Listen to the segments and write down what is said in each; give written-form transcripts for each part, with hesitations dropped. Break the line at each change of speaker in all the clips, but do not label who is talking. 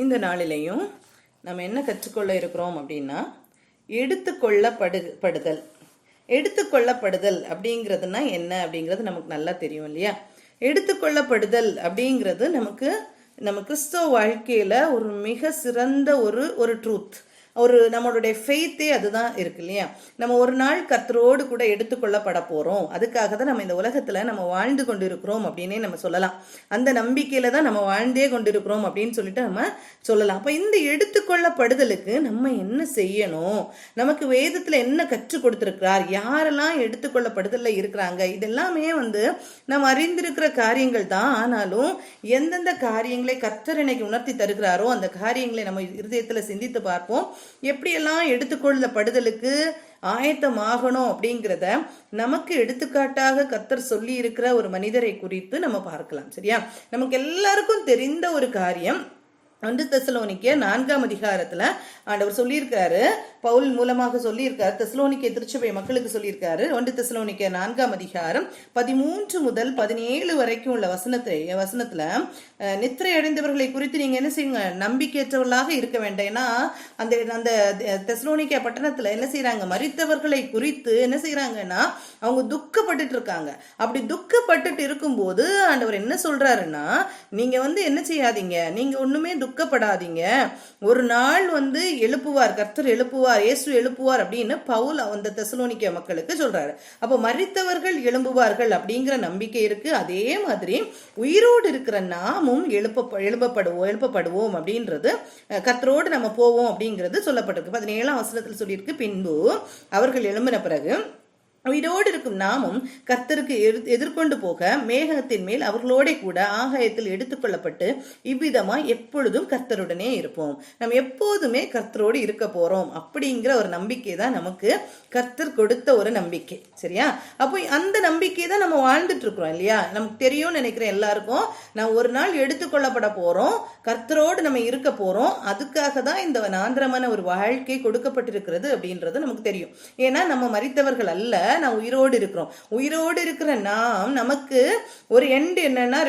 இந்த நாளிலையும் நம்ம என்ன கற்றுக்கொள்ள இருக்கிறோம் அப்படின்னா, எடுத்துக்கொள்ளப்படுதல் அப்படிங்கிறதுனா என்ன அப்படிங்கிறது நமக்கு நல்லா தெரியும் இல்லையா? எடுத்துக்கொள்ளப்படுதல் அப்படிங்கிறது நம்ம கிறிஸ்தவ வாழ்க்கையில ஒரு மிக சிறந்த ஒரு ட்ரூத், நம்மளுடைய ஃபெய்த்தே அதுதான் இருக்கு இல்லையா? நம்ம ஒரு நாள் கர்த்தரோடு கூட எடுத்துக்கொள்ளப்பட போறோம், அதுக்காக தான் நம்ம இந்த உலகத்துல நம்ம வாழ்ந்து கொண்டு இருக்கிறோம் அப்படின்னே நம்ம சொல்லலாம். அந்த நம்பிக்கையில தான் நம்ம வாழ்ந்தே கொண்டிருக்கிறோம் அப்படின்னு சொல்லிட்டு நம்ம சொல்லலாம். அப்ப இந்த எடுத்துக்கொள்ளப்படுதலுக்கு நம்ம என்ன செய்யணும், நமக்கு வேதத்துல என்ன கற்றுக் கொடுத்திருக்கிறார், யாரெல்லாம் எடுத்துக்கொள்ளப்படுதல்ல இருக்கிறாங்க, இதெல்லாமே நம்ம அறிந்திருக்கிற காரியங்கள் தான். ஆனாலும் எந்தெந்த காரியங்களை கர்த்தர் இன்னைக்கு உணர்த்தி தருகிறாரோ அந்த காரியங்களை நம்ம இருதயத்துல சிந்தித்து பார்ப்போம். எப்படியெல்லாம் எடுத்துக்கொள்ளப்படுதலுக்கு ஆயத்தமாகணும் அப்படிங்கிறத நமக்கு எடுத்துக்காட்டாக கர்த்தர் சொல்லி இருக்கிற ஒரு மனிதரை குறித்து நம்ம பார்க்கலாம். சரியா? நமக்கு எல்லாருக்கும் தெரிந்த ஒரு காரியம், 1 தெசலோனிக்கேயர் 4ஆம் அதிகாரத்துல ஆண்டவர் சொல்லியிருக்காரு, பவுல் மூலமாக சொல்லியிருக்காரு, தெசலோனிக்கே திருச்சபை மக்களுக்கு சொல்லியிருக்காரு. 1 தெசலோனிக்கேயர் 4ஆம் அதிகாரம் 13 முதல் 17 வரைக்கும் உள்ள வசனத்துல நித்திரை அடைந்தவர்களை குறித்து நீங்க என்ன செய்யுங்க, நம்பிக்கையற்றவர்களாக இருக்க வேண்டாம். ஏன்னா அந்த தெசலோனிக்கே பட்டணத்துல என்ன செய்யறாங்க, மரித்தவர்களை குறித்து என்ன செய்யறாங்கன்னா அவங்க துக்கப்பட்டு இருக்காங்க. அப்படி துக்கப்பட்டு இருக்கும்போது ஆண்டவர் என்ன சொல்றாருன்னா, நீங்க என்ன செய்யாதீங்க, நீங்க ஒண்ணுமே துக்கப்படாதீங்க, ஒரு நாள் எழுப்புவார், கர்த்தர் எழுப்புவார், இயேசு எழுப்புவார் அப்படின்னு பவுல் அந்த தெசலோனிக்கே மக்களுக்கு சொல்றாரு. அப்ப மரித்தவர்கள் எழும்புவார்கள் அப்படிங்கிற நம்பிக்கை இருக்கு. அதே மாதிரி உயிரோடு இருக்கிற நாமும் எழுப்பப்படுவோம் அப்படின்றது, கர்த்தரோடு நம்ம போவோம் அப்படிங்கிறது சொல்லப்பட்டிருக்கு. 17ஆம் வசனத்தில் சொல்லியிருக்கு, பின்பு அவர்கள் எழும்பின பிறகு உயிரோடு இருக்கும் நாமும் கர்த்தருக்கு எதிர்கொண்டு போக மேகத்தின் மேல் அவர்களோட கூட ஆகாயத்தில் எடுத்துக்கொள்ளப்பட்டு இவ்விதமா எப்பொழுதும் கர்த்தருடனே இருப்போம். நம்ம எப்போதுமே கர்த்தரோடு இருக்க போறோம் அப்படிங்கிற ஒரு நம்பிக்கை தான் நமக்கு கர்த்தர் கொடுத்த ஒரு நம்பிக்கை. சரியா? அப்போ அந்த நம்பிக்கை தான் நம்ம வாழ்ந்துட்டு இருக்கிறோம் இல்லையா? நமக்கு தெரியும்னு நினைக்கிறேன் எல்லாருக்கும், நான் ஒரு நாள் எடுத்துக்கொள்ளப்பட போறோம், கர்த்தரோடு நம்ம இருக்க போறோம், அதுக்காக தான் இந்த நாந்திரமான ஒரு வாழ்க்கை கொடுக்கப்பட்டிருக்கிறது அப்படின்றது நமக்கு தெரியும். ஏன்னா நம்ம மரித்தவர்கள் அல்ல, நான் உயிரோடு இருக்கிறோம். உயிரோடு இருக்கிற நாம், நமக்கு ஒரு எண்டு என்னன்னா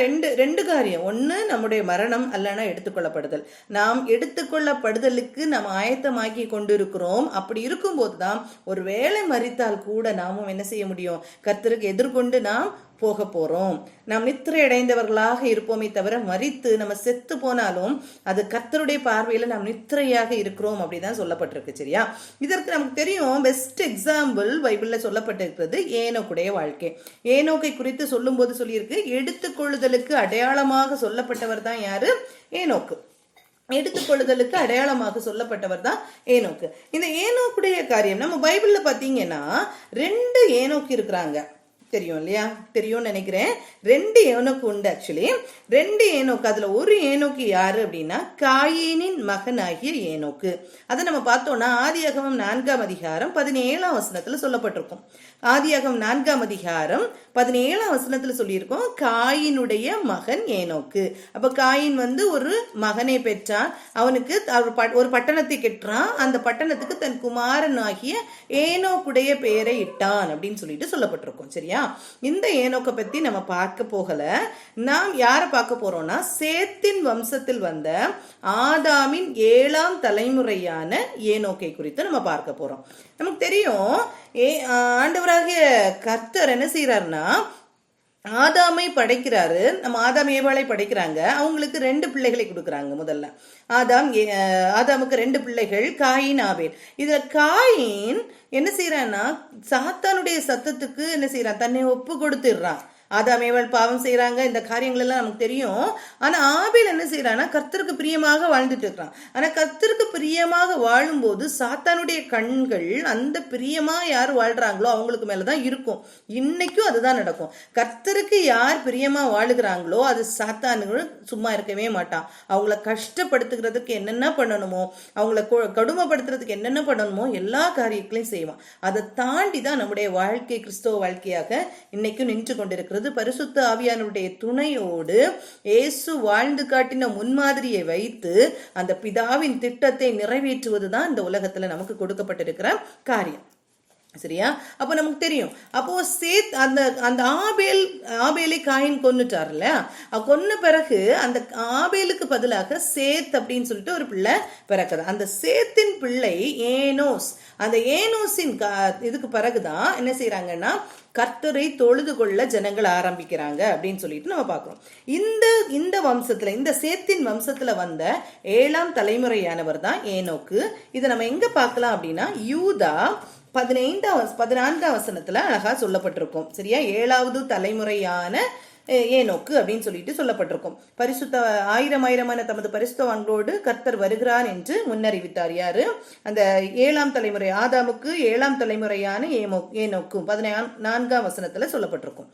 ரெண்டு காரியம். ஒண்ணு நம்முடைய மரணம், அல்லனா எடுத்துக்கொள்ளப்படுதல். நாம் எடுத்துக்கொள்ளப்படுதலுக்கு நாம் ஆயத்தமாக்கி கொண்டிருக்கிறோம். அப்படி இருக்கும்போதுதான் ஒரு வேளை மரித்தால் கூட நாமும் என்ன செய்ய முடியும், கர்த்தருக்கு எதிர்கொண்டு நாம் போக போறோம். நாம் நித்திரை அடைந்தவர்களாக இருப்போமே தவிர மரித்து நம்ம செத்து போனாலும் அது கர்த்தருடைய பார்வையில நாம் நித்திரையாக இருக்கிறோம் அப்படிதான் சொல்லப்பட்டிருக்கு. சரியா? இதற்கு நமக்கு தெரியும், பெஸ்ட் எக்ஸாம்பிள் பைபிள்ல சொல்லப்பட்டிருக்கிறது ஏனோக்குடைய வாழ்க்கை. ஏனோக்கை குறித்து சொல்லும் போது சொல்லியிருக்கு, எடுத்துக்கொள்ளுதலுக்கு அடையாளமாக சொல்லப்பட்டவர் தான் யாரு? ஏனோக்கு. எடுத்துக்கொள்ளுதலுக்கு அடையாளமாக சொல்லப்பட்டவர் தான் ஏனோக்கு. இந்த ஏனோக்குடைய காரியம் நம்ம பைபிள்ல பாத்தீங்கன்னா 2 ஏனோக்கு இருக்கிறாங்க. தெரியும் இல்லையா? தெரியும்னு நினைக்கிறேன். 2 ஏனோக்கு உண்டு. ஆக்சுவலி 2 ஏனோக்கு. அதுல ஒரு ஏனோக்கு யாரு அப்படின்னா காயீனின் மகனாகிய ஏனோக்கு. அதை நம்ம பார்த்தோம்னா ஆதியாகமம் 4ஆம் அதிகாரம் 17ஆம் வசனத்துல சொல்லப்பட்டிருக்கும். ஆதியாகமம் 4ஆம் அதிகாரம் 17ஆம் வசனத்துல சொல்லியிருக்கோம், காயினுடைய மகன் ஏனோக்கு. அப்ப காயின் ஒரு மகனை பெற்றான், அவனுக்கு ஒரு பட்டணத்தை கெட்டான், அந்த பட்டணத்துக்கு தன் குமாரன் ஆகிய ஏனோக்குடைய பெயரை இட்டான் அப்படின்னு சொல்லிட்டு சொல்லப்பட்டிருக்கும். சரியா? இந்த ஏனோக்கை பத்தி நம்ம பார்க்க போகல. நாம் யாரை பார்க்க போறோம்னா சேத்தின் வம்சத்தில் வந்த ஆதாமின் 7ஆம் தலைமுறையான ஏனோக்கை குறித்து நம்ம பார்க்க போறோம். நமக்கு தெரியும், ஆண்டவராகிய கர்த்தர் என்ன செய்யறாருன்னா ஆதாமை படைக்கிறாரு. நம்ம ஆதாம் ஏவாளை படைக்கிறாங்க. அவங்களுக்கு 2 பிள்ளைகளை கொடுக்கறாங்க. முதல்ல ஆதாமுக்கு 2 பிள்ளைகள், காயின், ஆபேல். இதுல காயின் என்ன செய்யறான்னா சாத்தானுடைய சத்தத்துக்கு என்ன செய்யறான், தன்னை ஒப்பு கொடுத்துடுறான். ஆதாம் ஏவாள் பாவம் செய்யறாங்க, இந்த காரியங்கள் எல்லாம் நமக்கு தெரியும். ஆனா ஆபேல் என்ன செய்யறான்னா கர்த்தருக்கு பிரியமாக வாழ்ந்துட்டு இருக்கிறான். ஆனா கர்த்தருக்கு பிரியமாக வாழும் போது சாத்தானுடைய கண்கள் அந்த பிரியமா யார் வாழ்றாங்களோ அவங்களுக்கு மேலதான் இருக்கும். இன்னைக்கும் அதுதான் நடக்கும். கர்த்தருக்கு யார் பிரியமா வாழுகிறாங்களோ அது சாத்தானுகள் சும்மா இருக்கவே மாட்டான். அவங்கள கஷ்டப்படுத்துகிறதுக்கு என்னென்ன பண்ணணுமோ, அவங்கள கடுமைப்படுத்துறதுக்கு என்னென்ன பண்ணணுமோ எல்லா காரியங்களையும் செய்வான். அதை தாண்டி தான் நம்முடைய வாழ்க்கை கிறிஸ்தவ வாழ்க்கையாக இன்னைக்கும் நின்று கொண்டிருக்கிறது. பரிசுத்த ஆவியானவருடைய துணையோடு இயேசு வாழ்ந்து காட்டின முன்மாதிரியை வைத்து அந்த பிதாவின் திட்டத்தை நிறைவேற்றுவதுதான் இந்த உலகத்துல நமக்கு கொடுக்கப்பட்டிருக்கிற காரியம். சரியா? அப்ப நமக்கு தெரியும். அப்போ சேத் அந்த அந்த ஆபேலை காயின் கொன்னுட்டார்ல, கொன்ன பிறகு அந்த ஆபேலுக்கு பதிலாக சேத் அப்படின்னு சொல்லிட்டு ஒரு பிள்ளை பிறக்குது. அந்த சேத்தின் பிள்ளை ஏனோஸ். அந்த ஏனோஸின் இதுக்கு பிறகுதான் என்ன செய்யறாங்கன்னா கர்த்தரை தொழுது கொள்ள ஜனங்கள் ஆரம்பிக்கிறாங்க அப்படின்னு சொல்லிட்டு நம்ம பார்க்கிறோம். இந்த வம்சத்துல, இந்த சேத்தின் வம்சத்துல வந்த 7ஆம் தலைமுறையானவர் தான் ஏனோக்கு. இதை நம்ம எங்க பார்க்கலாம் அப்படின்னா யூதா 14ஆம் வசனத்துல அழகா சொல்லப்பட்டிருக்கும். சரியா? 7வது தலைமுறையான ஏனோக்கு அப்படின்னு சொல்லிட்டு சொல்லப்பட்டிருக்கும். பரிசுத்த ஆயிரமான தமது பரிசுத்தவான்களோடு கர்த்தர் வருகிறார் என்று முன்னறிவித்தார். யாரு? அந்த 7ஆம் தலைமுறை ஆதாமுக்கு 7ஆம் தலைமுறையான ஏனோக்கு 14ஆம் வசனத்துல சொல்லப்பட்டிருக்கும்.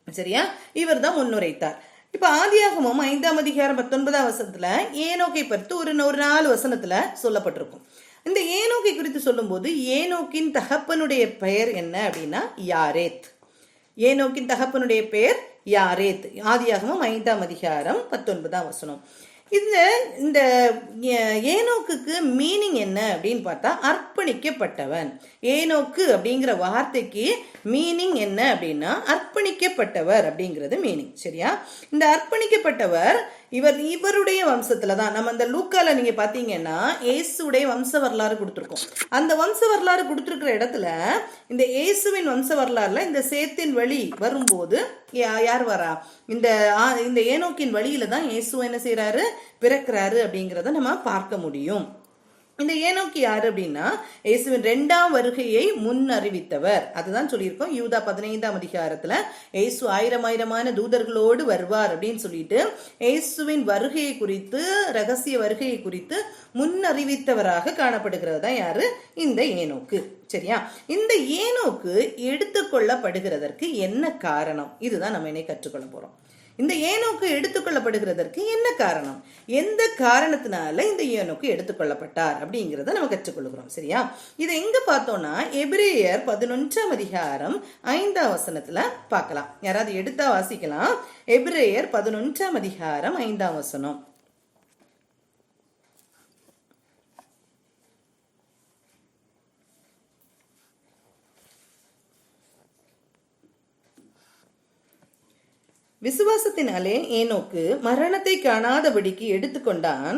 சரியா? இவர் தான் முன்னுரைத்தார். இப்ப ஆதியாகமம் 5ஆம் அதிகாரம் 19ஆம் வசனத்துல ஏனோக்கை பற்றி ஒரு 4 வசனத்துல சொல்லப்பட்டிருக்கும். இந்த ஏனோக்கை குறித்து சொல்லும் போது ஏனோக்கின் தகப்பனுடைய பெயர் என்ன அப்படின்னா யாரேத். ஏனோக்கின் தகப்பனுடைய பெயர் யாரேத். ஆதியாகமம் 5ஆம் அதிகாரம் 19ஆம் வசனம். இந்த ஏனோக்குக்கு மீனிங் என்ன அப்படின்னு பார்த்தா அர்ப்பணிக்கப்பட்டவன். ஏனோக்கு அப்படிங்கிற வார்த்தைக்கு மீனிங் என்ன அப்படின்னா அர்ப்பணிக்கப்பட்டவர் அப்படிங்கிறது மீனிங். சரியா? இந்த அர்ப்பணிக்கப்பட்டவர் இவருடைய வம்சத்துல தான். நம்ம அந்த லூக்கால நீங்க பாத்தீங்கன்னா இயேசுடைய வம்ச வரலாறு கொடுத்திருக்கோம். அந்த வம்ச வரலாறு கொடுத்திருக்கிற இடத்துல இந்த இயேசுவின் வம்ச வரலாறுல இந்த சேத்தின் வழி வரும்போது யார் வரா? இந்த ஏனோக்கின் வழியில தான் இயேசு என்ன செய்யறாரு? பிறக்கிறாரு அப்படிங்கிறத நம்ம பார்க்க முடியும். இந்த ஏனோக்கு யாரு அப்படின்னா இயேசுவின் 2ஆம் வருகையை முன் அறிவித்தவர். அதுதான் சொல்லியிருக்கோம். யூதா 15ஆம் அதிகாரத்துல இயேசு ஆயிரமான தூதர்களோடு வருவார் அப்படின்னு சொல்லிட்டு இயேசுவின் வருகையை குறித்து, ரகசிய வருகையை குறித்து முன் அறிவித்தவராக காணப்படுகிறது தான் யாரு? இந்த ஏனோக்கு. சரியா? இந்த ஏனோக்கு எடுத்துக்கொள்ளப்படுகிறதற்கு என்ன காரணம்? இதுதான் நம்ம இன்னைக்கு கற்றுக்கொள்ள போறோம். இந்த ஏனோக்கு எடுத்துக்கொள்ளப்படுகிறதற்கு என்ன காரணம்? எந்த காரணத்தினால இந்த ஏனோக்கு எடுத்துக்கொள்ளப்பட்டார் அப்படிங்கிறத நம்ம கற்றுக்கொள்கிறோம். சரியா? இதை எங்க பார்த்தோம்னா எபிரேயர் 11ஆம் அதிகாரம் 5ஆம் வசனத்துல பார்க்கலாம். யாராவது எடுத்தா வாசிக்கலாம். எபிரேயர் 11ஆம் அதிகாரம் 5ஆம் வசனம். விசுவாசத்தினாலே ஏனோக்கு மரணத்தை காணாதபடிக்கு எடுத்துக்கொண்டான்.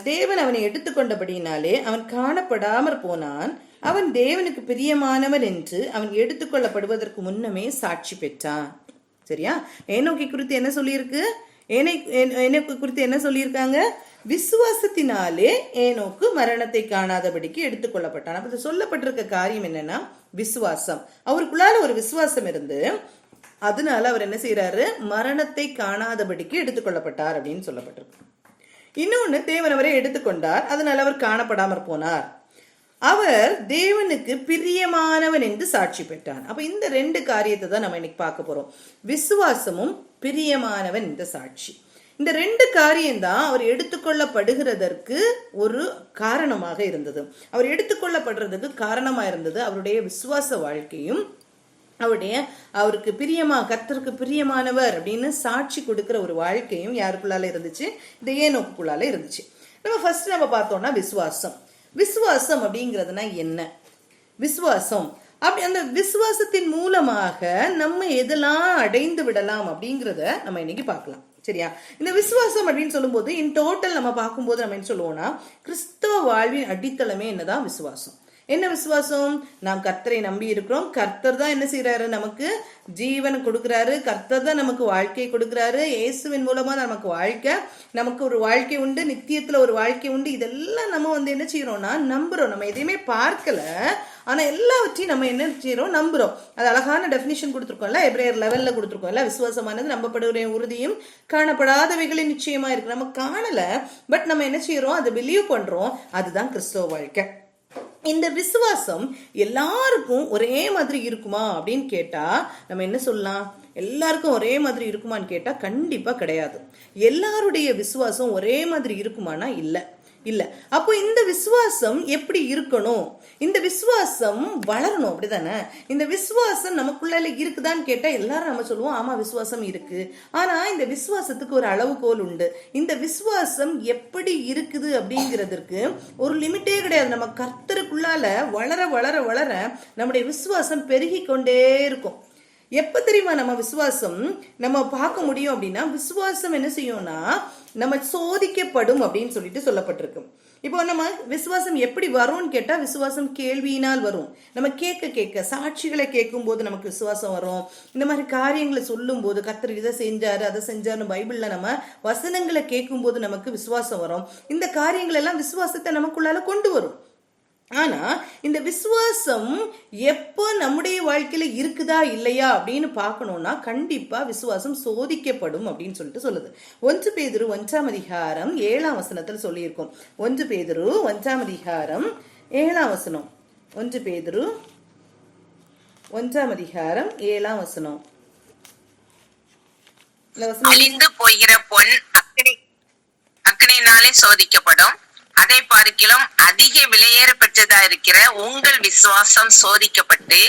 தேவன் அவனை எடுத்துக்கொண்டபடியினாலே அவன் காணப்படாமற் போனான். அவன் தேவனுக்கு பிரியமானவன் என்று அவன் எடுத்துக்கொள்ளப்படுவதற்கு முன்னமே சாட்சி பெற்றான். சரியா? ஏனோக்கை குறித்து என்ன சொல்லியிருக்கு? ஏனோக்கு குறித்து என்ன சொல்லியிருக்காங்க? விசுவாசத்தினாலே ஏனோக்கு மரணத்தை காணாதபடிக்கு எடுத்துக்கொள்ளப்பட்டான். அப்ப சொல்லப்பட்டிருக்க காரியம் என்னன்னா விசுவாசம். அவருக்குள்ளால ஒரு விசுவாசம் இருந்து அதனால அவர் என்ன செய்யறாரு? மரணத்தை காணாதபடிக்கு எடுத்துக்கொள்ளப்பட்டார் அப்படின்னு சொல்லப்பட்டிருக்கு. இன்னொன்னு, தேவன் அவரை எடுத்துக்கொண்டார், அதனால அவர் காணப்படாமற் போனார். அவர் தேவனுக்கு பிரியமானவன் என்று சாட்சி பெற்றார். அப்ப இந்த 2 காரியத்தை தான் நம்ம இன்னைக்கு பார்க்க போறோம். விசுவாசமும் பிரியமானவன் இந்த சாட்சி. இந்த 2 காரியம்தான் அவர் எடுத்துக்கொள்ளப்படுகிறதற்கு ஒரு காரணமாக இருந்தது. அவர் எடுத்துக்கொள்ளப்படுறதுக்கு காரணமா இருந்தது அவருடைய விசுவாச வாழ்க்கையும் அவருக்கு கர்த்தருக்கு பிரியமானவர் அப்படின்னு சாட்சி கொடுக்கிற ஒரு வாழ்க்கையும் யாருக்குள்ளால இருந்துச்சு? இந்த ஏனோக்குள்ளால இருந்துச்சு. நம்ம பார்த்தோம்னா விசுவாசம் அப்படிங்கிறதுனா என்ன? விசுவாசம் அந்த விசுவாசத்தின் மூலமாக நம்ம எதெல்லாம் அடைந்து விடலாம் அப்படிங்கிறத நம்ம இன்னைக்கு பார்க்கலாம். சரியா? இந்த விசுவாசம் அப்படின்னு சொல்லும் போது இன் டோட்டல் நம்ம பார்க்கும்போது நம்ம என்ன சொல்லுவோம்னா கிறிஸ்தவ வாழ்வின் அடித்தளமே என்னதான் விசுவாசம். என்ன விசுவாசம்? நாம் கர்த்தரை நம்பி இருக்கிறோம். கர்த்தர் தான் என்ன செய்யறாரு? நமக்கு ஜீவன் கொடுக்கிறாரு. கர்த்தர் தான் நமக்கு வாழ்க்கையை கொடுக்கிறாரு. இயேசுவின் மூலமா நமக்கு ஒரு வாழ்க்கை உண்டு, நித்தியத்துல ஒரு வாழ்க்கை உண்டு. இதெல்லாம் நம்ம என்ன செய்யறோம்னா நம்புறோம். நம்ம எதையுமே பார்க்கல, ஆனா எல்லாவற்றையும் நம்ம என்ன செய்யறோம்? நம்புறோம். அது அழகான டெபினிஷன் கொடுத்துருக்கோம்ல, எபிரேயர் 11ல கொடுத்துருக்கோம்ல. விசுவாசமானது நம்பப்படுகிற உறுதியும் காணப்படாதவைகளின் நிச்சயமா இருக்கு. நம்ம காணல, பட் நம்ம என்ன செய்யறோம்? அதை பிலீவ் பண்றோம். அதுதான் கிறிஸ்தவ வாழ்க்கை. இந்த விசுவாசம் எல்லாருக்கும் ஒரே மாதிரி இருக்குமா அப்படின்னு கேட்டா நம்ம என்ன சொல்லலாம்? எல்லாருக்கும் ஒரே மாதிரி இருக்குமான்னு கேட்டா கண்டிப்பா கிடையாது. எல்லாருடைய விசுவாசம் ஒரே மாதிரி இருக்குமானா இல்ல. இல்ல. அப்போ இந்த விசுவாசம் எப்படி இருக்கணும், இந்த விசுவாசம் வளரணும், அப்படிதானே? இந்த விசுவாசம் நமக்குள்ள இருக்குதான்னு கேட்டா எல்லாரும் நம்ம சொல்லுவோம், ஆமா விசுவாசம் இருக்கு. ஆனா இந்த விசுவாசத்துக்கு ஒரு அளவுகோல் உண்டு. இந்த விசுவாசம் எப்படி இருக்குது அப்படிங்கிறதுக்கு ஒரு லிமிட்டே கிடையாது. நம்ம கர்த்தருக்குள்ளால வளர வளர வளர நம்முடைய விசுவாசம் பெருகி கொண்டே இருக்கும். எப்ப தெரியுமா நம்ம விசுவாசம் நம்ம பார்க்க முடியும் அப்படின்னா, விசுவாசம் என்ன செய்யும்னா நம்ம சோதிக்கப்படும் அப்படின்னு சொல்லிட்டு சொல்லப்பட்டிருக்கு. இப்போ நம்ம விசுவாசம் எப்படி வரும்னு கேட்டா, விசுவாசம் கேள்வியினால் வரும். நம்ம கேட்க கேட்க சாட்சிகளை கேட்கும் போது நமக்கு விசுவாசம் வரும். இந்த மாதிரி காரியங்களை சொல்லும் போது, கர்த்தர் இதை செஞ்சாரு அதை செஞ்சாருன்னு பைபிள்ல நம்ம வசனங்களை கேட்கும் போது நமக்கு விசுவாசம் வரும். இந்த காரியங்கள் எல்லாம் விசுவாசத்தை நமக்குள்ளால கொண்டு வரும். ஆனா இந்த விசுவாசம் எப்போ நம்முடைய வாழ்க்கையில இருக்குதா இல்லையா அப்படின்னு பார்க்கணும்னா, கண்டிப்பா விசுவாசம் சோதிக்கப்படும் அப்படின்னு சொல்லிட்டு சொல்லுது. 1 பேதுரு 1ஆம் அதிகாரம் 7ஆம் வசனத்தில் சொல்லியிருக்கோம். 1 பேதுரு 1ஆம் அதிகாரம் 7ஆம் வசனம். 1 பேதுரு 1ஆம் அதிகாரம் 7ஆம் வசனம்.
அழிந்து போகிற பொன் அக்கினியினாலே சோதிக்கப்படும், அதை பார்க்கிலும் அதிக விலையேற பெற்றதா இருக்கிற உங்கள் விசுவாசம் சோதிக்கப்பட்டு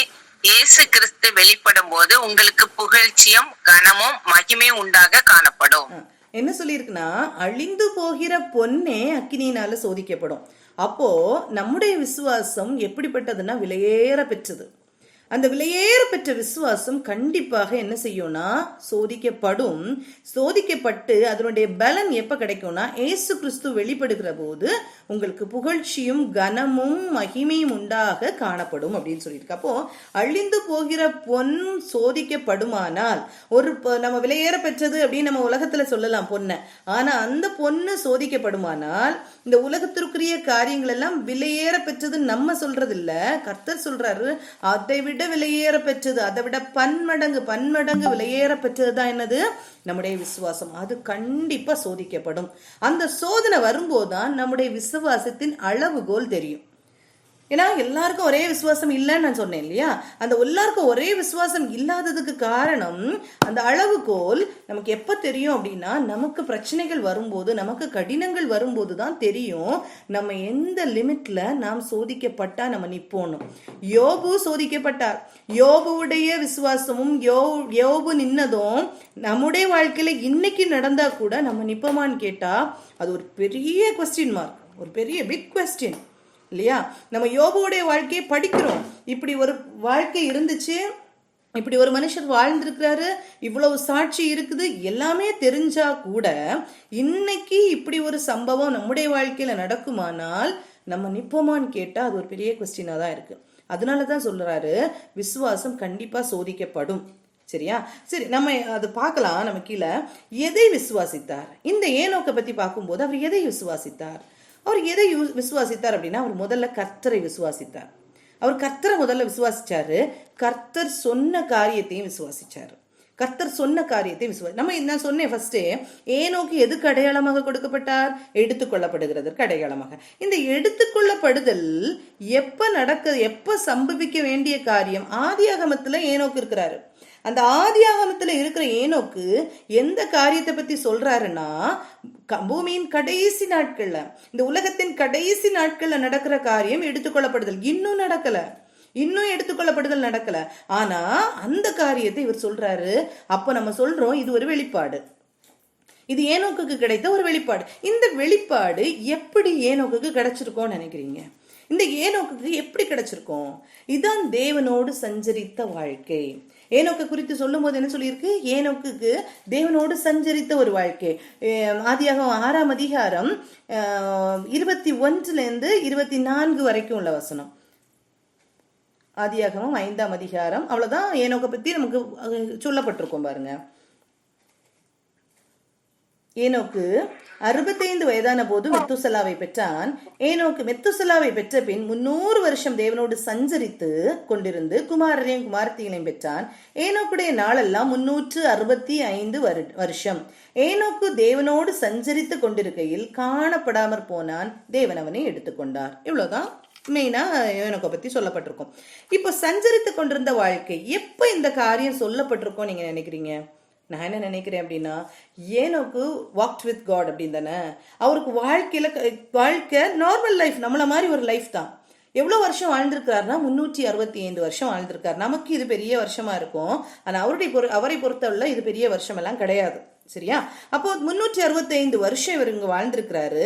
இயேசு கிறிஸ்து வெளிப்படும் போது உங்களுக்கு புகழ்ச்சியும் கனமும் மகிமையும் உண்டாக காணப்படும்.
என்ன சொல்லியிருக்குன்னா, அழிந்து போகிற பொன்னே அக்கினியினால சோதிக்கப்படும். அப்போ நம்முடைய விசுவாசம் எப்படிப்பட்டதுன்னா விலையேற பெற்றது. அந்த விலையேற பெற்ற விசுவாசம் கண்டிப்பாக என்ன செய்யும்னா சோதிக்கப்படும். சோதிக்கப்பட்டு அதனுடைய பலன் எப்ப கிடைக்கும்னா, இயேசு கிறிஸ்து வெளிப்படுகிற போது உங்களுக்கு புகழ்ச்சியும் கனமும் மகிமையும் உண்டாக காணப்படும் அப்படின்னு சொல்லியிருக்கு. அப்போ அழிந்து போகிற பொன் சோதிக்கப்படுமானால், ஒரு நம்ம விலையேற பெற்றது அப்படின்னு நம்ம உலகத்துல சொல்லலாம் பொண்ணை. ஆனா அந்த பொண்ணு சோதிக்கப்படுமானால், இந்த உலகத்திற்குரிய காரியங்கள் எல்லாம் விலையேற பெற்றது நம்ம சொல்றது இல்ல, கர்த்தர் சொல்றாரு. அதை விட விலையேற பெற்றது, அதை விட பன்மடங்கு விலையேற பெற்றதுதான் என்னது, நம்முடைய விசுவாசம். அது கண்டிப்பா சோதிக்கப்படும். அந்த சோதனை வரும்போதுதான் நம்முடைய விசுவாசத்தின் அளவுகோல் தெரியும். ஏன்னா எல்லாருக்கும் ஒரே விசுவாசம் இல்லைன்னு நான் சொன்னேன் இல்லையா? அந்த எல்லாருக்கும் ஒரே விசுவாசம் இல்லாததுக்கு காரணம், அந்த அளவுகோல் நமக்கு எப்ப தெரியும் அப்படின்னா, நமக்கு பிரச்சனைகள் வரும்போது, நமக்கு கடினங்கள் வரும்போது தான் தெரியும் நம்ம எந்த லிமிட்ல நாம் சோதிக்கப்பட்டா நம்ம நிப்போணும். யோபு சோதிக்கப்பட்டார். யோபுடைய விசுவாசமும் யோபு நின்னதும் நம்முடைய வாழ்க்கையில இன்னைக்கு நடந்தா கூட நம்ம நிப்போமான்னு கேட்டா அது ஒரு பெரிய கொஸ்டின் மார்க், ஒரு பெரிய பிக் கொஸ்டின் இல்லையா? நம்ம யோபுடைய வாழ்க்கையை படிக்கிறோம். இப்படி ஒரு வாழ்க்கை இருந்துச்சு, இப்படி ஒரு மனுஷர் வாழ்ந்திருக்கிறாரு, இவ்வளவு சாட்சி இருக்குது, எல்லாமே தெரிஞ்சா கூட இன்னைக்கு இப்படி ஒரு சம்பவம் நம்முடைய வாழ்க்கையில நடக்குமானால் நம்ம நிப்போமான்னு கேட்டா அது ஒரு பெரிய கொஸ்டினா தான் இருக்கு. அதனாலதான் சொல்றாரு விசுவாசம் கண்டிப்பா சோதிக்கப்படும். சரியா? சரி, நம்ம அது பார்க்கலாம். நம்ம கீழே எதை விசுவாசித்தார், இந்த ஏனோக்கை பத்தி பார்க்கும்போது அவர் எதை விசுவாசித்தார்? அவர் எதை விசுவாசித்தார் அப்படின்னா, அவர் முதல்ல கர்த்தரை விசுவாசித்தார். அவர் கர்த்தரை முதல்ல விசுவாசிச்சாரு. கர்த்தர் சொன்ன காரியத்தையும் விசுவாசிச்சாரு. கர்த்தர் சொன்ன காரியத்தை நான் சொன்னேன் ஃபர்ஸ்டே, ஏனோக்கு எதுக்கு அடையாளமாக கொடுக்கப்பட்டார்? எடுத்துக்கொள்ளப்படுகிறதற்கு அடையாளமாக. இந்த எடுத்துக்கொள்ளப்படுதல் எப்ப சம்பவிக்க வேண்டிய காரியம்? ஆதியாகமத்துல ஏனோக்கு இருக்கிறாரு. அந்த ஆதியாகமத்துல இருக்கிற ஏனோக்கு எந்த காரியத்தை பத்தி சொல்றாருன்னா, பூமியின் கடைசி நாட்கள்ல, இந்த உலகத்தின் கடைசி நாட்கள்ல நடக்கிற காரியம் எடுத்துக்கொள்ளப்படுதல். இன்னும் நடக்கல, இன்னும் எடுத்துக்கொள்ளப்படுதல் நடக்கல. ஆனா அந்த காரியத்தை இவர் சொல்றாரு. அப்ப நம்ம சொல்றோம் இது ஒரு வெளிப்பாடு, இது ஏனோக்குக்கு கிடைத்த ஒரு வெளிப்பாடு. இந்த வெளிப்பாடு எப்படி ஏனோக்குக்கு கிடைச்சிருக்கோன்னு நினைக்கிறீங்க? இந்த ஏனோக்குக்கு எப்படி கிடைச்சிருக்கும்? இதுதான் தேவனோடு சஞ்சரித்த வாழ்க்கை. ஏனோக்கு குறித்து சொல்லும் போது என்ன சொல்லியிருக்கு? ஏனோக்குக்கு தேவனோடு சஞ்சரித்த ஒரு வாழ்க்கை. ஆதியாகமம் 6ஆம் அதிகாரம் 21 24 வரைக்கும் உள்ள வசனம். ஆதியாகமம் 5ஆம் அதிகாரம், அவ்வளவுதான் ஏனோக்கை பத்தி நமக்கு சொல்லப்பட்டிருக்கும் பாருங்க. ஏனோக்கு 65 வயதான போது மெத்துசலாவை பெற்றான். ஏனோக்கு மெத்துசலாவை பெற்ற பின் 300 வருஷம் தேவனோடு சஞ்சரித்து கொண்டிருந்து குமாரரையும் குமாரத்திகளையும் பெற்றான். ஏனோக்குடைய நாளெல்லாம் 365 வருஷம். ஏனோக்கு தேவனோடு சஞ்சரித்து கொண்டிருக்கையில் காணப்படாமற் போனான், தேவன் அவனை எடுத்துக்கொண்டார். இவ்வளவுதான் மெயினா ஏனோக்கை பத்தி சொல்லப்பட்டிருக்கும். இப்ப சஞ்சரித்து கொண்டிருந்த வாழ்க்கை எப்ப இந்த காரியம் சொல்லப்பட்டிருக்கோம் நீங்க நினைக்கிறீங்க? நான் என்ன நினைக்கிறேன் அப்படின்னா, ஏனோக்கு வாக்ட் வித் காட் அப்படின்னு தானே. அவருக்கு வாழ்க்கை நார்மல் லைஃப், நம்மள மாதிரி ஒரு லைஃப் தான். எவ்வளோ வருஷம் வாழ்ந்திருக்காருன்னா 365 வருஷம் வாழ்ந்திருக்காரு. நமக்கு இது பெரிய வருஷமா இருக்கும், ஆனால் அவரை பொறுத்தவரை இது பெரிய வருஷம் எல்லாம் கிடையாது. சரியா? அப்போ 365 வருஷம் இவர் இங்க வாழ்ந்திருக்கிறாரு.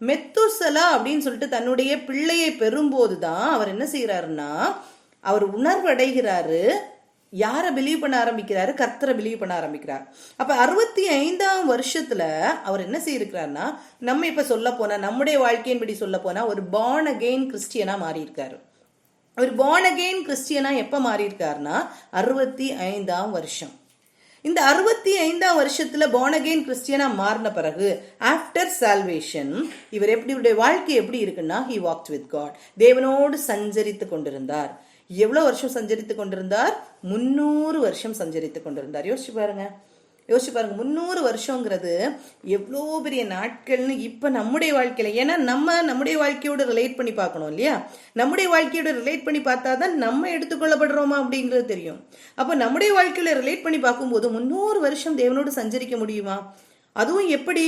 மெத்துசலா அப்படின்னு சொல்லிட்டு தன்னுடைய பிள்ளையை பெறும்போதுதான் அவர் என்ன செய்யறாருன்னா, அவர் உணர்வு அடைகிறாரு. யாரை பிலீவ் பண்ண ஆரம்பிக்கிறாரு? கர்த்தரை பிலீவ் பண்ண ஆரம்பிக்கிறார். அப்ப 65ஆம் வருஷத்துல அவர் என்ன செய்யிருக்கிறாருன்னா, நம்ம இப்ப சொல்ல போனா நம்முடைய வாழ்க்கையின்படி சொல்ல போனா ஒரு born again கிறிஸ்டியனா மாறி இருக்காரு. ஒரு born again கிறிஸ்டியனா எப்ப மாறி இருக்காருன்னா 65ஆம் வருஷம். இந்த 65ஆம் வருஷத்துல born again கிறிஸ்டியனா மாறின பிறகு ஆஃப்டர் சால்வேஷன் இவருடைய வாழ்க்கை எப்படி இருக்குன்னா, he walked with God, தேவனோடு சஞ்சரித்து கொண்டிருந்தார். எவ்வளவு வருஷம் சஞ்சரித்து கொண்டிருந்தார்? 300 வருஷம் சஞ்சரித்து கொண்டிருந்தார். யோசிச்சு பாருங்க 300 வருஷங்கிறது எவ்வளோ பெரிய நாட்கள்னு இப்ப நம்முடைய வாழ்க்கையில, ஏன்னா நம்முடைய வாழ்க்கையோட ரிலேட் பண்ணி பார்க்கணும் இல்லையா? நம்முடைய வாழ்க்கையோட ரிலேட் பண்ணி பார்த்தாதான் நம்ம எடுத்துக்கொள்ளப்படுறோமா அப்படிங்கிறது தெரியும். அப்ப நம்முடைய வாழ்க்கையில ரிலேட் பண்ணி பார்க்கும்போது 300 வருஷம் தேவனோடு சஞ்சரிக்க முடியுமா? அதுவும் எப்படி?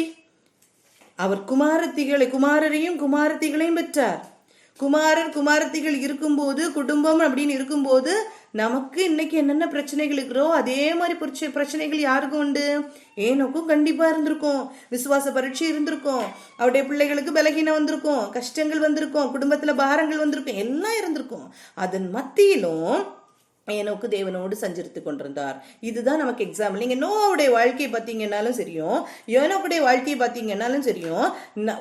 அவர் குமாரரையும் குமாரத்திகளையும் பெற்றார். குமாரத்திகள் இருக்கும்போது, குடும்பம் அப்படின்னு இருக்கும்போது நமக்கு இன்னைக்கு என்னென்ன பிரச்சனைகள் இருக்கிறோ அதே மாதிரி பிரச்சனைகள் யாருக்கும் உண்டு? ஏனோக்கும் கண்டிப்பா இருந்திருக்கும். விசுவாச பரீட்சை இருந்திருக்கும், அவருடைய பிள்ளைகளுக்கு பலகீனம் வந்திருக்கும், கஷ்டங்கள் வந்திருக்கும், குடும்பத்துல பாரங்கள் வந்திருக்கும், எல்லாம் இருந்திருக்கும். அதன் மத்தியிலும் ஏனோக்கு தேவனோடு சஞ்சரித்து கொண்டிருந்தார். இதுதான் நமக்கு எக்ஸாம்பிள். நீங்க நோவாவுடைய வாழ்க்கையை பார்த்தீங்கன்னாலும் சரியும், ஏனோக்குடைய வாழ்க்கையை பார்த்தீங்கன்னாலும் சரியும்,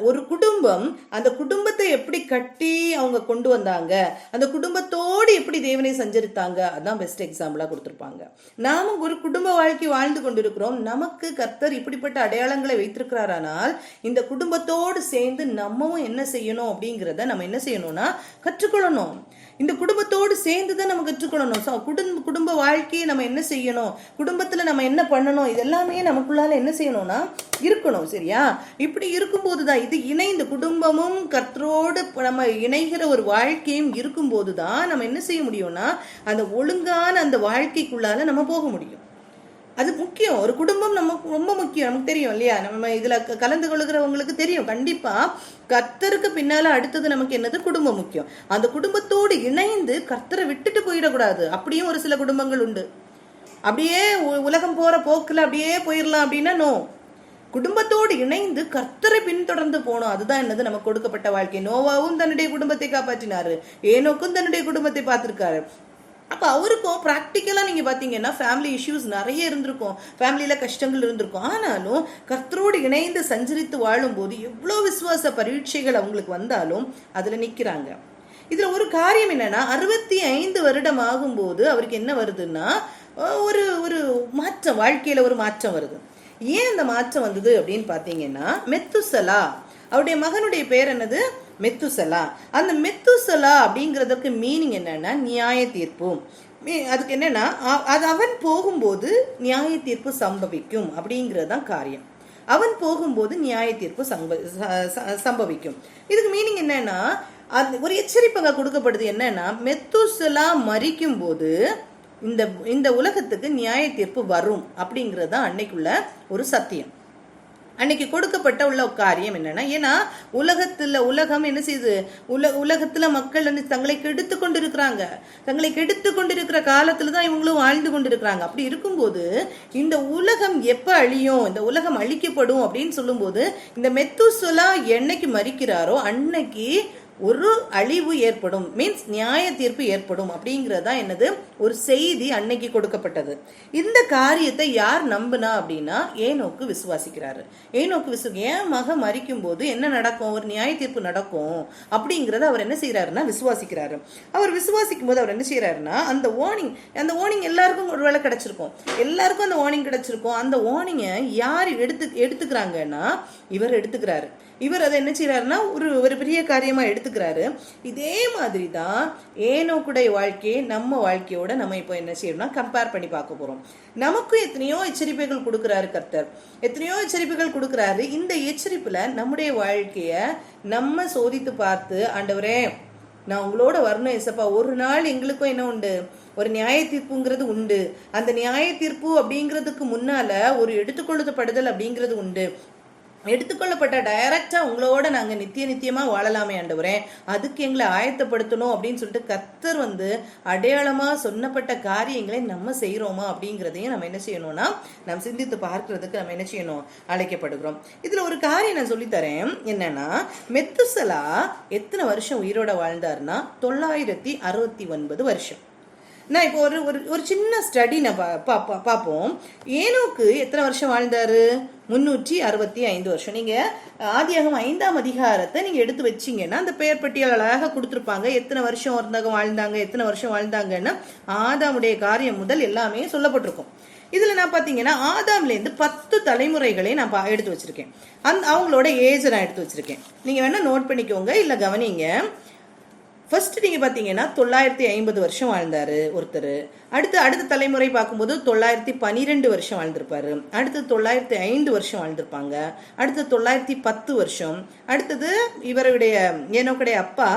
ஒரு குடும்பம், அந்த குடும்பத்தை எப்படி கட்டி அவங்க கொண்டு வந்தாங்க, அந்த குடும்பத்தோடு எப்படி தேவனை சஞ்சரித்தாங்க, அதான் பெஸ்ட் எக்ஸாம்பிளா கொடுத்திருப்பாங்க. நாம ஒரு குடும்ப வாழ்க்கை வாழ்ந்து கொண்டிருக்கிறோம். நமக்கு கர்த்தர் இப்படிப்பட்ட அடையாளங்களை வைத்திருக்கிறாரானால் இந்த குடும்பத்தோடு சேர்ந்து நம்மவும் என்ன செய்யணும் அப்படிங்கிறத நம்ம என்ன செய்யணும்னா கற்றுக்கொள்ளணும். இந்த குடும்பத்தோடு சேர்ந்துதான் நம்ம கற்றுக்கொள்ளணும். குடும்ப வாழ்க்கையை நம்ம என்ன செய்யணும், குடும்பத்துல நம்ம என்ன பண்ணணும், இதெல்லாமே நமக்குள்ளால என்ன செய்யணும்னா இருக்கணும். சரியா? இப்படி இருக்கும்போதுதான் இது இணைந்து குடும்பமும் கர்த்தரோடு நம்ம இணைகிற ஒரு வாழ்க்கையும் இருக்கும் போதுதான் நம்ம என்ன செய்ய முடியும்னா அந்த ஒழுங்கான அந்த வாழ்க்கைக்குள்ளால நம்ம போக முடியும். அது முக்கியம். ஒரு குடும்பம் நமக்கு ரொம்ப முக்கியம். நமக்கு தெரியும் இல்லையா? நம்ம இதுல கலந்து கொள்கிறவங்களுக்கு தெரியும். கண்டிப்பா கர்த்தருக்கு பின்னால அடுத்தது நமக்கு என்னது? குடும்பம் முக்கியம். அந்த குடும்பத்தோடு இணைந்து கர்த்தரை விட்டுட்டு போயிடக்கூடாது. அப்படியும் ஒரு சில குடும்பங்கள் உண்டு. அப்படியே உலகம் போற போக்குல அப்படியே போயிடலாம் அப்படின்னா நோ. குடும்பத்தோடு இணைந்து கர்த்தரை பின்தொடர்ந்து போனோம். அதுதான் என்னது? நமக்கு கொடுக்கப்பட்ட வாழ்க்கை. நோவாவும் தன்னுடைய குடும்பத்தை காப்பாற்றினாரு, ஏனோக்கும் தன்னுடைய குடும்பத்தை பார்த்திருக்காரு. அப்ப அவருக்கும் பிராக்டிக்கலா நீங்க பாத்தீங்கன்னா ஃபேமிலி இஷ்யூஸ் நிறைய இருந்திருக்கும், ஃபேமிலியில கஷ்டங்கள் இருந்திருக்கும். ஆனாலும் கர்த்தரோடு இணைந்து சஞ்சரித்து வாழும் போது எவ்வளவு விசுவாச பரீட்சைகள் அவங்களுக்கு வந்தாலும் அதுல நிக்கிறாங்க. இதுல ஒரு காரியம் என்னன்னா, 65 வருடம் ஆகும்போது அவருக்கு என்ன வருதுன்னா ஒரு மாற்றம், வாழ்க்கையில ஒரு மாற்றம் வருது. ஏன் அந்த மாற்றம் வந்தது அப்படின்னு பாத்தீங்கன்னா, மெத்துசலா அவருடைய மகனுடைய பேர் என்னது? மெத்துசலா. அந்த மெத்துசலா அப்படிங்கிறதுக்கு மீனிங் என்னன்னா நியாய தீர்ப்பு. அதுக்கு என்னன்னா அது அவன் போகும்போது நியாய தீர்ப்பு சம்பவிக்கும் அப்படிங்கறதுதான் காரியம். அவன் போகும்போது நியாய தீர்ப்பு சம்பவிக்கும். இதுக்கு மீனிங் என்னன்னா ஒரு எச்சரிப்பை கொடுக்கப்படுது. என்னன்னா மெத்துசலா மரிக்கும் போது இந்த உலகத்துக்கு நியாய தீர்ப்பு வரும் அப்படிங்கறது அன்னைக்குள்ள ஒரு சத்தியம். அன்னைக்கு கொடுக்கப்பட்ட உள்ள காரியம் என்னன்னா, ஏன்னா உலகம் என்ன செய்யுது? உலகத்துல மக்கள் தங்களை கெடுத்து கொண்டிருக்கிறாங்க. தங்களை கெடுத்து கொண்டிருக்கிற காலத்துலதான் இவங்களும் வாழ்ந்து கொண்டிருக்கிறாங்க. அப்படி இருக்கும்போது இந்த உலகம் எப்ப அழியும், இந்த உலகம் அழிக்கப்படும் அப்படின்னு சொல்லும் போது இந்த மெத்துசலா என்னைக்கு மரிக்கிறாரோ அன்னைக்கு ஒரு அழிவு ஏற்படும், மீன்ஸ் நியாய தீர்ப்பு ஏற்படும் அப்படிங்கறதா என்னது ஒரு செய்தி அன்னைக்கு கொடுக்கப்பட்டது. இந்த காரியத்தை யார் நம்பினா அப்படின்னா ஏனோக்கு விசுவாசிக்கிறாரு. ஏன் மகன் மரிக்கும் போது என்ன நடக்கும்? ஒரு நியாய தீர்ப்பு நடக்கும் அப்படிங்கறத அவர் என்ன செய்யறாருன்னா விசுவாசிக்கிறாரு. அவர் விசுவாசிக்கும் போது அவர் என்ன செய்யறாருன்னா அந்த வார்னிங் எல்லாருக்கும் ஒரு வேளை கிடைச்சிருக்கும், எல்லாருக்கும் அந்த வார்னிங் கிடைச்சிருக்கும். அந்த வார்னிங்க யார் எடுத்துக்கிறாங்கன்னா இவர் எடுத்துக்கிறாரு. இவர் அதை என்ன செய்யறாருன்னா ஒரு பெரிய காரியமா எடுத்துக்கிறாரு. இதே மாதிரி தான் ஏனோக்குடைய வாழ்க்கையை நம்ம வாழ்க்கையோட நம்ம இப்போ என்ன செய்யணும்னா கம்பேர் பண்ணி பார்க்க போறோம். நமக்கும் எத்தனையோ எச்சரிப்புகள் கொடுக்கிறாரு கர்த்தர், எத்தனையோ எச்சரிப்புகள் கொடுக்கிறாரு. இந்த எச்சரிப்புல நம்முடைய வாழ்க்கைய நம்ம சோதித்து பார்த்து, ஆண்டவரே நான் உங்களோட வரணும் ஏசப்பா. ஒரு நாள் எங்களுக்கும் என்ன உண்டு, ஒரு நியாய தீர்ப்புங்கிறது உண்டு. அந்த நியாய தீர்ப்பு அப்படிங்கிறதுக்கு முன்னால ஒரு எடுத்துக்கொள்ளப்படுதல் அப்படிங்கிறது உண்டு. எடுத்துக்கொள்ளப்பட்ட டைரக்டா உங்களோட நாங்க நித்தியமா வாழலாமே ஆண்டவரே, அதுக்கு எங்களை ஆயத்தப்படுத்தணும் அப்படின்னு சொல்லிட்டு கர்த்தர் அடையாளமா சொன்னப்பட்ட காரியங்களை நம்ம செய்யறோமா அப்படிங்கிறதையும் நம்ம என்ன செய்யணும்னா நம்ம சிந்தித்து பார்க்கறதுக்கு நம்ம என்ன செய்யணும், அழைக்கப்படுகிறோம். இதுல ஒரு காரியம் நான் சொல்லித்தரேன். என்னன்னா, மெத்துசலா எத்தனை வருஷம் உயிரோட வாழ்ந்தாருன்னா 969 வருஷம். நான் இப்போ ஒரு சின்ன ஸ்டடி நான் பார்ப்போம். ஏனோக்கு எத்தனை வருஷம் வாழ்ந்தாரு? 365 வருஷம். நீங்க ஆதியாகமம் 5ஆம் அதிகாரத்தை நீங்க எடுத்து வச்சீங்கன்னா அந்த பெயர் பட்டியல் அழகாக கொடுத்துருப்பாங்க. எத்தனை வருஷம் வாழ்ந்தாங்க, எத்தனை வருஷம் வாழ்ந்தாங்கன்னு ஆதாமுடைய காரியம் முதல் எல்லாமே சொல்லப்பட்டிருக்கும். இதுல நான் பாத்தீங்கன்னா ஆதாம்ல இருந்து 10 தலைமுறைகளை நான் எடுத்து வச்சிருக்கேன். அவங்களோட ஏஜ் நான் எடுத்து வச்சிருக்கேன். நீங்க வேணா நோட் பண்ணிக்கோங்க, இல்ல கவனிங்க. ஃபர்ஸ்ட் நீங்க பாத்தீங்கன்னா 950 வருஷம் வாழ்ந்தாரு ஒருத்தர். அடுத்த தலைமுறை பார்க்கும்போது 912 வருஷம் வாழ்ந்திருப்பாரு. அடுத்து 905 வருஷம் வாழ்ந்திருப்பாங்க. அடுத்து 910 வருஷம். அடுத்தது இவருடைய ஏனோக்குடைய அப்பா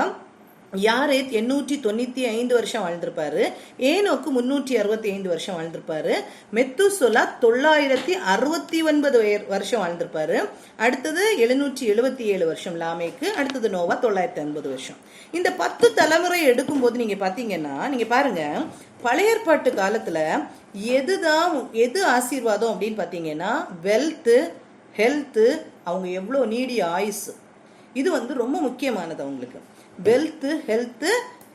யாரேத் 895 வருஷம் வாழ்ந்திருப்பாரு. ஏனோக்கு 365 வருஷம் வாழ்ந்திருப்பாரு. மெத்துசலா 969 வருஷம் வாழ்ந்திருப்பாரு. அடுத்தது 777 வருஷம் லாமேக்கு. அடுத்தது நோவா 950 வருஷம். இந்த 10 தலைமுறை எடுக்கும் போது நீங்க பாத்தீங்கன்னா, நீங்க பாருங்க, பழைய ஏற்பாட்டு காலத்துல எது ஆசீர்வாதம் அப்படின்னு பாத்தீங்கன்னா, வெல்த், ஹெல்த், அவங்க எவ்வளவு நீடிய ஆயுசு, இது ரொம்ப முக்கியமானது. அவங்களுக்கு வெல்த், ஹெல்த்,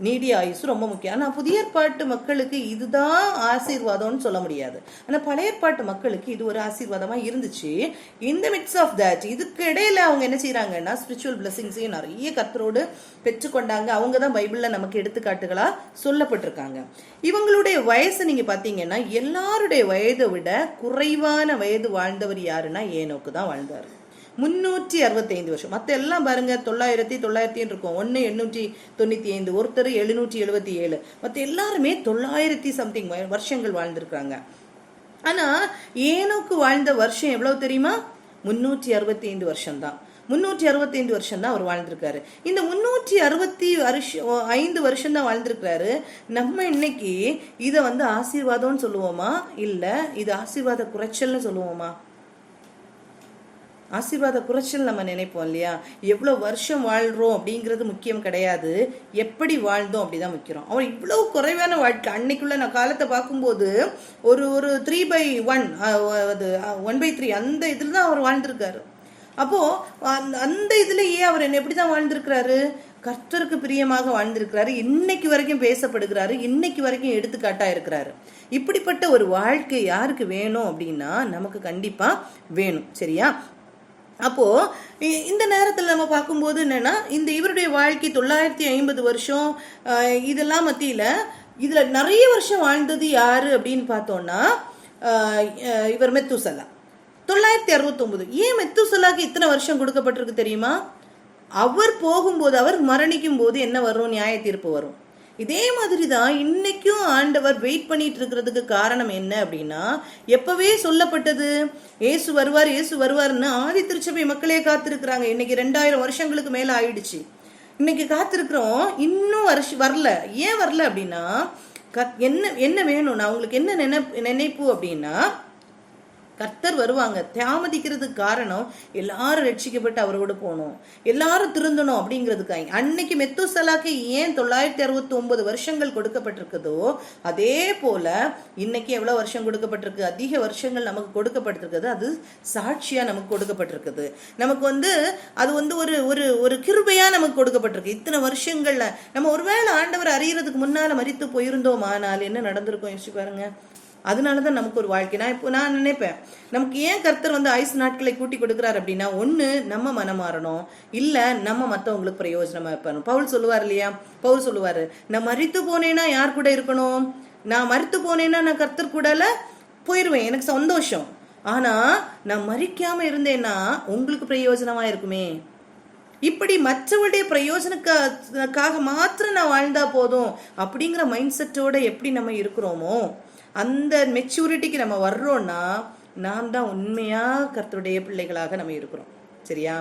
நீடிய ஆயுசு ரொம்ப முக்கியம். ஆனா புதிய ஏற்பாட்டு மக்களுக்கு இதுதான் ஆசீர்வாதம்னு சொல்ல முடியாது. ஆனா பழைய ஏற்பாட்டு மக்களுக்கு இது ஒரு ஆசீர்வாதமா இருந்துச்சு. இந்த மிக்ஸ் ஆஃப் தட், இதுக்கு இடையில அவங்க என்ன செய்யறாங்கன்னா ஸ்பிரிச்சுவல் பிளஸிங்ஸையும் நிறைய கர்த்தரோடு பெற்றுக்கொண்டாங்க. அவங்க தான் பைபிள்ல நமக்கு எடுத்துக்காட்டுகளா சொல்லப்பட்டிருக்காங்க. இவங்களுடைய வயசு நீங்க பாத்தீங்கன்னா, எல்லாருடைய வயதை விட குறைவான வயது வாழ்ந்தவர் யாருன்னா ஏனோக்கு தான் வாழ்ந்தாரு. 365 வருஷம். மத்த எல்லாம் பாருங்க 900 இருக்கும். 895, ஒருத்தர் 777, மத்த எல்லாருமே 900 சம்திங் வருஷங்கள் வாழ்ந்திருக்காங்க. ஆனா ஏனோக்கு வாழ்ந்த வருஷம் எவ்வளவு தெரியுமா? 365 வருஷம் தான். 365 வருஷம் தான் அவர் வாழ்ந்திருக்காரு. இந்த 365 வருஷம் தான் வாழ்ந்திருக்காரு. நம்ம இன்னைக்கு இத ஆசீர்வாதம்னு சொல்லுவோமா, இல்ல இது ஆசீர்வாத குறைச்சல்னு சொல்லுவோமா? ஆசீர்வாத குறைச்சல் நம்ம நினைப்போம் இல்லையா? எவ்வளவு வருஷம் வாழ்றோம் அப்படிங்கிறது முக்கியம் கிடையாது, எப்படி வாழ்ந்தோம் அப்படிதான் முக்கியம். அவர் இவ்வளவு குறைவான வாழ்க்கை, அன்னைக்குள்ள நான் காலத்தை பார்க்கும்போது ஒரு 3/1, 1/3 அந்த இதுல தான் அவர் வாழ்ந்திருக்காரு. அப்போ அந்த இதுலயே அவர் எப்படிதான் வாழ்ந்திருக்கிறாரு? கர்த்தருக்கு பிரியமாக வாழ்ந்திருக்கிறாரு. இன்னைக்கு வரைக்கும் பேசப்படுகிறாரு, இன்னைக்கு வரைக்கும் எடுத்துக்காட்டா இருக்கிறாரு. இப்படிப்பட்ட ஒரு வாழ்க்கை யாருக்கு வேணும் அப்படின்னா நமக்கு கண்டிப்பா வேணும். சரியா? அப்போ இந்த நேரத்தில் நம்ம பார்க்கும்போது என்னன்னா, இந்த இவருடைய வாழ்க்கை 950 வருஷம், இதெல்லாம் மத்தியில இதுல நிறைய வருஷம் வாழ்ந்தது யாரு அப்படின்னு பார்த்தோம்னா இவர் மெத்துசலா 969. ஏன் மெத்துசலாக்கு இத்தனை வருஷம் கொடுக்கப்பட்டிருக்கு தெரியுமா? அவர் போகும்போது, அவர் மரணிக்கும் போது என்ன வரும்? நியாய தீர்ப்பு வரும். இதே மாதிரிதான் இன்னைக்கும் ஆண்டவர் வெயிட் பண்ணிட்டு இருக்கிறதுக்கு காரணம் என்ன அப்படின்னா, எப்பவே சொல்லப்பட்டது இயேசு வருவார், இயேசு வருவார்னு ஆதி திருச்சபை மக்களே காத்திருக்கிறாங்க. இன்னைக்கு 2000 வருஷங்களுக்கு மேல ஆயிடுச்சு. இன்னைக்கு காத்திருக்கிறோம், இன்னும் வரல. ஏன் வரல அப்படின்னா, என்ன வேணும்னா, அவங்களுக்கு என்ன நினைப்பு அப்படின்னா, கர்த்தர் வருவாங்க. தாமதிக்கிறதுக்கு காரணம் எல்லாரும் ரட்சிக்கப்பட்டு அவரோடு போகணும், எல்லாரும் திருந்தணும் அப்படிங்கிறதுக்காக. அன்னைக்கு மெத்துசலாக்கு ஏன் 969 வருஷங்கள் கொடுக்கப்பட்டிருக்குதோ, அதே போல இன்னைக்கு எவ்வளவு வருஷம் கொடுக்கப்பட்டிருக்கு? அதிக வருஷங்கள் நமக்கு கொடுக்கப்பட்டிருக்குது. அது சாட்சியா நமக்கு கொடுக்கப்பட்டிருக்குது. நமக்கு அது ஒரு கிருபையா நமக்கு கொடுக்கப்பட்டிருக்கு. இத்தனை வருஷங்கள்ல நம்ம ஒருவேளை ஆண்டவர் அறியறதுக்கு முன்னால மரித்து போயிருந்தோம், ஆனால் என்ன நடந்திருக்கும் யோசிச்சு பாருங்க. அதனாலதான் நமக்கு ஒரு வாழ்க்கை. நான் நினைப்பேன், நமக்கு ஏன் கர்த்தர் ஆயுசு நாட்களை கூட்டி கொடுக்கிறார் அப்படின்னா, ஒண்ணு நம்ம மனம் மாறணும், இல்ல நம்ம மத்தவங்களுக்கு பிரயோஜனமா இருப்பணும். பவுல் சொல்லுவார் இல்லையா? பவுல் சொல்லுவாரு, நான் மரித்து போனேன்னா யார் கூட இருக்கணும்? நான் மரித்து போனேன்னா நான் கர்த்தர் கூடல போயிருவேன், எனக்கு சந்தோஷம். ஆனா நான் மரிக்காம இருந்தேன்னா உங்களுக்கு பிரயோஜனமா இருக்குமே. இப்படி மற்றவருடைய பிரயோஜனக்காக மாத்திரம் நான் வாழ்ந்தா போதும் அப்படிங்கிற மைண்ட் செட்டோட எப்படி நம்ம இருக்கிறோமோ, அந்த மெச்சூரிட்டிக்கு நம்ம வர்றோம்னா நாம் தான் உண்மையா கர்த்தருடைய பிள்ளைகளாக நம்ம இருக்கிறோம். சரியா?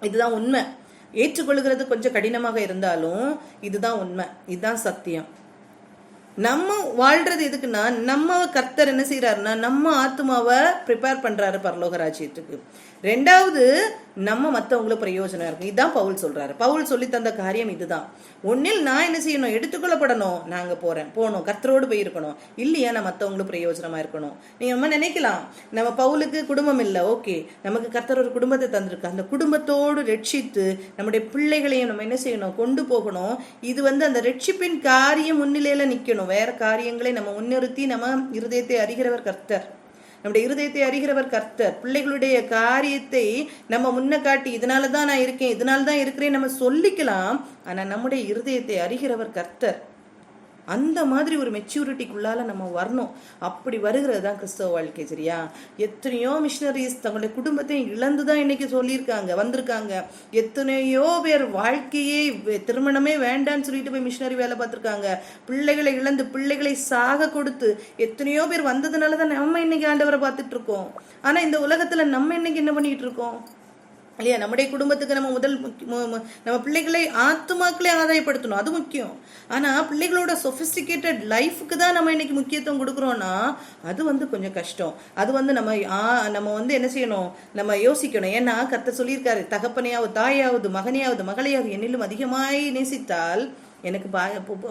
இதுதான் உண்மை. ஏற்றுக்கொள்கிறது கொஞ்சம் கடினமாக இருந்தாலும் இதுதான் உண்மை, இதுதான் சத்தியம். நம்ம வாழ்றது எதுக்குன்னா, நம்ம கர்த்தர் என்ன செய்யறாருன்னா நம்ம ஆத்மாவை ப்ரிப்பேர் பண்றாரு பரலோக ராஜ்யத்துக்கு. ரெண்டாவது, நம்ம மற்றவங்களுக்கு பிரயோஜனம் இருக்கும். இதுதான் பவுல் சொல்றாரு. பவுல் சொல்லி தந்த காரியம் இதுதான். ஒன்னில் நான் என்ன செய்யணும், எடுத்துக்கொள்ளப்படணும், நாங்க போகணும், கர்த்தரோடு போயிருக்கணும். இல்லையா நான் மற்றவங்களுக்கு பிரயோஜனமா இருக்கணும். நீங்க நம்ம நினைக்கலாம், நம்ம பவுலுக்கு குடும்பம் இல்லை, ஓகே, நமக்கு கர்த்தர் ஒரு குடும்பத்தை தந்திருக்கு, அந்த குடும்பத்தோடு ரட்சித்து நம்முடைய பிள்ளைகளையும் நம்ம என்ன செய்யணும், கொண்டு போகணும். இது அந்த ரட்சிப்பின் காரியம் முன்னிலையில நிக்கணும். வேற காரியங்களை நம்ம முன்னிறுத்தி, நம்ம இருதயத்தை அறிகிறவர் கர்த்தர், நம்முடைய இருதயத்தை அறிகிறவர் கர்த்தர். பிள்ளைகளுடைய காரியத்தை நம்ம முன்ன காட்டி இதனாலதான் நான் இருக்கேன், இதனால்தான் இருக்கிறேன் நம்ம சொல்லிக்கலாம். ஆனா நம்முடைய இருதயத்தை அறிகிறவர் கர்த்தர். அந்த மாதிரி ஒரு மெச்சூரிட்டிக்குள்ளால நம்ம வரணும். அப்படி வருகிறது தான் கிறிஸ்தவ வாழ்க்கை. சரியா? எத்தனையோ மிஷினரிஸ் தங்களுடைய குடும்பத்தை இழந்துதான் இன்னைக்கு சொல்லியிருக்காங்க, வந்திருக்காங்க. எத்தனையோ பேர் வாழ்க்கையே திருமணமே வேண்டான்னு சொல்லிட்டு போய் மிஷினரி வேலை பார்த்திருக்காங்க. பிள்ளைகளை இழந்து பிள்ளைகளை சாக கொடுத்து எத்தனையோ பேர் வந்ததுனாலதான் நம்ம இன்னைக்கு ஆண்டவரை பார்த்துட்டு இருக்கோம். ஆனா இந்த உலகத்துல நம்ம இன்னைக்கு என்ன பண்ணிட்டு இருக்கோம் இல்லையா? நம்முடைய குடும்பத்துக்கு நம்ம நம்ம பிள்ளைகளை ஆத்துமாக்களே ஆதாயப்படுத்தணும், அது முக்கியம். ஆனா பிள்ளைகளோட சொபிஸ்டிகேட்டட் லைஃபுக்கு தான் நம்ம இன்னைக்கு முக்கியத்துவம் கொடுக்குறோம்னா அது கொஞ்சம் கஷ்டம். அது நம்ம என்ன செய்யணும், நம்ம யோசிக்கணும். ஏன்னா கர்த்தர் சொல்லியிருக்காரு, தகப்பனையாவது தாயாவது மகனையாவது மகளையாவது என்னிலும் அதிகமாய் நேசித்தால் எனக்கு